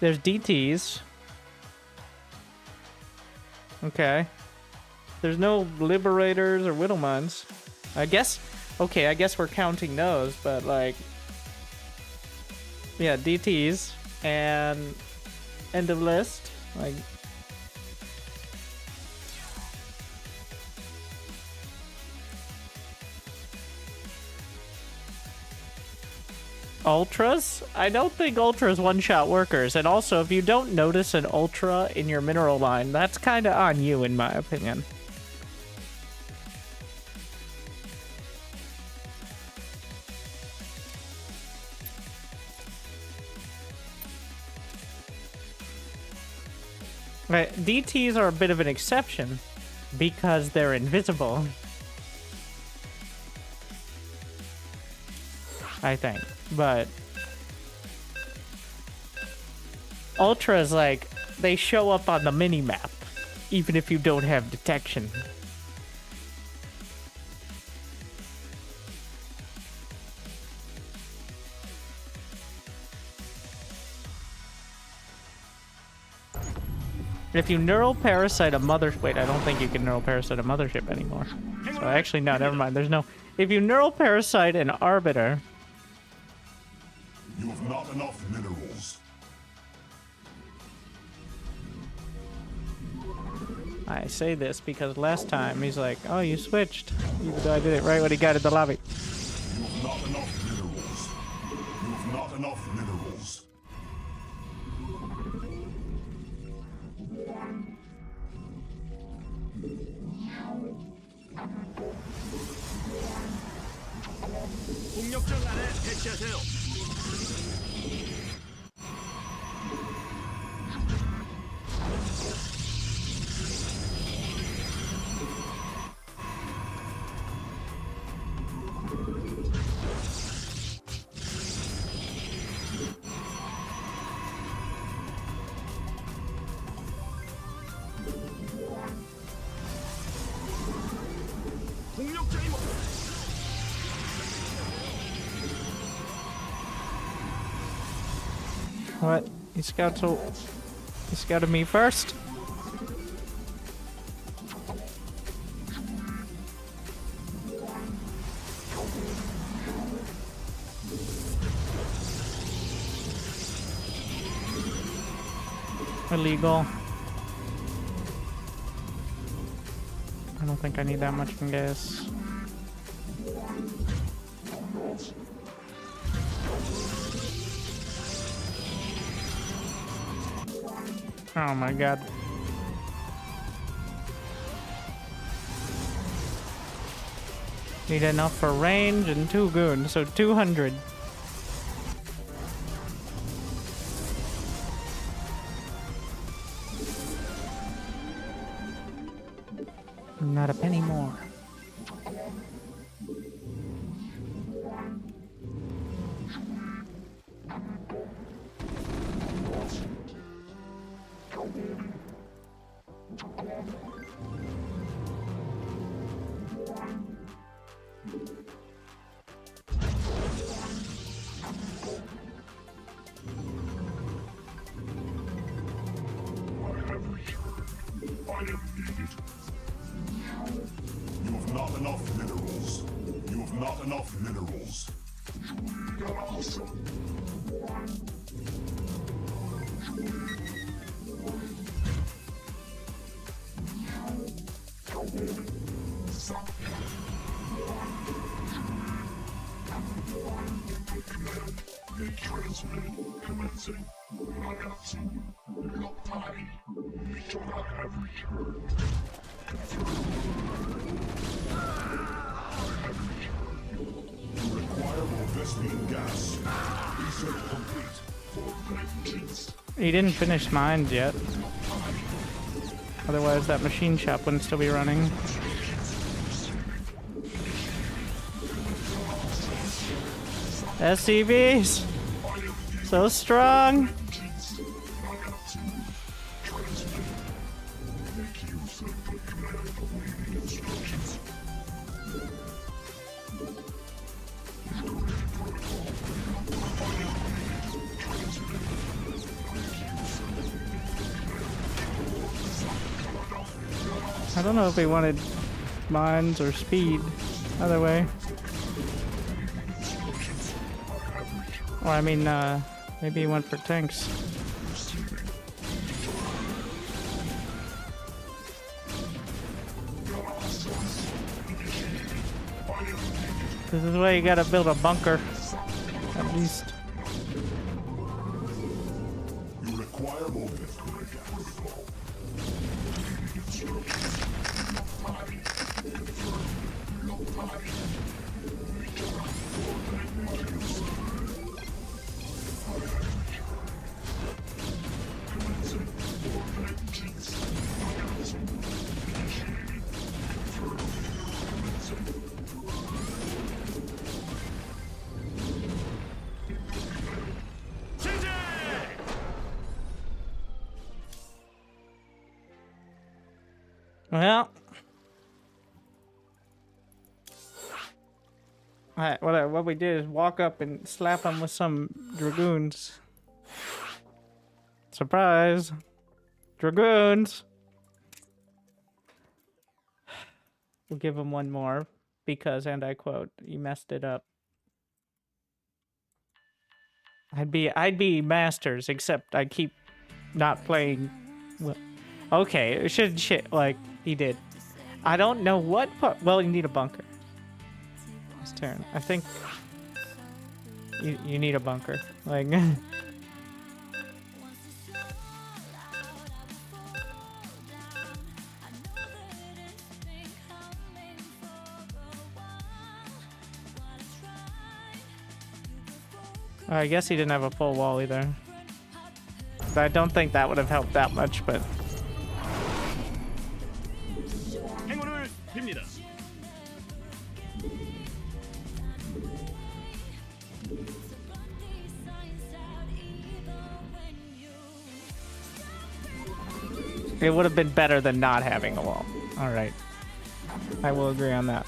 There's DTs. Okay. There's no liberators or widow mines. I guess... Okay, I guess we're counting those, but, like... Yeah, DTs. And... End of list. Like... Ultras? I don't think Ultras one-shot workers. And also, if you don't notice an Ultra in your mineral line, that's kind of on you, in my opinion. Right, DTs are a bit of an exception because they're invisible. I think. But Ultras, like, they show up on the mini-map, even if you don't have detection. If you neural parasite a mother... Wait, I don't think you can neural parasite a mothership anymore. So actually, no, never mind. There's no... If you neural parasite an arbiter... You have not enough minerals. I say this because last time he's like, oh, you switched. Even though I did it right when he got in the lobby. You have not enough minerals. You have not enough minerals. What? He scouted me first? Illegal. I don't think I need that much gas. Oh my god. Need enough for range and 2 goons, so 200. Not a penny more. You have not enough minerals. You have not enough minerals. You require more Vespene gas. Research complete. For vengeance. He didn't finish mines yet. Otherwise, that machine shop wouldn't still be running. SCVs! So strong! I don't know if he wanted mines or speed. Either way. Or I mean, maybe he went for tanks. This is why you gotta build a bunker. At least. You require more Vespene Well. Alright, what we did is walk up and slap him with some dragoons. Surprise! Dragoons! We'll give him one more because, and I quote, "You messed it up." I'd be masters, except I keep not playing. Well, okay, it should shit like he did. I don't know what part. Well, you need a bunker. It's Terran. I think you need a bunker. Like. I guess he didn't have a full wall either. I don't think that would have helped that much, but. 행운을 빕니다. It would have been better than not having a wall. Alright. I will agree on that.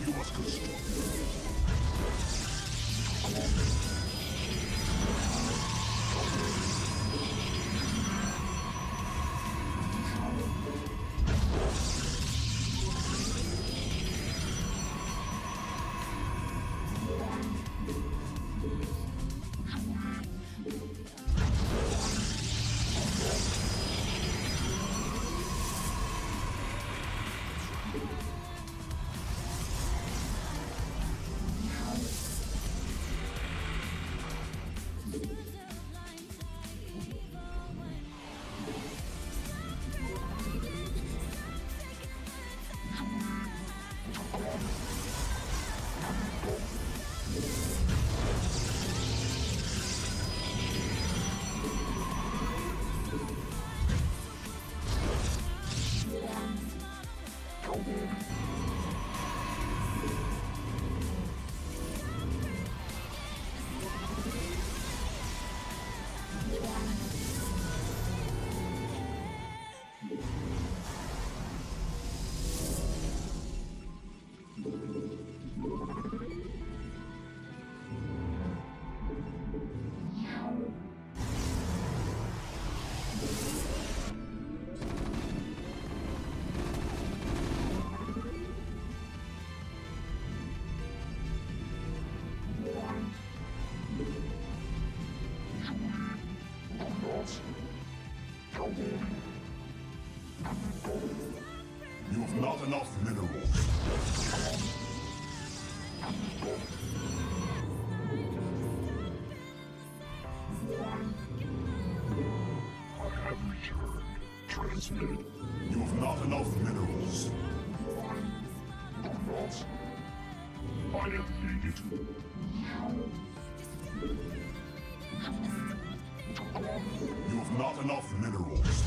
You must construct. have not enough minerals. I have returned. Transmitted. You have not enough minerals. Not. I am needed. You have not enough minerals.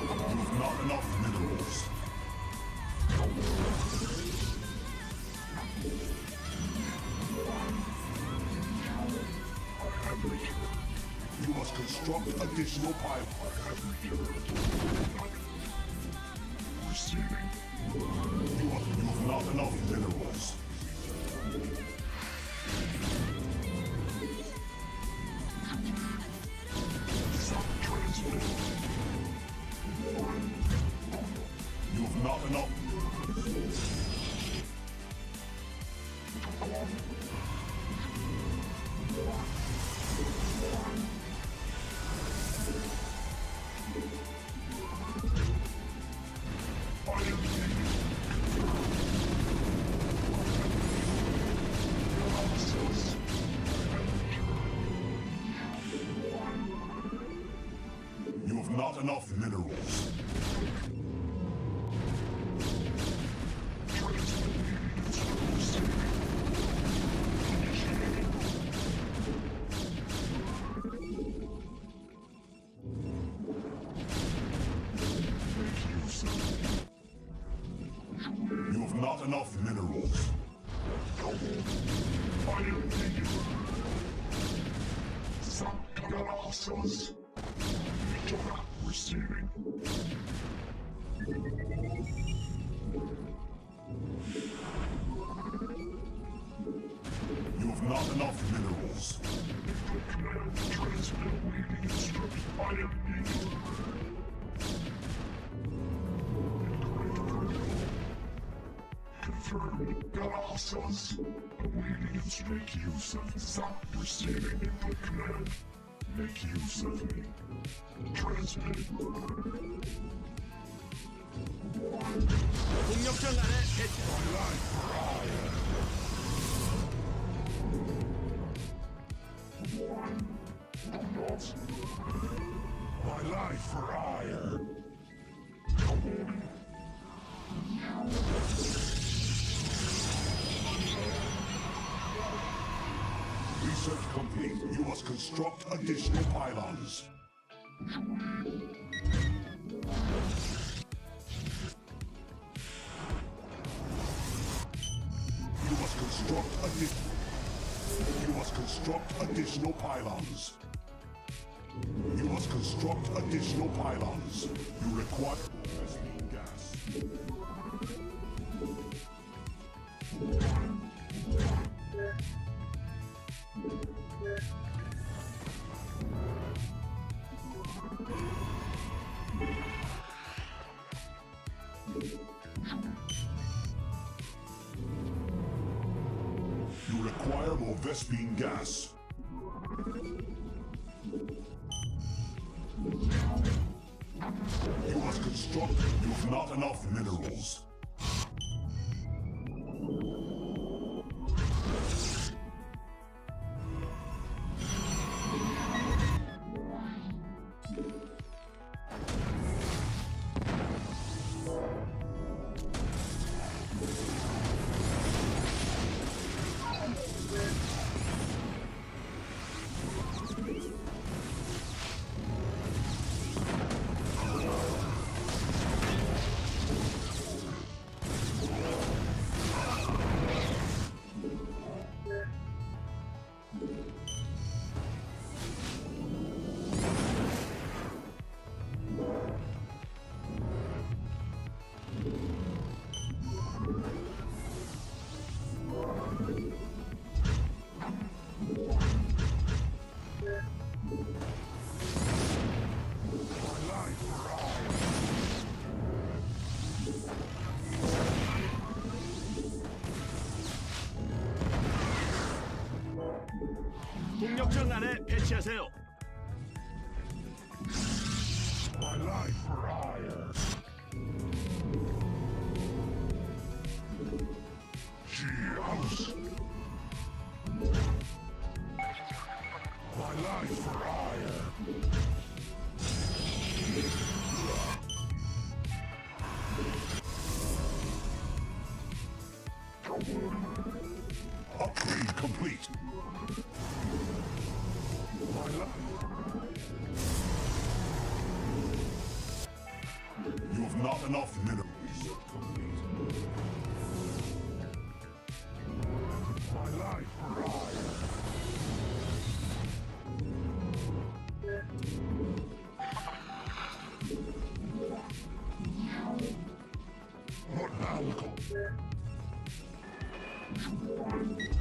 You have not enough minerals. I have returned. You must construct additional pipe. I have returned. Receiving. You have not enough minerals. Transmitted. You have not enough. I am You have not enough minerals. You have not enough minerals. I am needed. Some receiving. You have not enough minerals. Transmit waiting instructions. I am needed. Confirmed. Galaxos. Awaiting instructions. Make use of Zap. Receiving input command. Make use of me. Transmitted. 공격장 안에 배치. My life for hire. Research complete. You must construct additional pylons. You must construct additional pylons. You must construct additional pylons. You require gas. You require more Vespine gas. You must construct. You have not enough minerals. 공격장 안에 배치하세요. My life life for hire. Cheers. My life for hire. Upgrade complete. My life. You have not enough minerals. My life for hire. Not alcohol.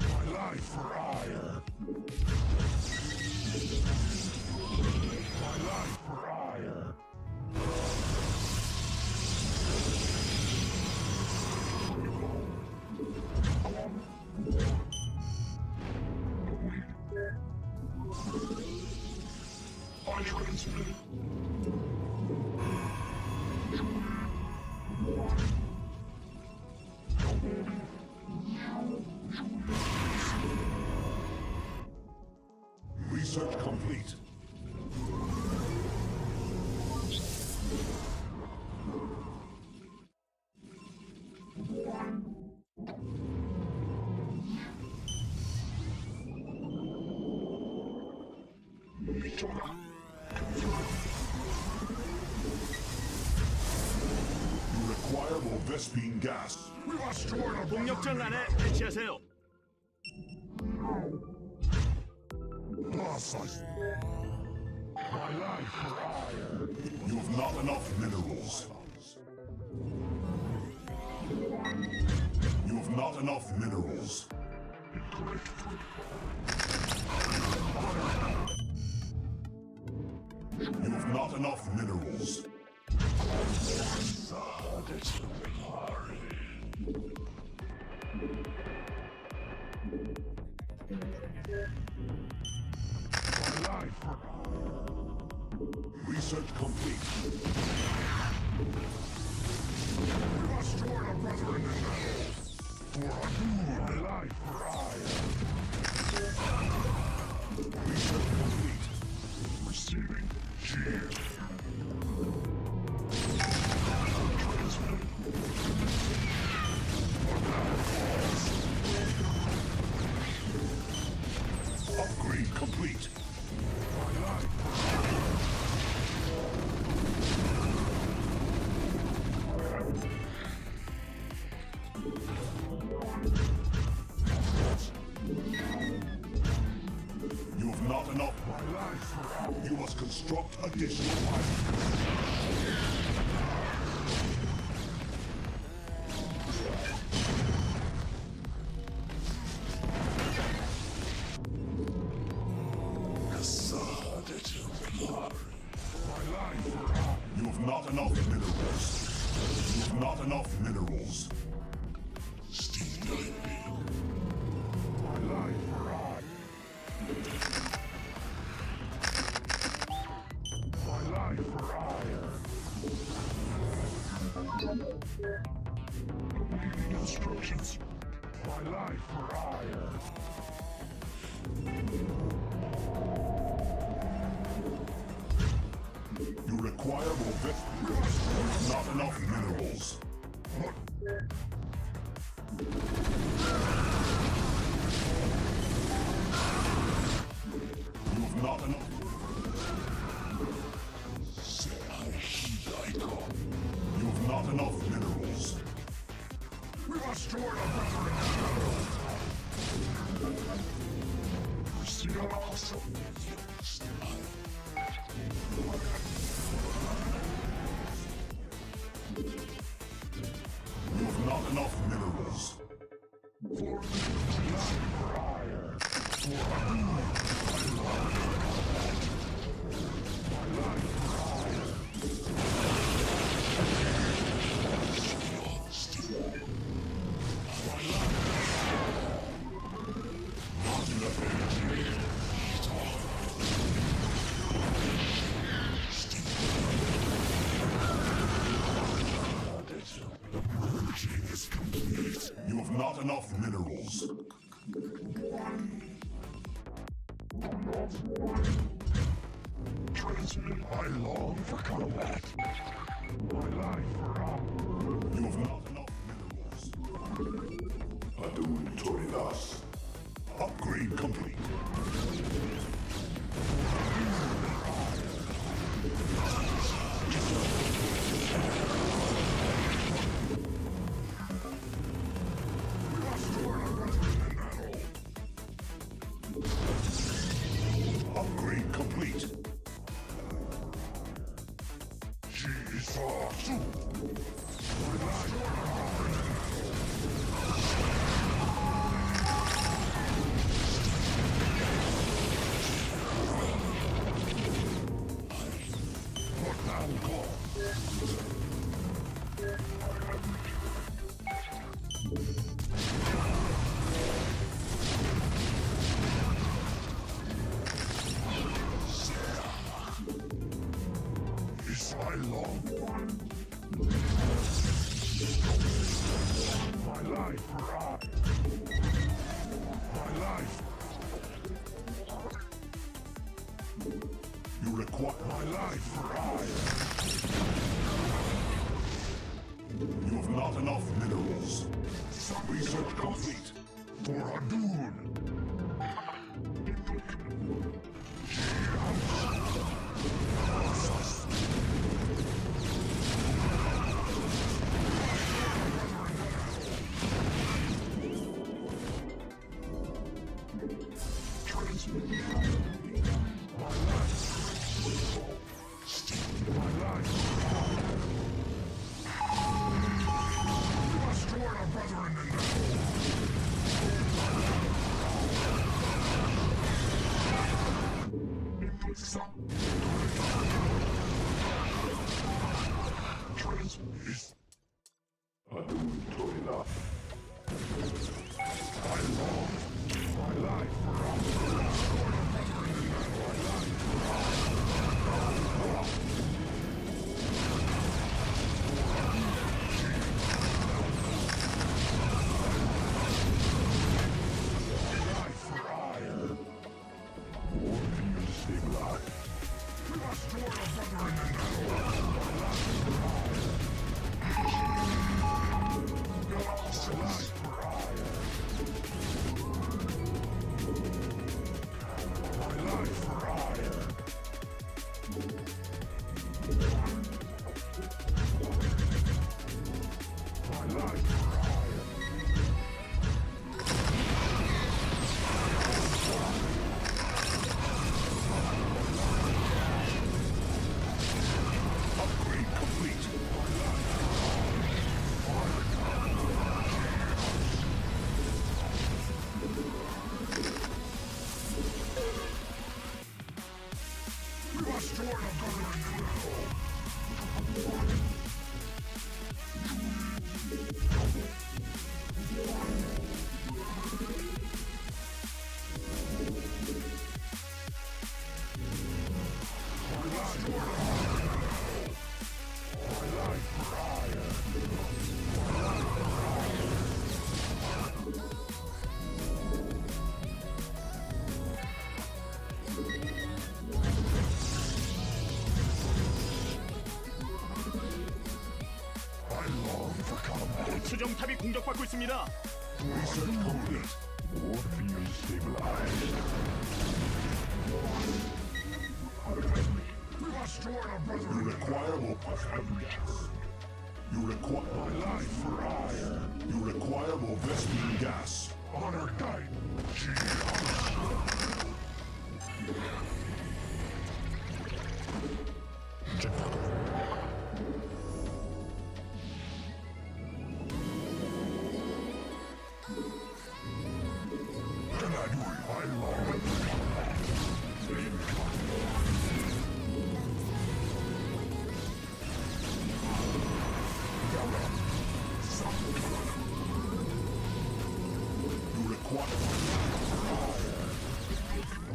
My life for hire. My life for hire. I transmit. Research complete. You require more Vespine gas. We must join our 공격전란에 배치하세요. My life for hire. You have not enough minerals. You have not enough minerals. You have not enough minerals. My life for research complete. We must join our brethren in battle. For our life for hire. Research complete. Receiving cheers. Upgrade complete. My life. You have not enough. My life. You must construct additional life. You have not enough minerals. You have not enough minerals. My life for hire. My life for hire. Awaiting instructions. My life for hire. You require more vegetables. Not enough minerals. You have not enough. You have not enough minerals. We must join our brethren in battle. You have not enough minerals. Transmit. I long for combat. My life for you have not enough minerals. Adun Toridas. Upgrade complete. Upgrade complete. You require my life for hire. You have not enough minerals. Some research complete. For Adun. 수정탑이 공격받고 있습니다. Research complete. Warfield stabilized. We must join our brother. You require more passengers. You require my life for hire. You require more Vespene gas. Honor guide.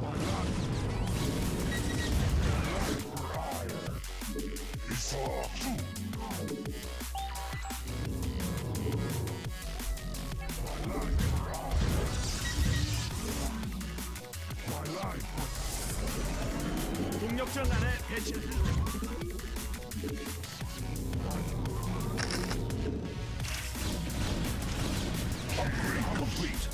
My life. Upgrade complete.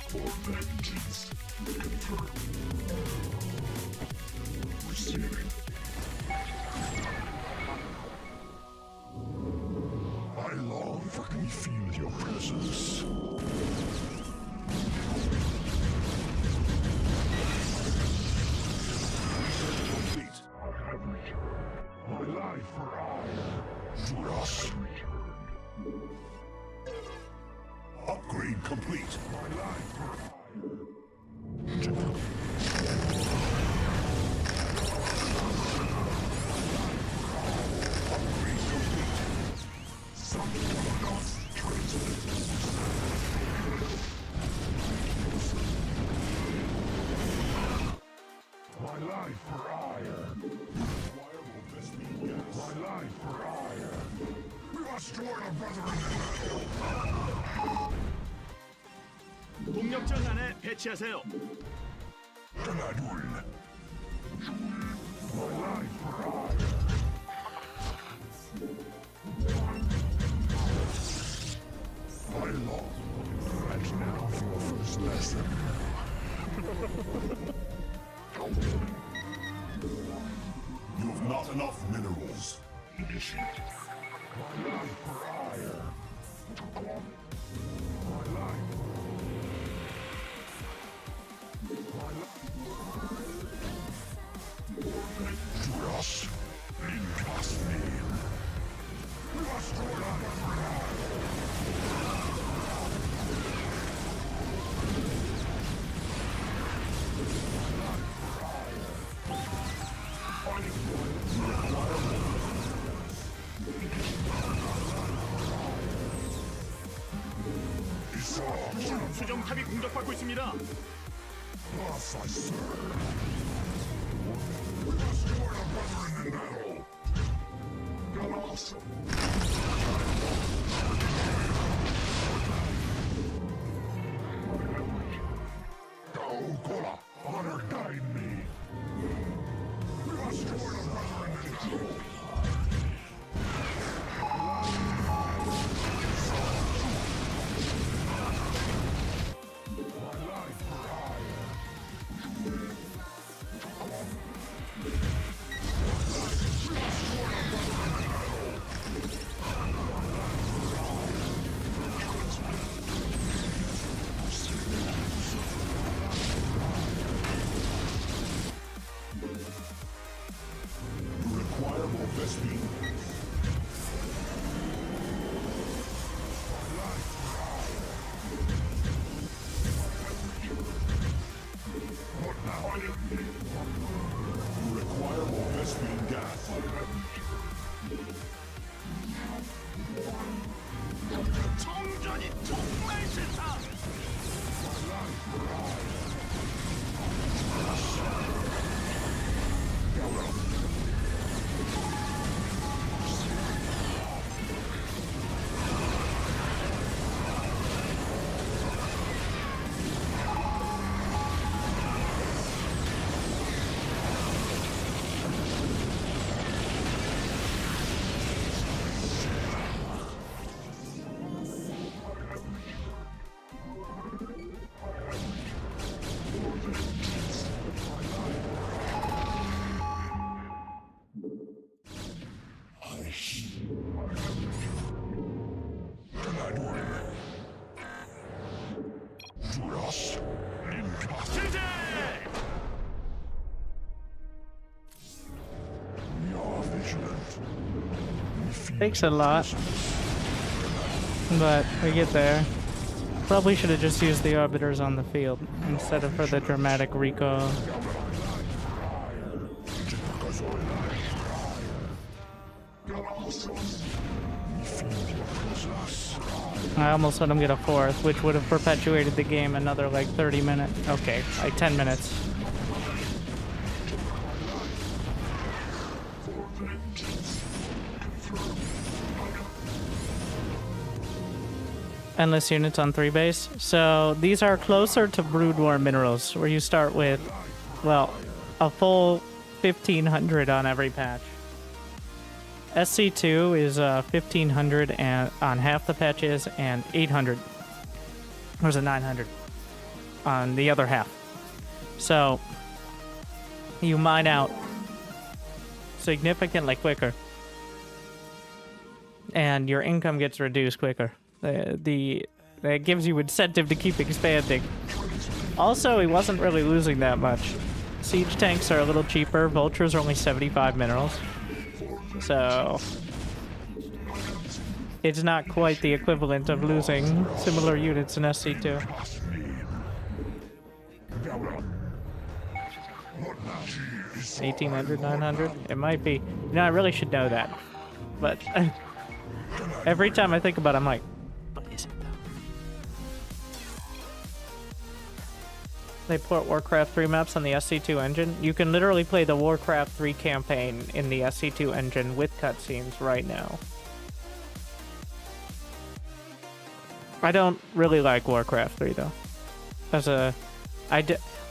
For vengeance. Receiving. I long for me feel your presence. Complete. I have returned. My life for I. Protoss. Upgrade complete. My life for I. Upgrade complete. Someone else my life for iron. My life for iron. We must join our brethren in battle. 동력전 안에 배치하세요. 하나 둘. My life for iron. I long. And now for your first lesson. You have not enough minerals. Initiate. My life for iron. My life. My life. To us, in God's name. We must join our 수정탑이 공격받고 있습니다. Yes, I serve. We must join our brethren in battle. God awesome. Go, Kola, honor guide me. We must join our brethren in battle. 정전이 정말 싫다. Takes a lot, but we get there. Probably should have just used the arbiters on the field instead of for the dramatic recoil. I almost let him get a fourth, which would have perpetuated the game another like 30 minutes. Okay, like 10 minutes. endless units on 3 base. So these are closer to Brood War minerals, where you start with, well, a full 1,500 on every patch. SC2 is 1,500 and on half the patches, and 800, or is it 900 on the other half. So you mine out significantly quicker, and your income gets reduced quicker. That gives you incentive to keep expanding. Also, he wasn't really losing that much. Siege tanks are a little cheaper. Vultures are only 75 minerals. So it's not quite the equivalent of losing similar units in SC2. 1,800, 900? It might be. You know, I really should know that. But every time I think about it, I'm like, what is it though? They port Warcraft 3 maps on the SC2 engine. You can literally play the Warcraft 3 campaign in the SC2 engine with cutscenes right now. I don't really like Warcraft 3 though.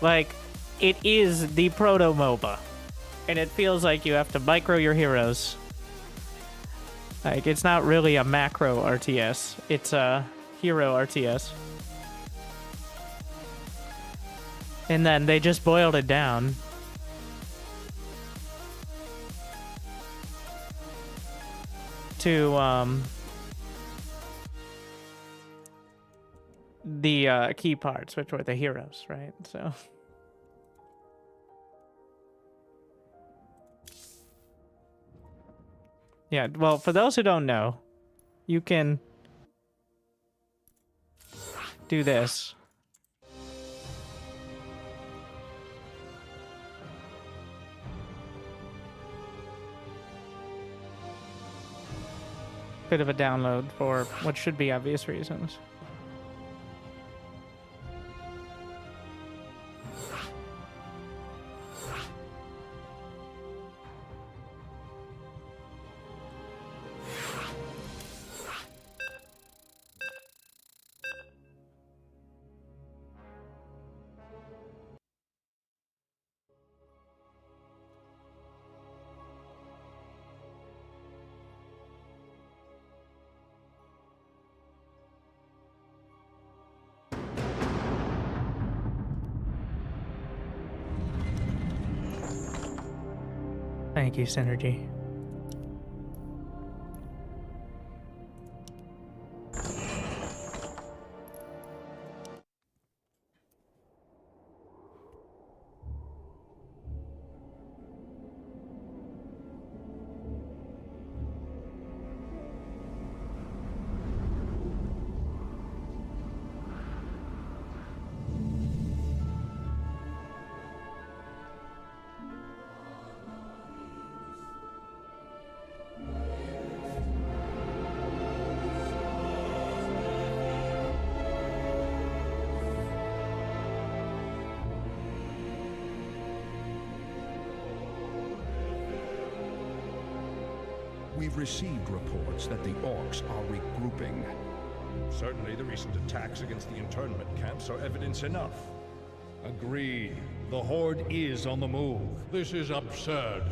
Like, it is the proto MOBA, and it feels like you have to micro your heroes. Like, it's not really a macro RTS, it's a hero RTS. And then they just boiled it down to the key parts, which were the heroes, right? So yeah, well, for those who don't know, you can do this. Bit of a download for what should be obvious reasons. Thank you, Synergy. We've received reports that the orcs are regrouping. Certainly the recent attacks against the internment camps are evidence enough. Agreed. The Horde is on the move. This is absurd.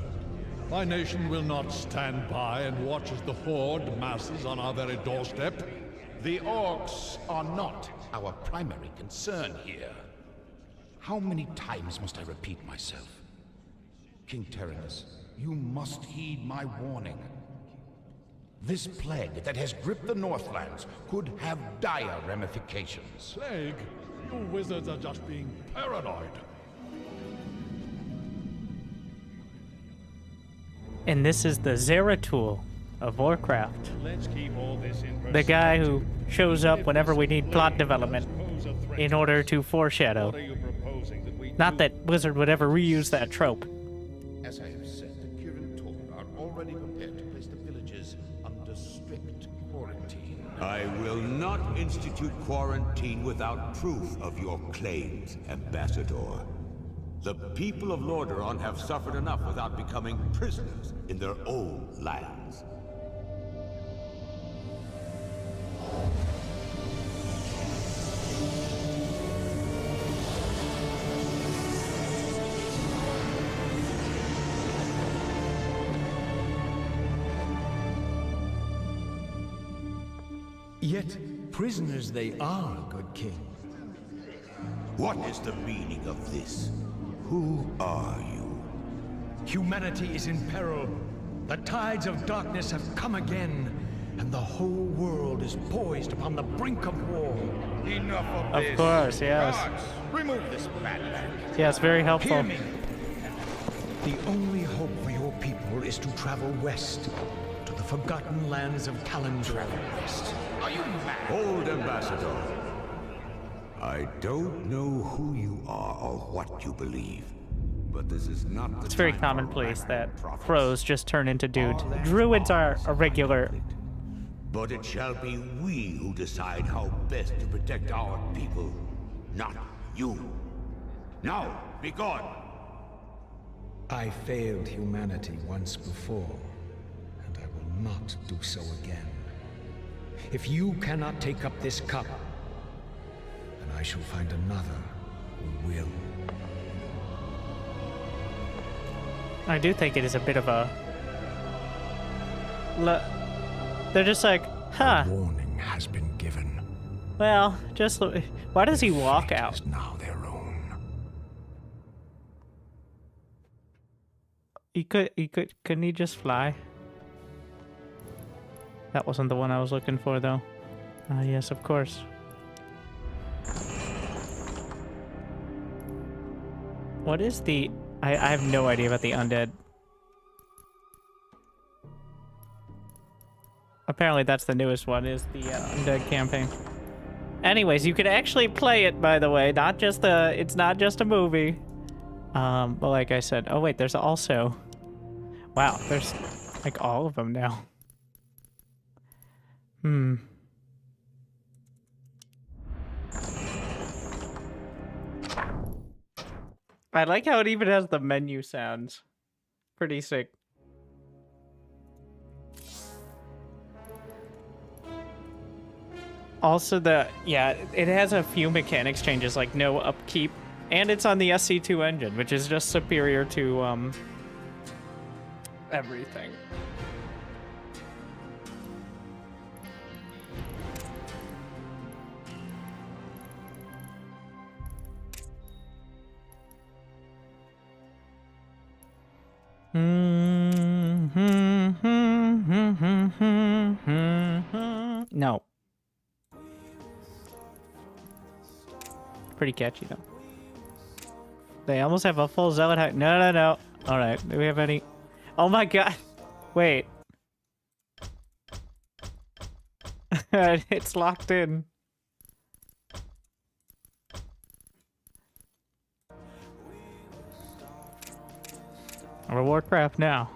My nation will not stand by and watch as the Horde masses on our very doorstep. The orcs are not our primary concern here. How many times must I repeat myself? King Terranus, you must heed my warning. This plague that has gripped the Northlands could have dire ramifications. Plague? You wizards are just being paranoid. And this is the Zeratul of Warcraft. Let's keep all this in The guy who shows up whenever we need plot development in order to foreshadow. Not that Blizzard would ever reuse that trope. As I have said, the Kirin Tor are already prepared to place the villages under strict quarantine. I will not institute quarantine without proof of your claims, Ambassador. The people of Lordaeron have suffered enough without becoming prisoners in their own lands. Yet prisoners they are, good king. What is the meaning of this? Who are you? Humanity is in peril. The tides of darkness have come again, and the whole world is poised upon the brink of war. Enough of Of this. course, yes. Guards, remove this madman. Yes, very helpful. Hear me. The only hope for your people is to travel west, to the forgotten lands of Talon. Travel west. Are you mad? Hold, Ambassador. I don't know who you are or what you believe, but this is not the It's very time commonplace for that prophets. crows just turn into dudes. All that Druids are follows a regular. But it shall be we who decide how best to protect our people, not you. Now, be gone. I failed humanity once before, and I will not do so again. If you cannot take up this cup, then I shall find another who will. I do think it is a bit of a... They're just like, huh. A warning has been given. Well, just... Why does he walk out? Now their own. Couldn't he just fly? That wasn't the one I was looking for, though. Ah, yes, of course. What is the... I have no idea about the undead. Apparently that's the newest one, is the undead campaign. Anyways, you can actually play it, by the way. Not just it's not just a movie. But like I said... Oh, wait, there's also... Wow, there's like all of them now. I like how it even has the menu sounds. Pretty sick. Also it has a few mechanics changes, like no upkeep, and it's on the SC2 engine, which is just superior to everything. No. Pretty catchy though. They almost have a full zealot hack. No. All right. Do we have any? Oh my god. Wait. It's locked in. We're Warcraft now.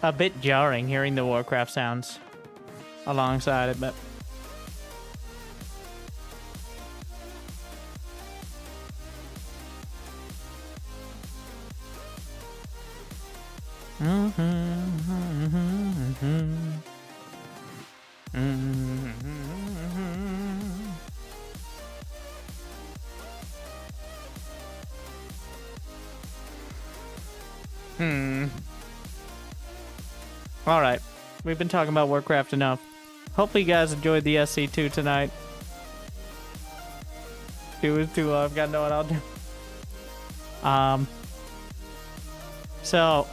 A bit jarring hearing the Warcraft sounds alongside it, but Alright, we've been talking about Warcraft enough. Hopefully you guys enjoyed the SC2 tonight. It was too long, I've got no one I'll do. So,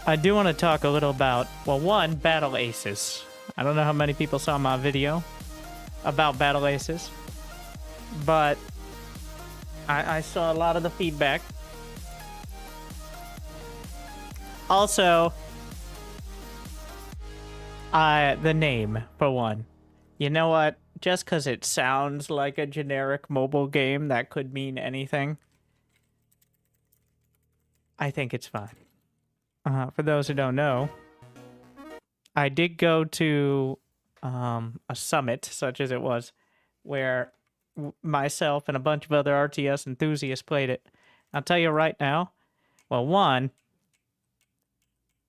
I do want to talk a little about, well, one, Battle Aces. I don't know how many people saw my video about Battle Aces, but I saw a lot of the feedback. Also, the name, for one. You know what? Just because it sounds like a generic mobile game that could mean anything, I think it's fine. For those who don't know, I did go to a summit, such as it was, where myself and a bunch of other RTS enthusiasts played it. I'll tell you right now, well, one,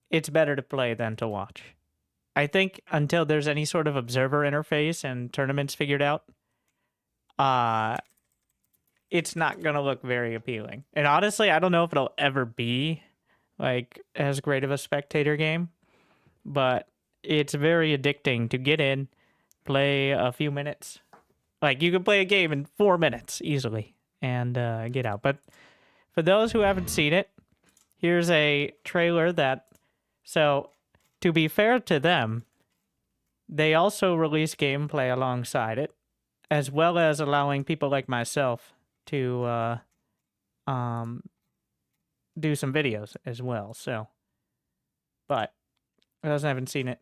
it's better to play than to watch. I think until there's any sort of observer interface and tournaments figured out, it's not gonna look very appealing. And honestly, I don't know if it'll ever be like as great of a spectator game, but it's very addicting to get in, play a few minutes. Like you can play a game in 4 minutes easily and get out. But for those who haven't seen it, here's a trailer that. So, to be fair to them, they also release gameplay alongside it, as well as allowing people like myself to do some videos as well. So, but for those who haven't seen it,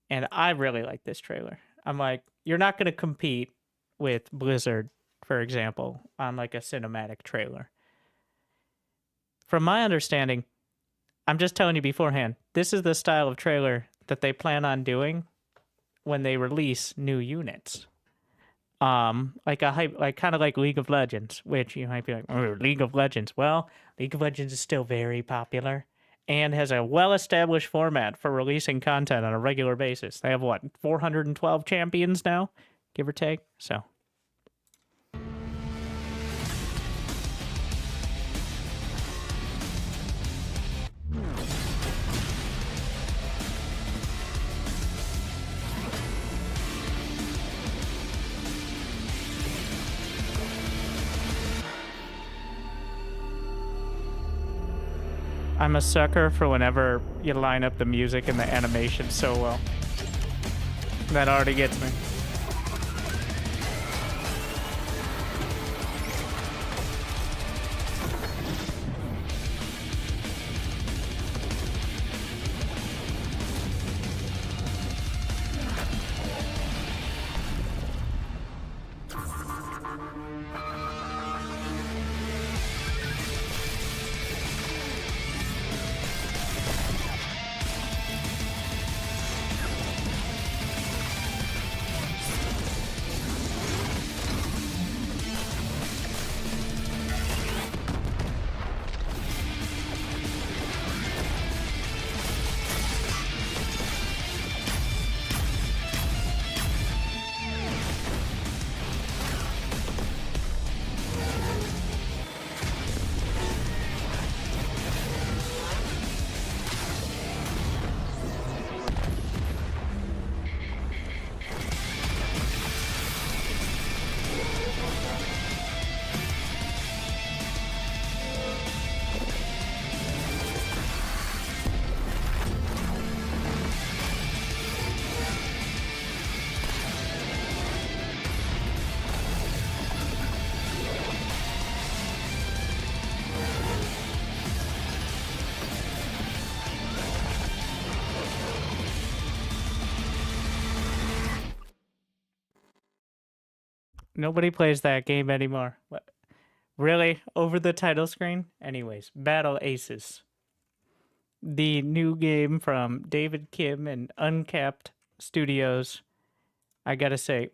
and I really like this trailer. I'm like, you're not going to compete with Blizzard, for example, on like a cinematic trailer. From my understanding, I'm just telling you beforehand, this is the style of trailer that they plan on doing when they release new units. Like a hype, like kind of like League of Legends, which you might be like, oh, League of Legends. Well, League of Legends is still very popular and has a well-established format for releasing content on a regular basis. They have what, 412 champions now, give or take. So. I'm a sucker for whenever you line up the music and the animation so well. That already gets me. Nobody plays that game anymore. What? Really? Over the title screen? Anyways, Battle Aces. The new game from David Kim and Uncapped Studios. I gotta say,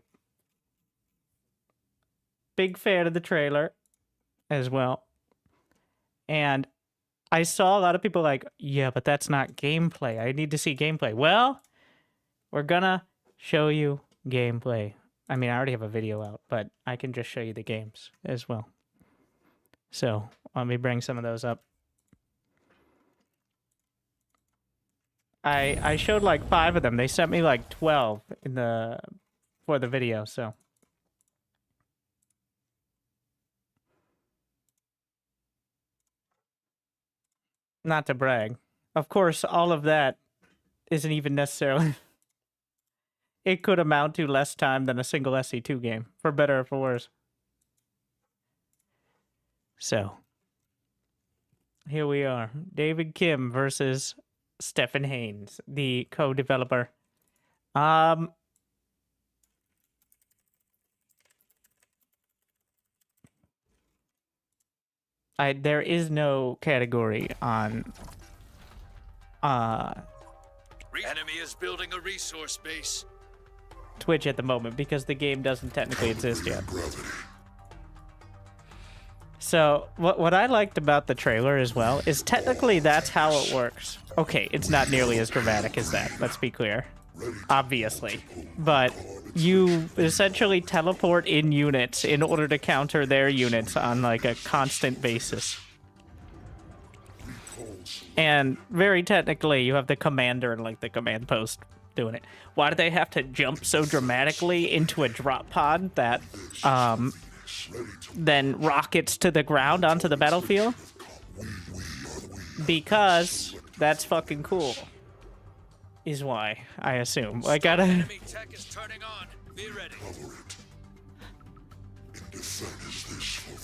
big fan of the trailer as well. And I saw a lot of people like, yeah, but that's not gameplay. I need to see gameplay. Well, we're gonna show you gameplay. I mean, I already have a video out, but I can just show you the games as well. So let me bring some of those up. I showed like 5 of them. They sent me like 12 for the video, so. Not to brag. Of course, all of that isn't even necessarily... It could amount to less time than a single SC2 game, for better or for worse. So, here we are. David Kim versus Stephen Haynes, the co-developer. There is no category on Enemy is building a resource base. Twitch at the moment because the game doesn't technically exist yet. So what I liked about the trailer as well is technically that's how it works. Okay, it's not nearly as dramatic as that, let's be clear. obviously. But you essentially teleport in units in order to counter their units on like a constant basis. And very technically, you have the commander and like the command post doing it. Why do they have to jump so dramatically into a drop pod that then rockets to the ground onto the battlefield? Because that's fucking cool. Is why, I assume. I gotta... Enemy tech is turning on. Be ready.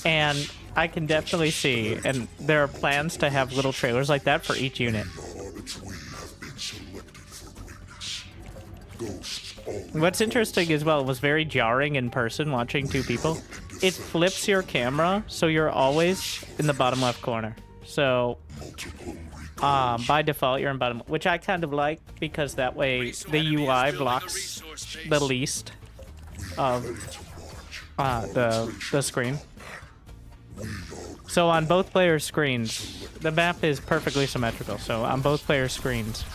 And I can definitely see, and there are plans to have little trailers like that for each unit. What's interesting as well, was very jarring in person watching two people. It flips your camera, so you're always in the bottom left corner. So, by default, you're in bottom, which I kind of like, because that way the UI blocks the least of the screen. So on both players' screens, the map is perfectly symmetrical. So on both players' screens,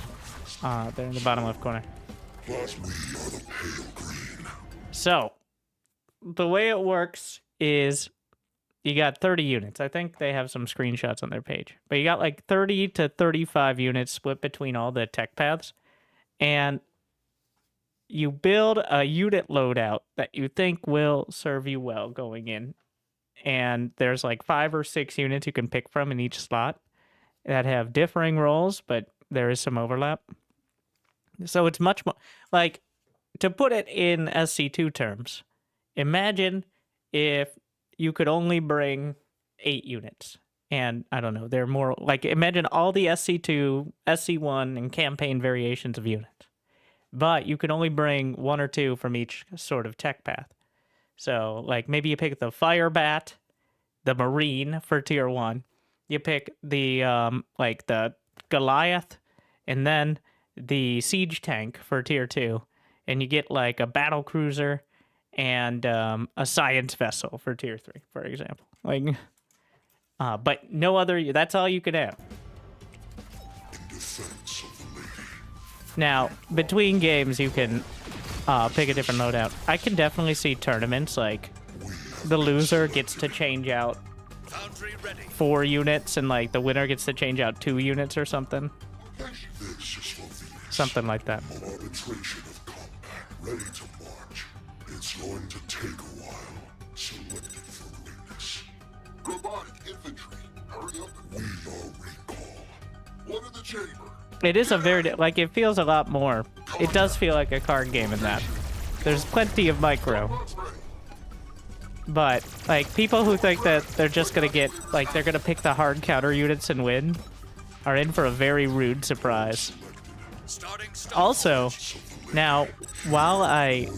they're in the bottom left corner. So the way it works is you got 30 units. I think they have some screenshots on their page. But you got like 30 to 35 units split between all the tech paths. And you build a unit loadout that you think will serve you well going in. And there's like 5 or 6 units you can pick from in each slot that have differing roles, but there is some overlap. So it's much more, like, to put it in SC2 terms, imagine if you could only bring 8 units. And I don't know, they're more, like, imagine all the SC2, SC1, and campaign variations of units. But you can only bring 1 or 2 from each sort of tech path. So, like, maybe you pick the Fire Bat, the Marine for Tier 1. You pick the, like, the Goliath, and then the Siege Tank for Tier 2. And you get, like, a Battle Cruiser and a Science Vessel for Tier 3, for example. Like, but no other, that's all you could have. Now, between games, you can pick a different loadout. I can definitely see tournaments, like, the loser gets to change out 4 units, and, like, the winner gets to change out 2 units or something. Something like that. Ready to march. It's going to take a while. Selected for greatness. Robotic infantry, hurry up. We are recall. One in the chamber. It is a very, like, it feels a lot more. It does feel like a card game in that. There's plenty of micro. But, like, people who think that they're just gonna get, like, they're gonna pick the hard counter units and win are in for a very rude surprise. Also, now, while I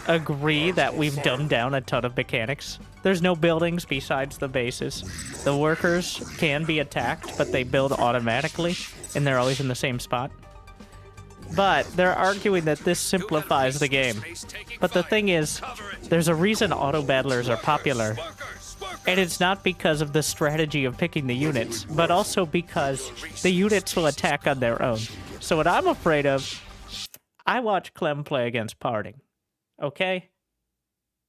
agree that we've dumbed down a ton of mechanics, there's no buildings besides the bases. The workers can be attacked, but they build automatically, and they're always in the same spot. But they're arguing that this simplifies the game. But the thing is, there's a reason auto-battlers are popular. And it's not because of the strategy of picking the units, but also because the units will attack on their own. So what I'm afraid of, I watch Clem play against Parting, okay?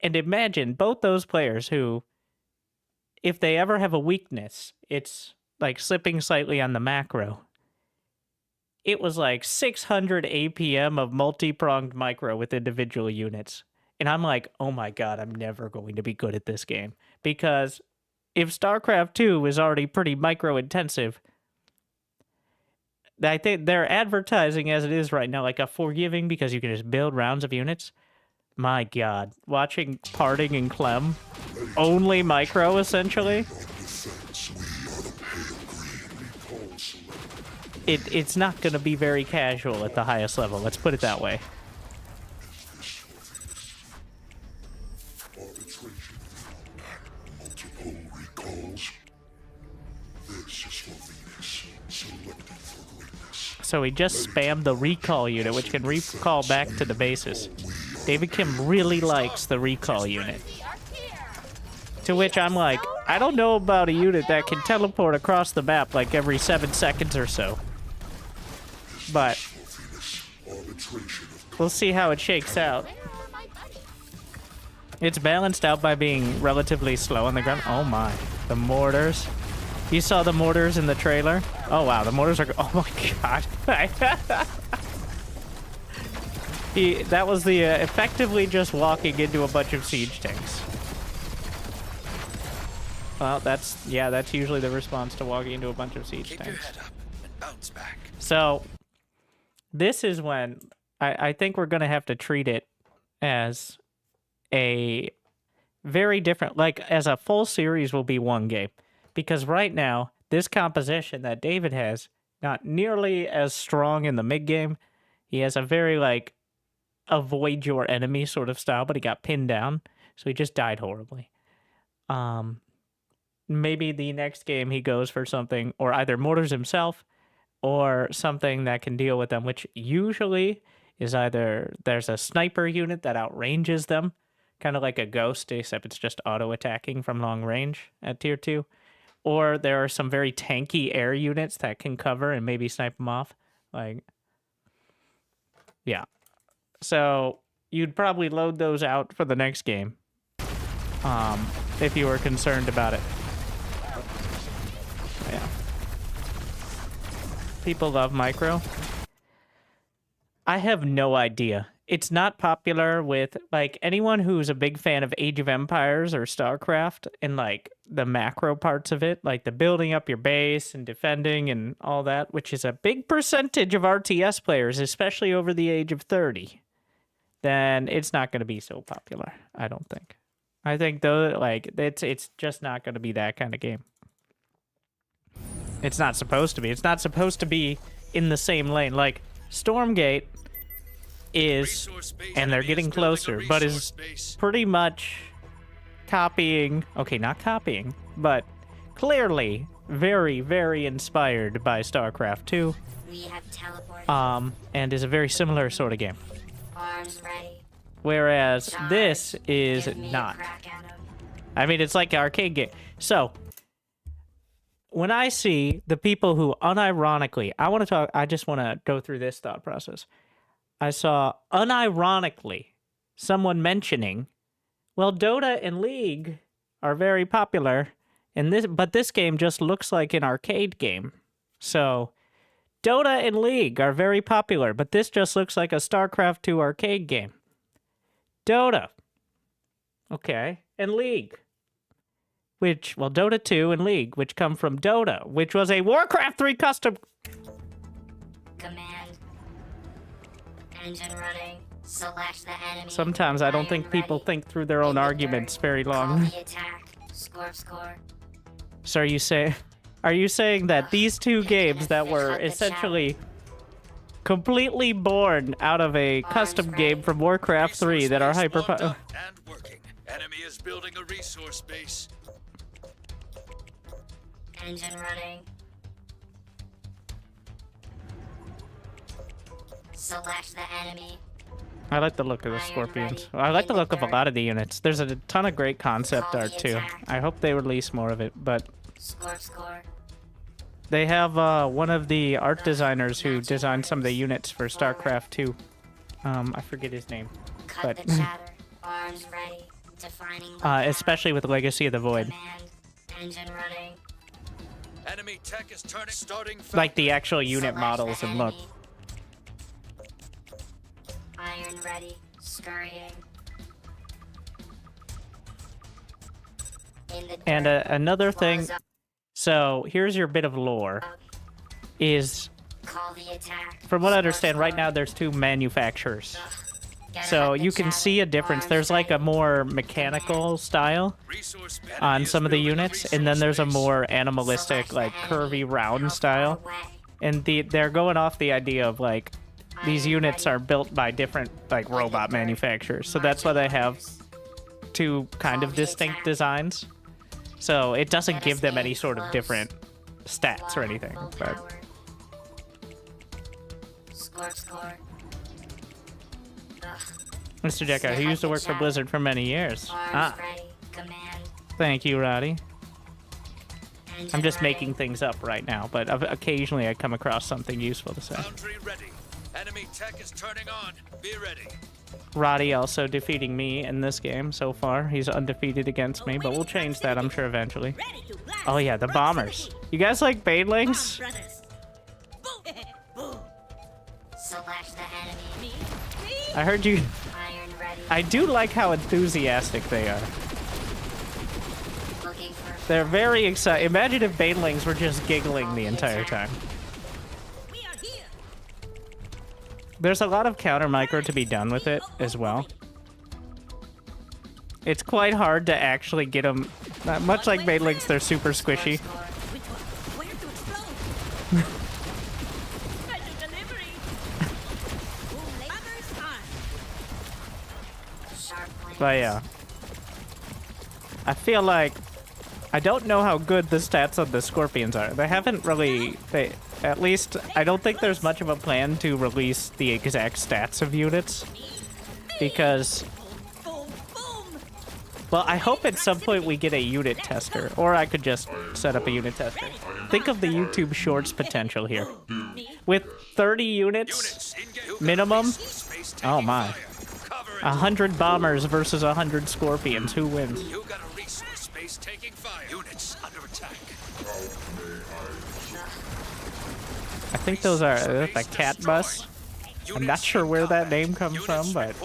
And imagine both those players who, if they ever have a weakness, it's like slipping slightly on the macro. It was like 600 APM of multi-pronged micro with individual units. And I'm like, oh my god, I'm never going to be good at this game. Because if StarCraft 2 is already pretty micro-intensive, I think they're advertising as it is right now, like a forgiving because you can just build rounds of units. My god, watching Parting and Clem, only micro essentially, it's not going to be very casual at the highest level, let's put it that way. So he just spammed the recall unit, which can recall back to the bases. David Kim really likes the recall unit. To which I'm like, I don't know about a unit that can teleport across the map like every 7 seconds or so. But We'll see how it shakes out. It's balanced out by being relatively slow on the ground. Oh my. The mortars. You saw the mortars in the trailer? Oh wow, the mortars are... Oh my god. That was the effectively just walking into a bunch of siege tanks. Well, that's usually the response to walking into a bunch of siege tanks. Keep your head up and bounce back. So, this is when I think we're going to have to treat it as a very different, like as a full series will be one game. Because right now, this composition that David has, not nearly as strong in the mid game. He has a very, like, avoid your enemy sort of style, but he got pinned down, so he just died horribly. Maybe the next game he goes for something, or either mortars himself, or something that can deal with them, which usually is either there's a sniper unit that outranges them, kind of like a ghost, except it's just auto-attacking from long range at tier 2, or there are some very tanky air units that can cover and maybe snipe them off. Like, yeah. So you'd probably load those out for the next game, if you were concerned about it. Yeah. People love micro. I have no idea. It's not popular with, like, anyone who's a big fan of Age of Empires or StarCraft and, like, the macro parts of it, like the building up your base and defending and all that, which is a big percentage of RTS players, especially over the age of 30, then it's not going to be so popular, I don't think. I think, though, like, it's just not going to be that kind of game. It's not supposed to be. It's not supposed to be in the same lane. Like, Stormgate is, and they're getting closer, but is pretty much copying, okay, not copying, but clearly very, very inspired by StarCraft 2, and is a very similar sort of game. Whereas this is not. I mean, it's like an arcade game. So, when I see the people who unironically, I just want to go through this thought process. I saw unironically someone mentioning, well, Dota and League are very popular, but this game just looks like an arcade game. So, Dota and League are very popular, but this just looks like a StarCraft 2 arcade game. Dota. Okay. And League. Dota 2 and League, which come from Dota, which was a Warcraft 3 custom. Command. Engine running. Select the enemy. Sometimes I don't think people think through their own arguments very long. Score. So are you saying that these two games that were essentially completely born out of a custom game from Warcraft 3 that are hyper... And working. Enemy is building a resource base. Engine running. Select the enemy. I like the look of the Scorpions. I like the look of a lot of the units. There's a ton of great concept art too. I hope they release more of it, but... Score. They have one of the art designers who designed some of the units for StarCraft 2. I forget his name. Cut the chatter. Arms ready. Defining especially with Legacy of the Void. Engine running. Enemy tech is starting like the actual unit models and look. Iron ready. Scurrying. And another thing, so here's your bit of lore, is, from what I understand, right now there's two manufacturers. So you can see a difference. There's like a more mechanical style on some of the units, and then there's a more animalistic, like curvy round style. And they're going off the idea of like, these units are built by different like robot manufacturers. So that's why they have two kind of distinct designs. So it doesn't give them any sort of different stats or anything. But Score. Mr. Decker, who used to work for Blizzard for many years. Thank you, Roddy. I'm just making things up right now, but occasionally I come across something useful to say. Enemy tech is turning on. Be ready. Roddy also defeating me in this game so far. He's undefeated against me, but we'll change that, I'm sure, eventually. Oh yeah, the bombers. You guys like banelings? Select the enemy. I heard you... Iron ready. I do like how enthusiastic they are. Looking for They're very excited. Imagine if banelings were just giggling the entire time. There's a lot of counter micro to be done with it as well. It's quite hard to actually get them. Much like banelings, they're super squishy. But yeah, I feel like I don't know how good the stats on the Scorpions are. They haven't really, at least I don't think there's much of a plan to release the exact stats of units, because, well, I hope at some point we get a unit tester, or I could just set up a unit tester. Think of the YouTube Shorts potential here. With 30 units minimum, oh my. 100 bombers versus 100 scorpions. Who wins? You got a resource space taking fire. Units under attack. I think those are the cat bus. I'm not sure where that name comes from, but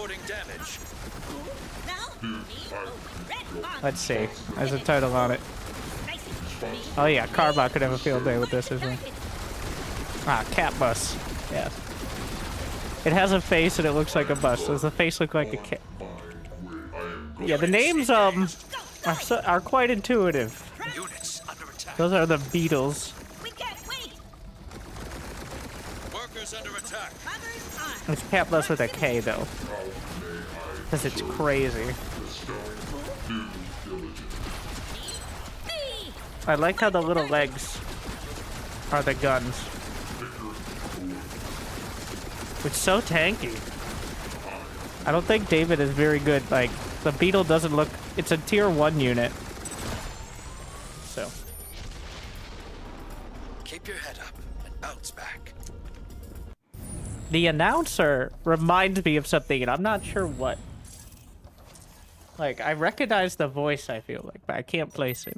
let's see. There's a title on it. Oh yeah, Carbot could have a field day with this as well. Ah, cat bus. Yeah. It has a face and it looks like a bus. Does the face look like a cat? Yeah, the names are quite intuitive. Those are the Beatles. Workers under attack. It's cat bus with a K though, because it's crazy. I like how the little legs are the guns. It's so tanky. I don't think David is very good. Like, the Beetle doesn't look... It's a tier 1 unit. So. Keep your head up and bounce back. The announcer reminds me of something, and I'm not sure what. Like, I recognize the voice, I feel like, but I can't place it.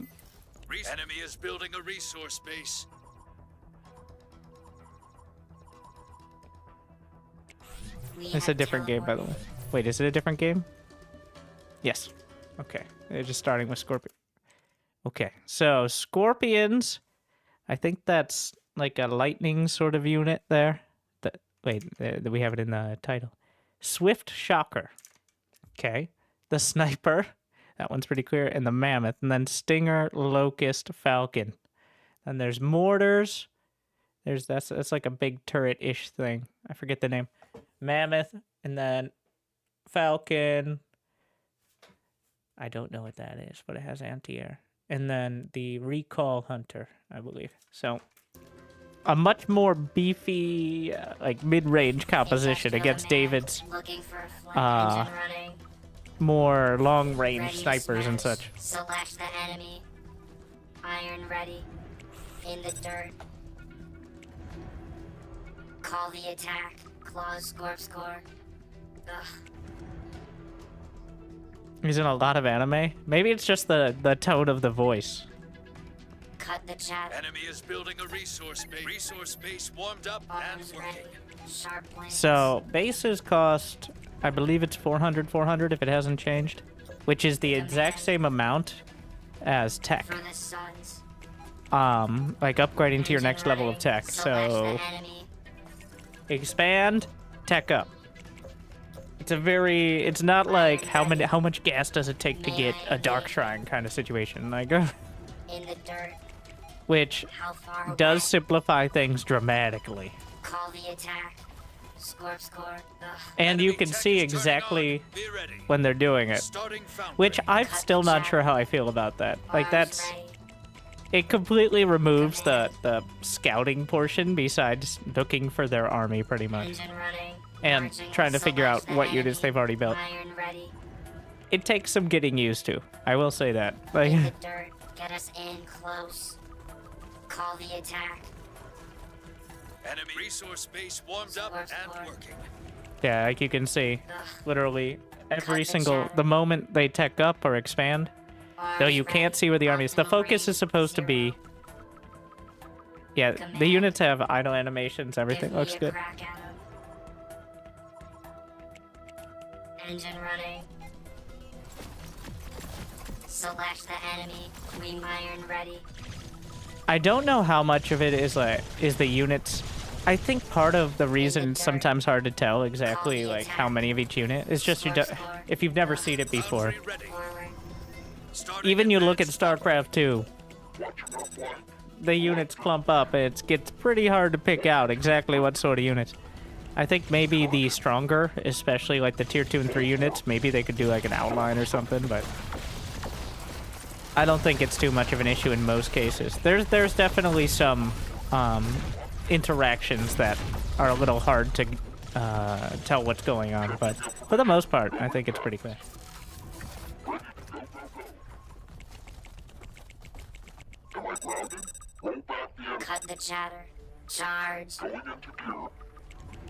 Enemy is building a resource base. It's a different game, by the way. Wait, is it a different game? Yes. Okay. They're just starting with Scorpion. Okay, so Scorpions. I think that's like a lightning sort of unit there. Wait, we have it in the title. Swift Shocker. Okay. The Sniper. That one's pretty clear. And the Mammoth. And then Stinger, Locust, Falcon. And there's Mortars. That's like a big turret-ish thing. I forget the name. Mammoth, and then Falcon. I don't know what that is, but it has anti-air. And then the Recall Hunter, I believe. So, a much more beefy, like mid-range composition against David's more long-range snipers and such. Select the enemy. Iron ready. In the dirt. Call the attack. Claws, score. Ugh. He's in a lot of anime. Maybe it's just the tone of the voice. Cut the chat. Enemy is building a resource base. Resource base warmed up and working. Sharp planes. So bases cost, I believe it's 400 if it hasn't changed, which is the exact same amount as tech. For the suns. Like upgrading to your next level of tech. So expand, tech up. It's not like how much gas does it take to get a Dark Shrine kind of situation, like in the dirt. Which does simplify things dramatically. Call the attack. Score. Ugh. And you can see exactly when they're doing it, which I'm still not sure how I feel about that. Like it completely removes the scouting portion besides looking for their army pretty much. And trying to figure out what units they've already built. It takes some getting used to. I will say that. Like, in the dirt. Get us in close. Call the attack. Enemy resource base warmed up and working. Yeah, like you can see, literally every single, the moment they tech up or expand, though you can't see where the army is. The focus is supposed to be, yeah, the units have idle animations, everything looks good. Engine running. Select the enemy. Wing iron ready. I don't know how much of it is the units. I think part of the reason it's sometimes hard to tell exactly like how many of each unit is just if you've never seen it before. Even you look at StarCraft 2, the units clump up. It gets pretty hard to pick out exactly what sort of units. I think maybe the stronger, especially like the tier 2 and 3 units, maybe they could do like an outline or something, but I don't think it's too much of an issue in most cases. There's definitely some interactions that are a little hard to tell what's going on, but for the most part, I think it's pretty clear. Cut the chatter. Charge.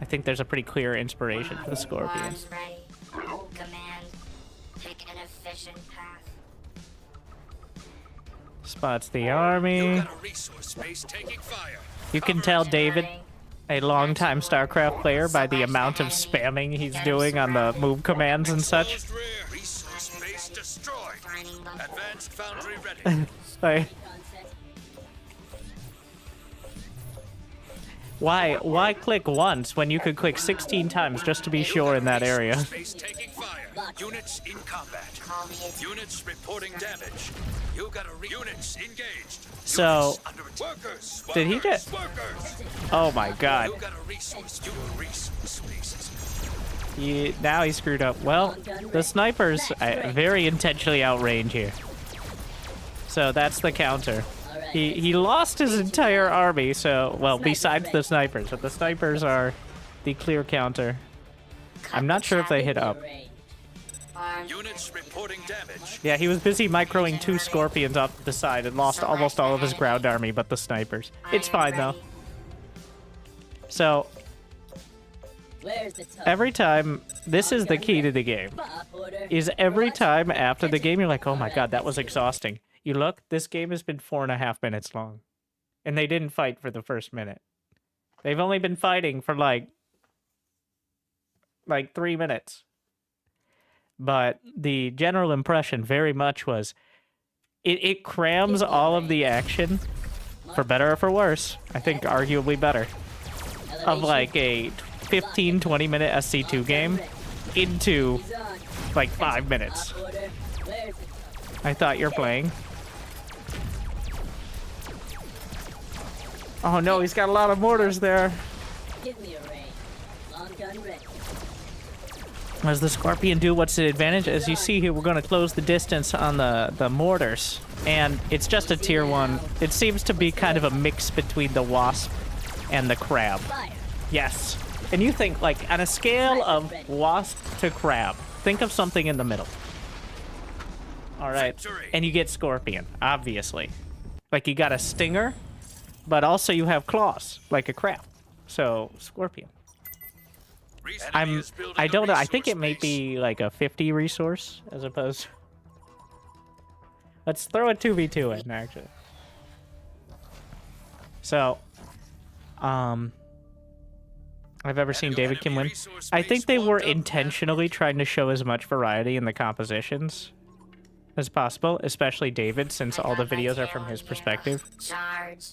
I think there's a pretty clear inspiration for the Scorpions. Ready. Command. Pick an efficient path. Spots the army. You can tell David, a longtime StarCraft player, by the amount of spamming he's doing on the move commands and such. Resource base destroyed. Advanced foundry ready. Like, why click once when you could click 16 times just to be sure in that area? Space taking fire. Units in combat. Units reporting damage. You got units engaged. So, did he just? Oh my god. Now he screwed up. Well, the snipers very intentionally outrange here. So that's the counter. He lost his entire army, so, well, besides the snipers, but the snipers are the clear counter. I'm not sure if they hit up. Units reporting damage. Yeah, he was busy microing 2 Scorpions off the side and lost almost all of his ground army but the snipers. It's fine, though. So, every time, this is the key to the game, is every time after the game you're like, oh my god, that was exhausting. You look, this game has been 4.5 minutes long. And they didn't fight for the first minute. They've only been fighting for like 3 minutes. But the general impression very much was it crams all of the action, for better or for worse, I think arguably better, of like a 15-20 minute SC2 game into like 5 minutes. I thought you're playing. Oh no, he's got a lot of mortars there. Give me a ray. Long gun ready. What does the Scorpion do? What's the advantage? As you see here, we're going to close the distance on the mortars. And it's just a tier 1. It seems to be kind of a mix between the Wasp and the Crab. Yes. And you think, like, on a scale of Wasp to Crab, think of something in the middle. Alright. And you get Scorpion, obviously. Like, you got a Stinger, but also you have claws, like a Crab. So, Scorpion. I don't know. I think it may be like a 50 resource as opposed. Let's throw a 2v2 in actually. So, I've ever seen David Kim win. I think they were intentionally trying to show as much variety in the compositions as possible, especially David, since all the videos are from his perspective. Charge.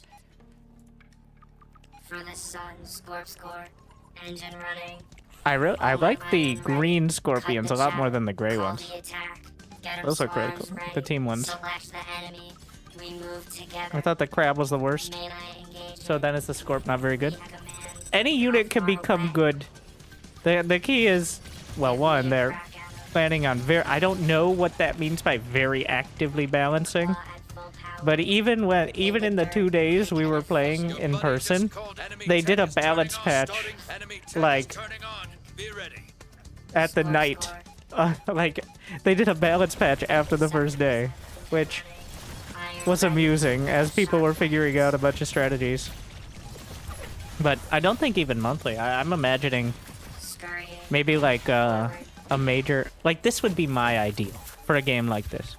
For the sun, score. Engine running. I like the green Scorpions a lot more than the gray ones. Those are pretty cool. The team ones. I thought the Crab was the worst. So then is the Scorp not very good? Any unit can become good. The key is, well, one, they're planning on I don't know what that means by very actively balancing. But even in the 2 days we were playing in person, they did a balance patch, like, at the night. Like, they did a balance patch after the first day, which was amusing as people were figuring out a bunch of strategies. But I don't think even monthly. I'm imagining maybe like a major... Like, this would be my ideal for a game like this.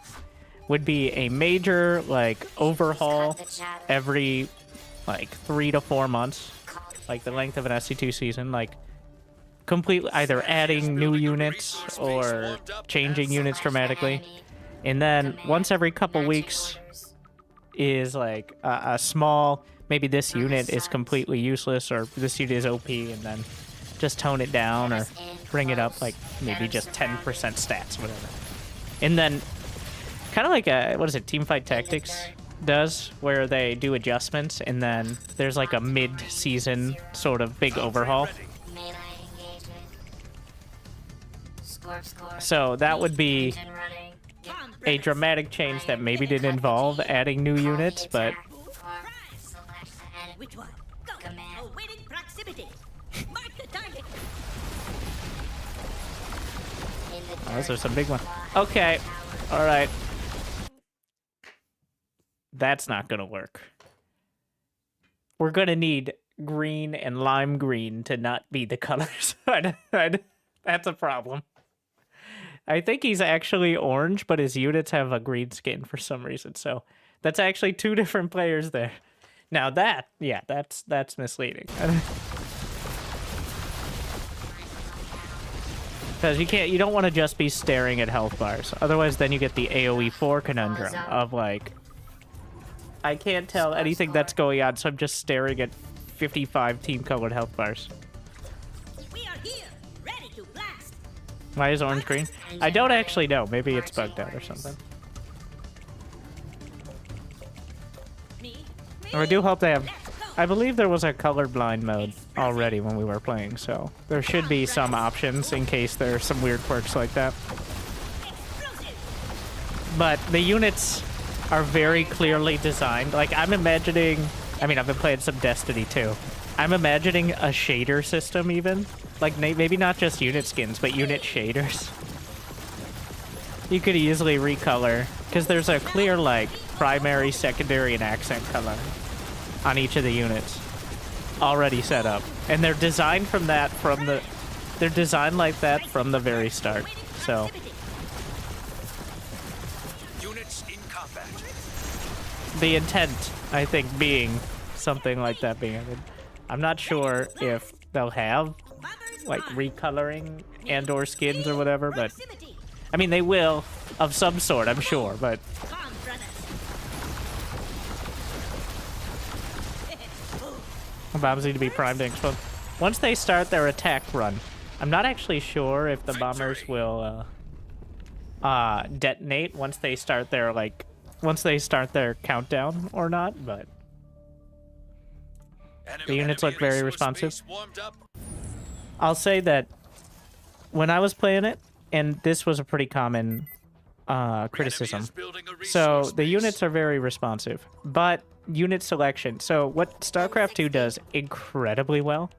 Would be a major, like, overhaul every, like, 3 to 4 months. Like, the length of an SC2 season. Like, completely either adding new units or changing units dramatically. And then once every couple weeks is, like, a small... Maybe this unit is completely useless, or this unit is OP, and then just tone it down, or bring it up, like, maybe just 10% stats, whatever. And then, kind of like, what is it, Teamfight Tactics does, where they do adjustments, and then there's, like, a mid-season sort of big overhaul. So that would be a dramatic change that maybe didn't involve adding new units, but... Which one? Go. Awaiting proximity. Mark the target. Oh, those are some big ones. Okay. All right. That's not going to work. We're going to need green and lime green to not be the colors. That's a problem. I think he's actually orange, but his units have a green skin for some reason. So that's actually 2 different players there. Now that, yeah, that's misleading. Because you don't want to just be staring at health bars. Otherwise, then you get the AoE 4 conundrum of, like, I can't tell anything that's going on, so I'm just staring at 55 team-colored health bars. We are here, ready to blast. Why is orange green? I don't actually know. Maybe it's bugged out or something. I do hope they have... I believe there was a colorblind mode already when we were playing, so there should be some options in case there are some weird quirks like that. But the units are very clearly designed. Like, I'm imagining... I mean, I've been playing some Destiny too. I'm imagining a shader system even. Like, maybe not just unit skins, but unit shaders. You could easily recolor, because there's a clear, like, primary, secondary, and accent color on each of the units already set up. And they're designed from that they're designed like that from the very start. So Units in combat. the intent, I think, being something like that being added. I'm not sure if they'll have like recoloring and or skins or whatever, but I mean they will of some sort, I'm sure, but bombs need to be primed and explode. Once they start their attack run, I'm not actually sure if the bombers will detonate once they start their countdown or not, but the units look very responsive. I'll say that when I was playing it, and this was a pretty common criticism, so the units are very responsive, but unit selection. So what StarCraft 2 does incredibly well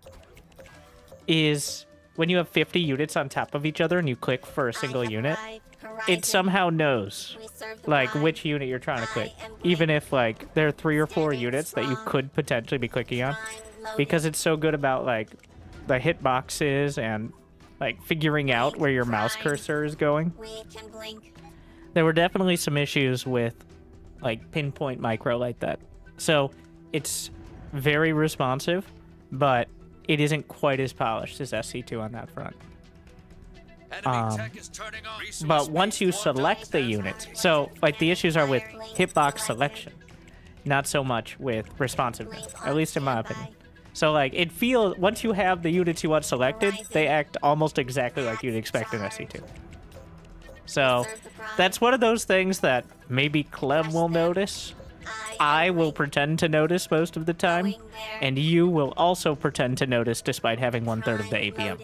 is when you have 50 units on top of each other and you click for a single unit, it somehow knows like which unit you're trying to click, even if like there are 3 or 4 units that you could potentially be clicking on, because it's so good about like the hitboxes and like figuring out where your mouse cursor is going. There were definitely some issues with like pinpoint micro like that. So it's very responsive, but it isn't quite as polished as SC2 on that front. But once you select the units, so like the issues are with hitbox selection, not so much with responsiveness, at least in my opinion. So like it feels, once you have the units you want selected, they act almost exactly like you'd expect in SC2. So that's one of those things that maybe Clem will notice. I will pretend to notice most of the time, and you will also pretend to notice despite having 1/3 of the APM.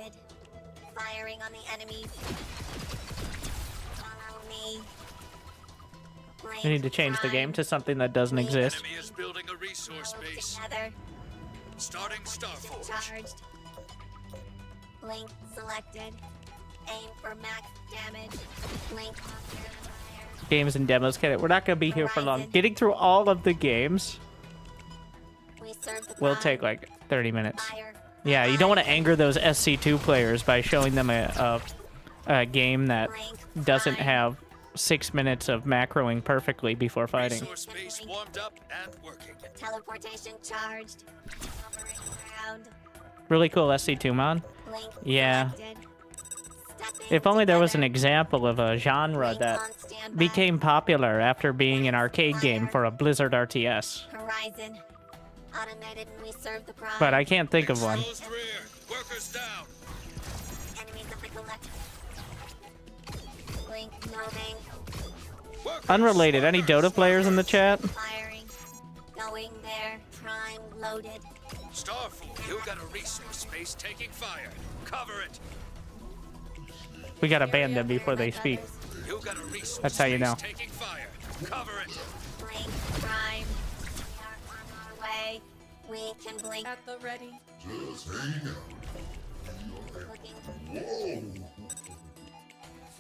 We need to change the game to something that doesn't exist. Enemy is building a resource base. Starting Starforge. Charged. Link selected. Aim for max damage. Link Games and demos, we're not going to be here for long. Getting through all of the games will take like 30 minutes. Yeah, you don't want to anger those SC2 players by showing them a game that doesn't have 6 minutes of macroing perfectly before fighting. Resource base warmed up and working. Teleportation charged. Hovering around. Really cool SC2 mod. Yeah. If only there was an example of a genre that became popular after being an arcade game for a Blizzard RTS. Horizon. Automated and we serve the prime. But I can't think of one. Exposed rear. Workers down. Enemies of the collective. Blink moving. Unrelated, any Dota players in the chat? Firing. Going there. Prime loaded. Starfall, you got a resource space taking fire. Cover it. We gotta ban them before they speak. You got a resource That's how you know. space taking fire. Cover it. Blink prime. We are on our way. We can blink. At the ready. Just hang out. Looking. Whoa!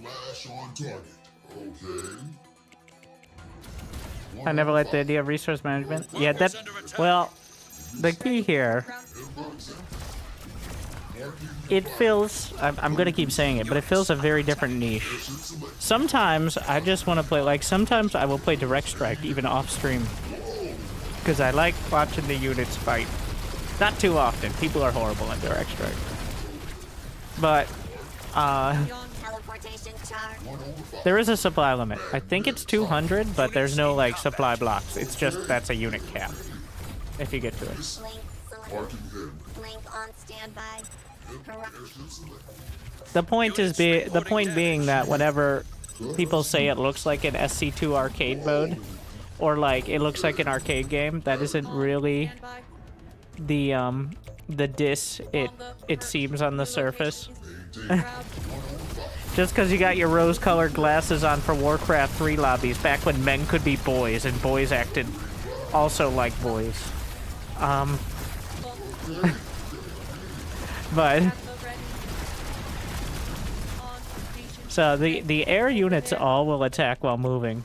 Flash on target. Okay. I never liked the idea of resource management. Yeah, that. Well, the key here. It fills. I'm gonna keep saying it, but it fills a very different niche. Sometimes I just want to play. Like sometimes I will play Direct Strike even off stream because I like watching the units fight. Not too often. People are horrible in Direct Strike. But there is a supply limit. I think it's 200, but there's no like supply blocks. It's just that's a unit cap if you get to it. Blink on standby. The point is the point being that whenever people say it looks like an SC2 arcade mode, or like it looks like an arcade game, that isn't really the diss it seems on the surface. Just because you got your rose-colored glasses on for Warcraft 3 lobbies back when men could be boys and boys acted also like boys. But so the air units all will attack while moving,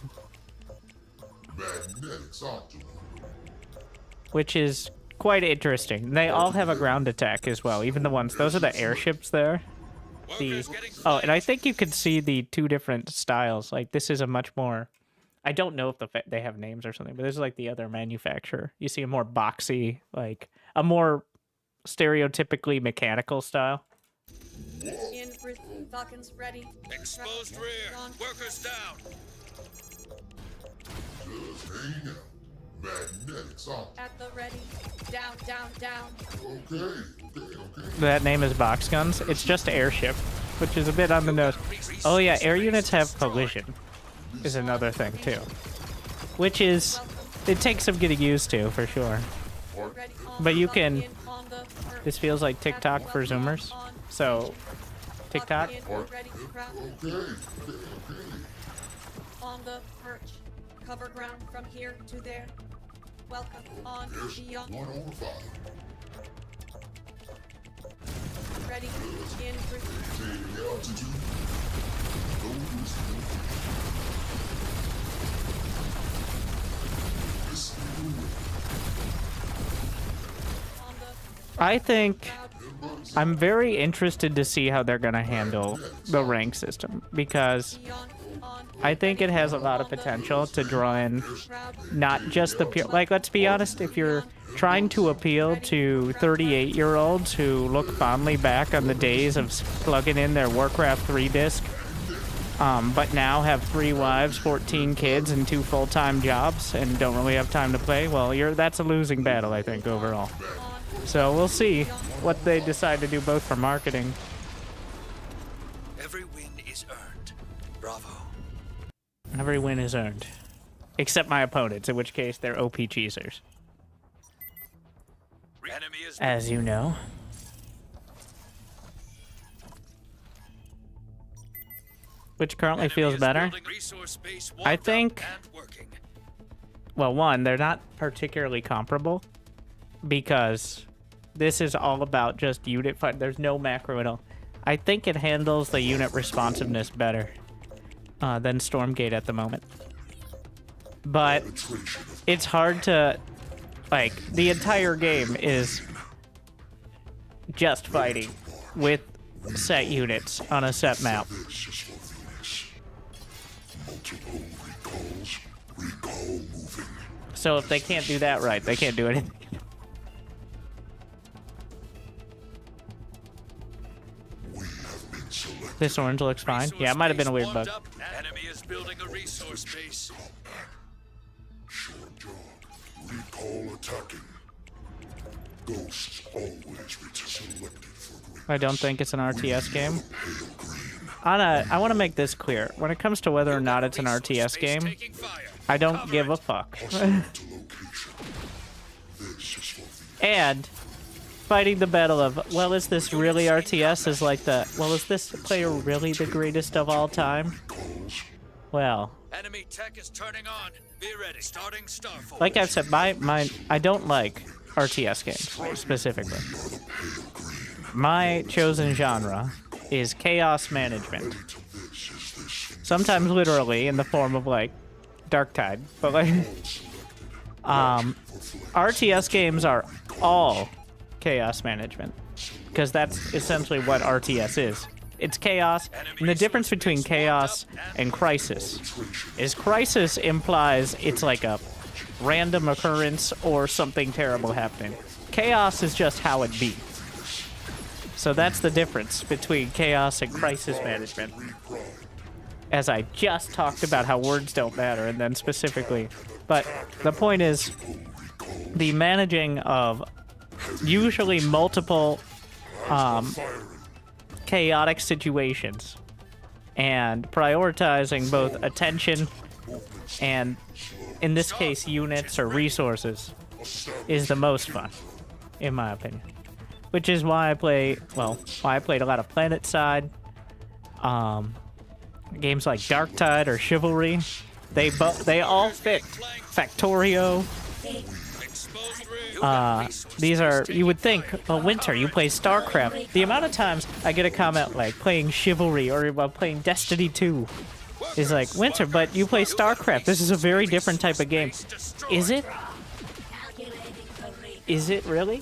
which is quite interesting. They all have a ground attack as well, even the ones. Those are the airships there. Oh, and I think you could see the two different styles. Like this is a much more. I don't know if they have names or something, but this is like the other manufacturer. You see a more boxy, like a more stereotypically mechanical style. In Falcons ready. Exposed rear. Workers down. Just hang out. Magnetics on. At the ready. Down, down, down. Okay. That name is box guns. It's just airship, which is a bit on the nose. Oh yeah, air units have collision, is another thing too, which is it takes some getting used to for sure. But you can. This feels like TikTok for Zoomers. So, TikTok. On the perch. Cover ground from here to there. Welcome on beyond. Ready in I think I'm very interested to see how they're going to handle the rank system, because I think it has a lot of potential to draw in not just the pure, like, let's be honest, if you're trying to appeal to 38-year-olds who look fondly back on the days of plugging in their Warcraft 3 disc, but now have 3 wives, 14 kids, and 2 full-time jobs and don't really have time to play, well, that's a losing battle, I think, overall. So we'll see what they decide to do, both for marketing. Every win is earned. Bravo. Every win is earned. Except my opponents, in which case they're OP cheesers. As you know. Which currently feels better. I think... Well, one, they're not particularly comparable, because this is all about just unit fight. There's no macro at all. I think it handles the unit responsiveness better than Stormgate at the moment. But it's hard to Like, the entire game is just fighting with set units on a set map. So if they can't do that right, they can't do anything. This orange looks fine. Yeah, it might have been a weird bug. Enemy is building a resource base. Short job. Recall attacking. Ghosts always reach selected for I don't think it's an RTS game. I want to make this clear. When it comes to whether or not it's an RTS game, I don't give a fuck. And fighting the battle of, well, is this really RTS? Is like the, well, is this player really the greatest of all time? Well, Enemy tech is turning on. Be ready. Starting Starfall. like I've said, I don't like RTS games specifically. My chosen genre is chaos management. Sometimes literally in the form of like Darktide, but like RTS games are all chaos management because that's essentially what RTS is. It's chaos, and the difference between chaos and crisis is crisis implies it's like a random occurrence or something terrible happening. Chaos is just how it be. So that's the difference between chaos and crisis management. As I just talked about how words don't matter, and then specifically. But the point is, the managing of usually multiple chaotic situations and prioritizing both attention and, in this case, units or resources is the most fun, in my opinion. Which is why I play, well, why I played a lot of PlanetSide. Games like Darktide or Chivalry, they all fit. Factorio. These are, you would think, well, Winter, you play StarCraft. The amount of times I get a comment like playing Chivalry or playing Destiny 2 is like, Winter, but you play StarCraft. This is a very different type of game. Is it? Is it really?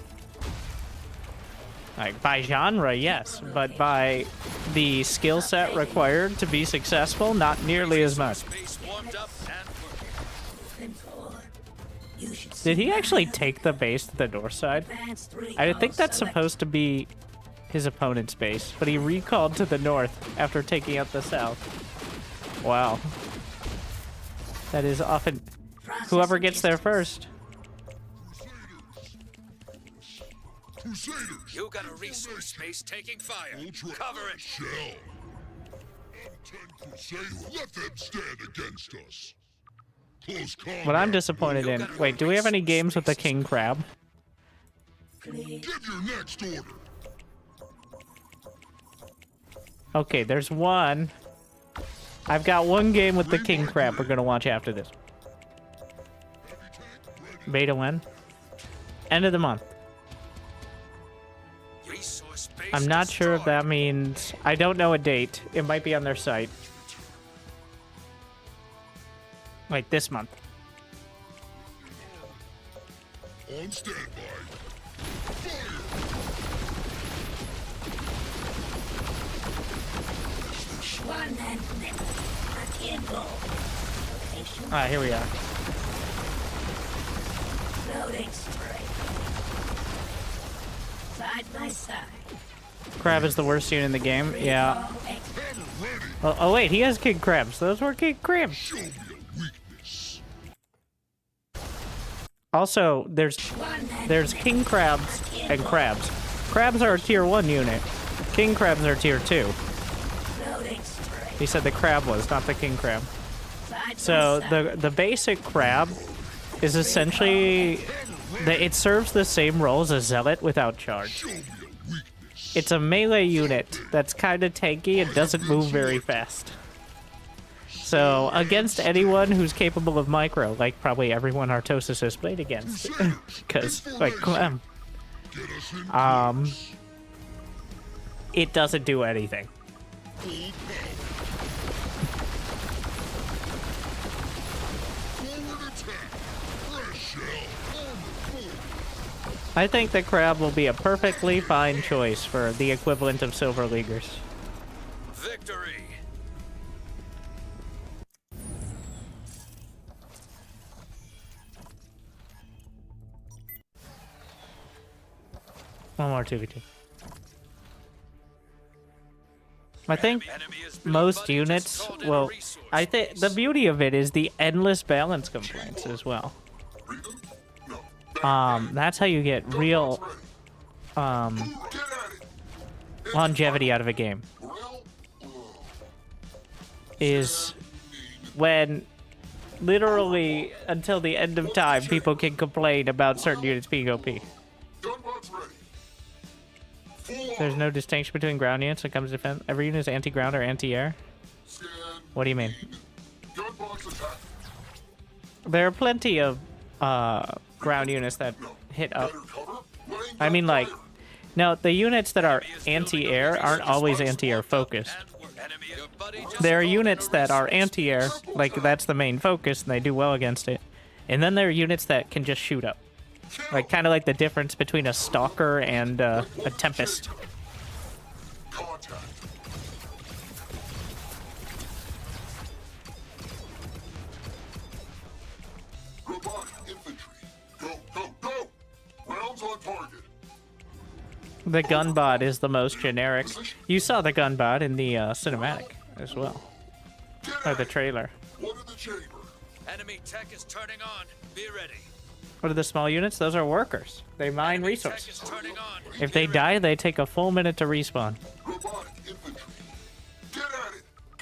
Like, by genre, yes, but by the skill set required to be successful, not nearly as much. Did he actually take the base to the north side? I think that's supposed to be his opponent's base, but he recalled to the north after taking out the south. Wow. That is often whoever gets there first. You got a resource space taking fire. Cover it. Shell. Crusaders. Let them stand against us. Close combat. What I'm disappointed in. Wait, do we have any games with the king crab? Give your next order. Okay, there's one. I've got one game with the king crab we're gonna watch after this. Beta when? End of the month. I'm not sure if that means... I don't know a date. It might be on their site. Like this month. On standby. Alright, here we are. Loading straight. Side by side. Crab is the worst unit in the game. Yeah. Oh wait, he has king crabs. Those were king crabs. Also, there's king crabs and crabs. Crabs are a tier 1 unit. King crabs are tier 2. He said the crab was, not the king crab. So the basic crab is essentially it serves the same role as a zealot without charge. It's a melee unit that's kind of tanky and doesn't move very fast. So against anyone who's capable of micro, like probably everyone Artosis has played against, because like it doesn't do anything. I think the crab will be a perfectly fine choice for the equivalent of Silver Leaguers. Victory! One more 2v2. I think most units will... I think the beauty of it is the endless balance complaints as well. That's how you get real longevity out of a game. Is when literally until the end of time people can complain about certain units being OP. There's no distinction between ground units when it comes to defense. Every unit is anti-ground or anti-air. What do you mean? There are plenty of ground units that hit up. I mean, like, no, the units that are anti-air aren't always anti-air focused. There are units that are anti-air, like that's the main focus, and they do well against it. And then there are units that can just shoot up. Like, kind of like the difference between a Stalker and a Tempest. The gunbot is the most generic. You saw the gunbot in the cinematic as well. Or the trailer. Enemy tech is turning on. Be ready. What are the small units? Those are workers. They mine resources. If they die, they take a full minute to respawn.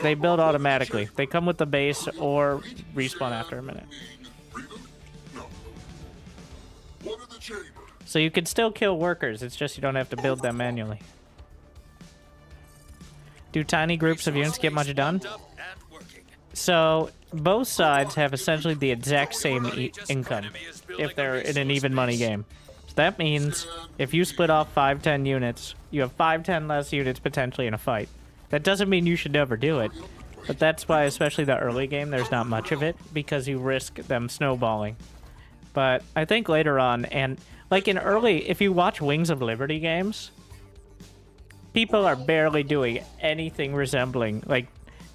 They build automatically. They come with the base or respawn after a minute. So you can still kill workers, it's just you don't have to build them manually. Do tiny groups of units get much done? So, both sides have essentially the exact same income if they're in an even money game. So that means if you split off 5-10 units, you have 5-10 less units potentially in a fight. That doesn't mean you should never do it, but that's why especially the early game there's not much of it, because you risk them snowballing. But I think later on, and like in early, if you watch Wings of Liberty games, people are barely doing anything resembling, like,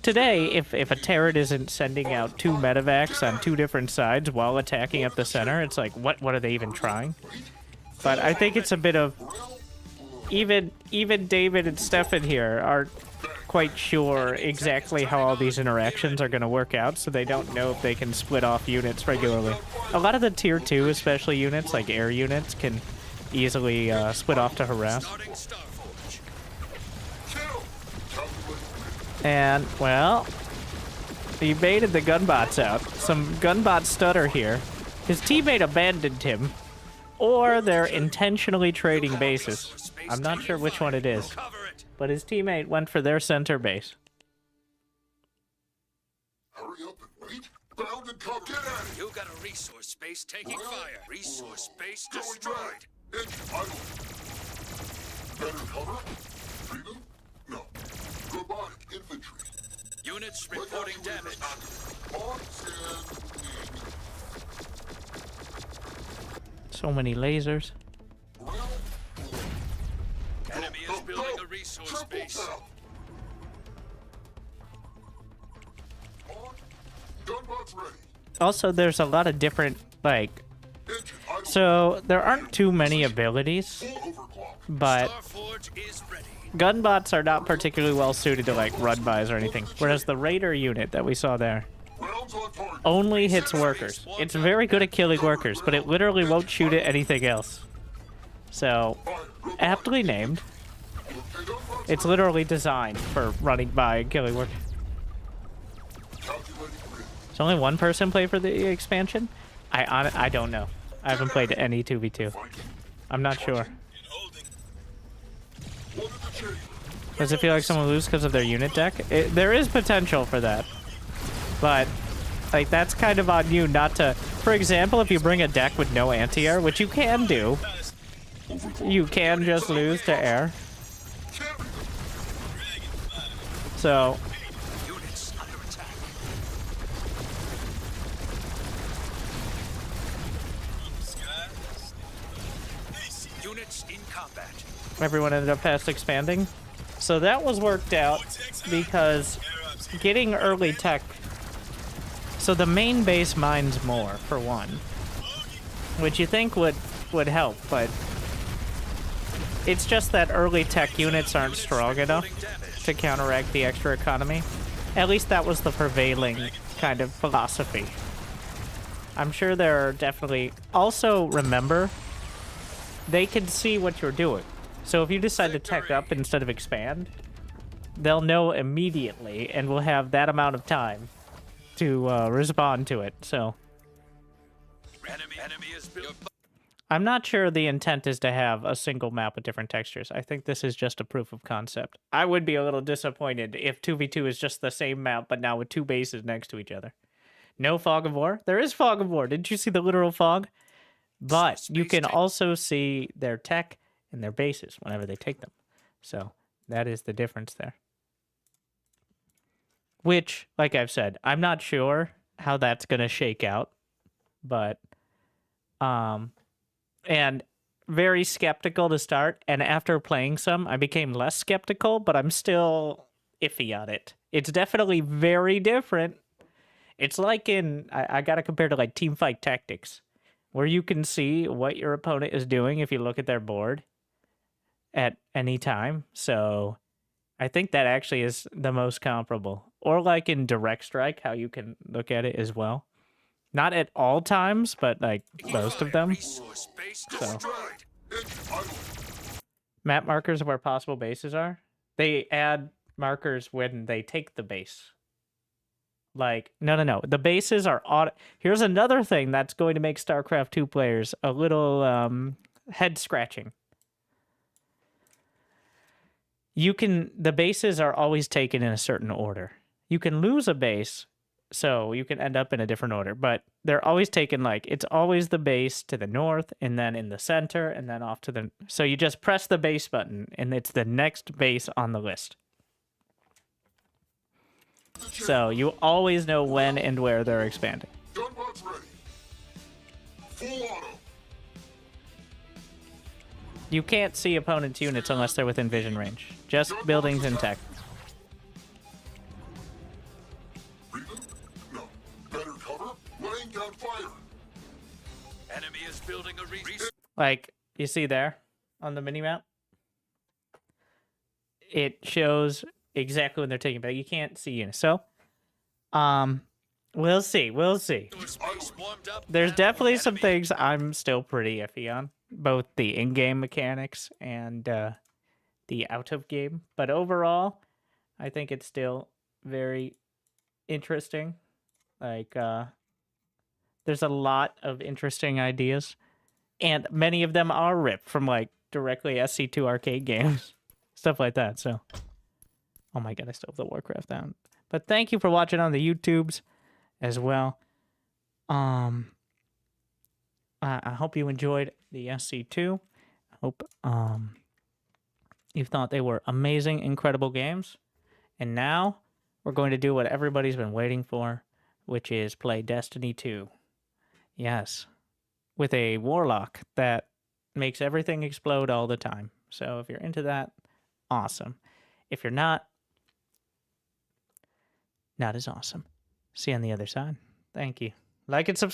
today, if a Terran isn't sending out 2 medevacs on 2 different sides while attacking up the center, it's like, what are they even trying? But I think it's a bit of... Even David and Stefan here aren't quite sure exactly how all these interactions are going to work out, so they don't know if they can split off units regularly. A lot of the tier 2, especially units, like air units, can easily split off to harass. And, well, he baited the gunbots out. Some gunbot stutter here. His teammate abandoned him, or they're intentionally trading bases. I'm not sure which one it is, but his teammate went for their center base. Hurry up and wait. Bound and come. Get at it. You got a resource space taking fire. Resource space destroyed. Engine idle. Better cover? Reboot? No. Robotic infantry. Units reporting damage. On scan. So many lasers. Enemy is building a resource base. Gunbots ready. Also, there's a lot of different, like... So, there aren't too many abilities, but... Gunbots are not particularly well suited to, like, run-bys or anything. Whereas the Raider unit that we saw there only hits workers. It's very good at killing workers, but it literally won't shoot at anything else. So, aptly named. It's literally designed for running by and killing workers. Does only one person play for the expansion? I don't know. I haven't played any 2v2. I'm not sure. Does it feel like someone loses because of their unit deck? There is potential for that. But, like, that's kind of on you not to... For example, if you bring a deck with no anti-air, which you can do, you can just lose to air. So... Units in combat. everyone ended up past expanding. So that was worked out because getting early tech. So the main base mines more, for one, which you think would help, but it's just that early tech units aren't strong enough to counteract the extra economy. At least that was the prevailing kind of philosophy. I'm sure there are definitely... Also, remember, they can see what you're doing. So if you decide to tech up instead of expand, they'll know immediately and will have that amount of time to respond to it, so... Enemy is built. I'm not sure the intent is to have a single map with different textures. I think this is just a proof of concept. I would be a little disappointed if 2v2 is just the same map, but now with two bases next to each other. No fog of war? There is fog of war. Didn't you see the literal fog? But you can also see their tech and their bases whenever they take them. So that is the difference there. Which, like I've said, I'm not sure how that's going to shake out. But, and very skeptical to start. And after playing some, I became less skeptical, but I'm still iffy on it. It's definitely very different. It's like in, I got to compare to like Teamfight Tactics, where you can see what your opponent is doing if you look at their board at any time. So I think that actually is the most comparable. Or like in Direct Strike, how you can look at it as well. Not at all times, but like most of them. So. Map markers of where possible bases are. They add markers when they take the base. Like, no. The bases are auto. Here's another thing that's going to make StarCraft 2 players a little head scratching. The bases are always taken in a certain order. You can lose a base, so you can end up in a different order, but they're always taken like, it's always the base to the north, and then in the center, and then off to the... So you just press the base button, and it's the next base on the list. So you always know when and where they're expanding. Gunbots ready. Full auto. You can't see opponents' units unless they're within vision range. Just buildings and tech. No. Better cover. Laying down fire. Enemy is building a Like, you see there on the minimap? It shows exactly when they're taking back. You can't see units. So, we'll see. There's definitely some things I'm still pretty iffy on. Both the in-game mechanics and the out-of-game. But overall, I think it's still very interesting. Like, there's a lot of interesting ideas. And many of them are ripped from, like, directly SC2 arcade games. Stuff like that, so... Oh my god, I still have the Warcraft down. But thank you for watching on the YouTubes as well. I hope you enjoyed the SC2. I hope you thought they were amazing, incredible games. And now we're going to do what everybody's been waiting for, which is play Destiny 2. Yes. With a warlock that makes everything explode all the time. So if you're into that, awesome. If you're not as awesome. See you on the other side. Thank you. Like and subscribe.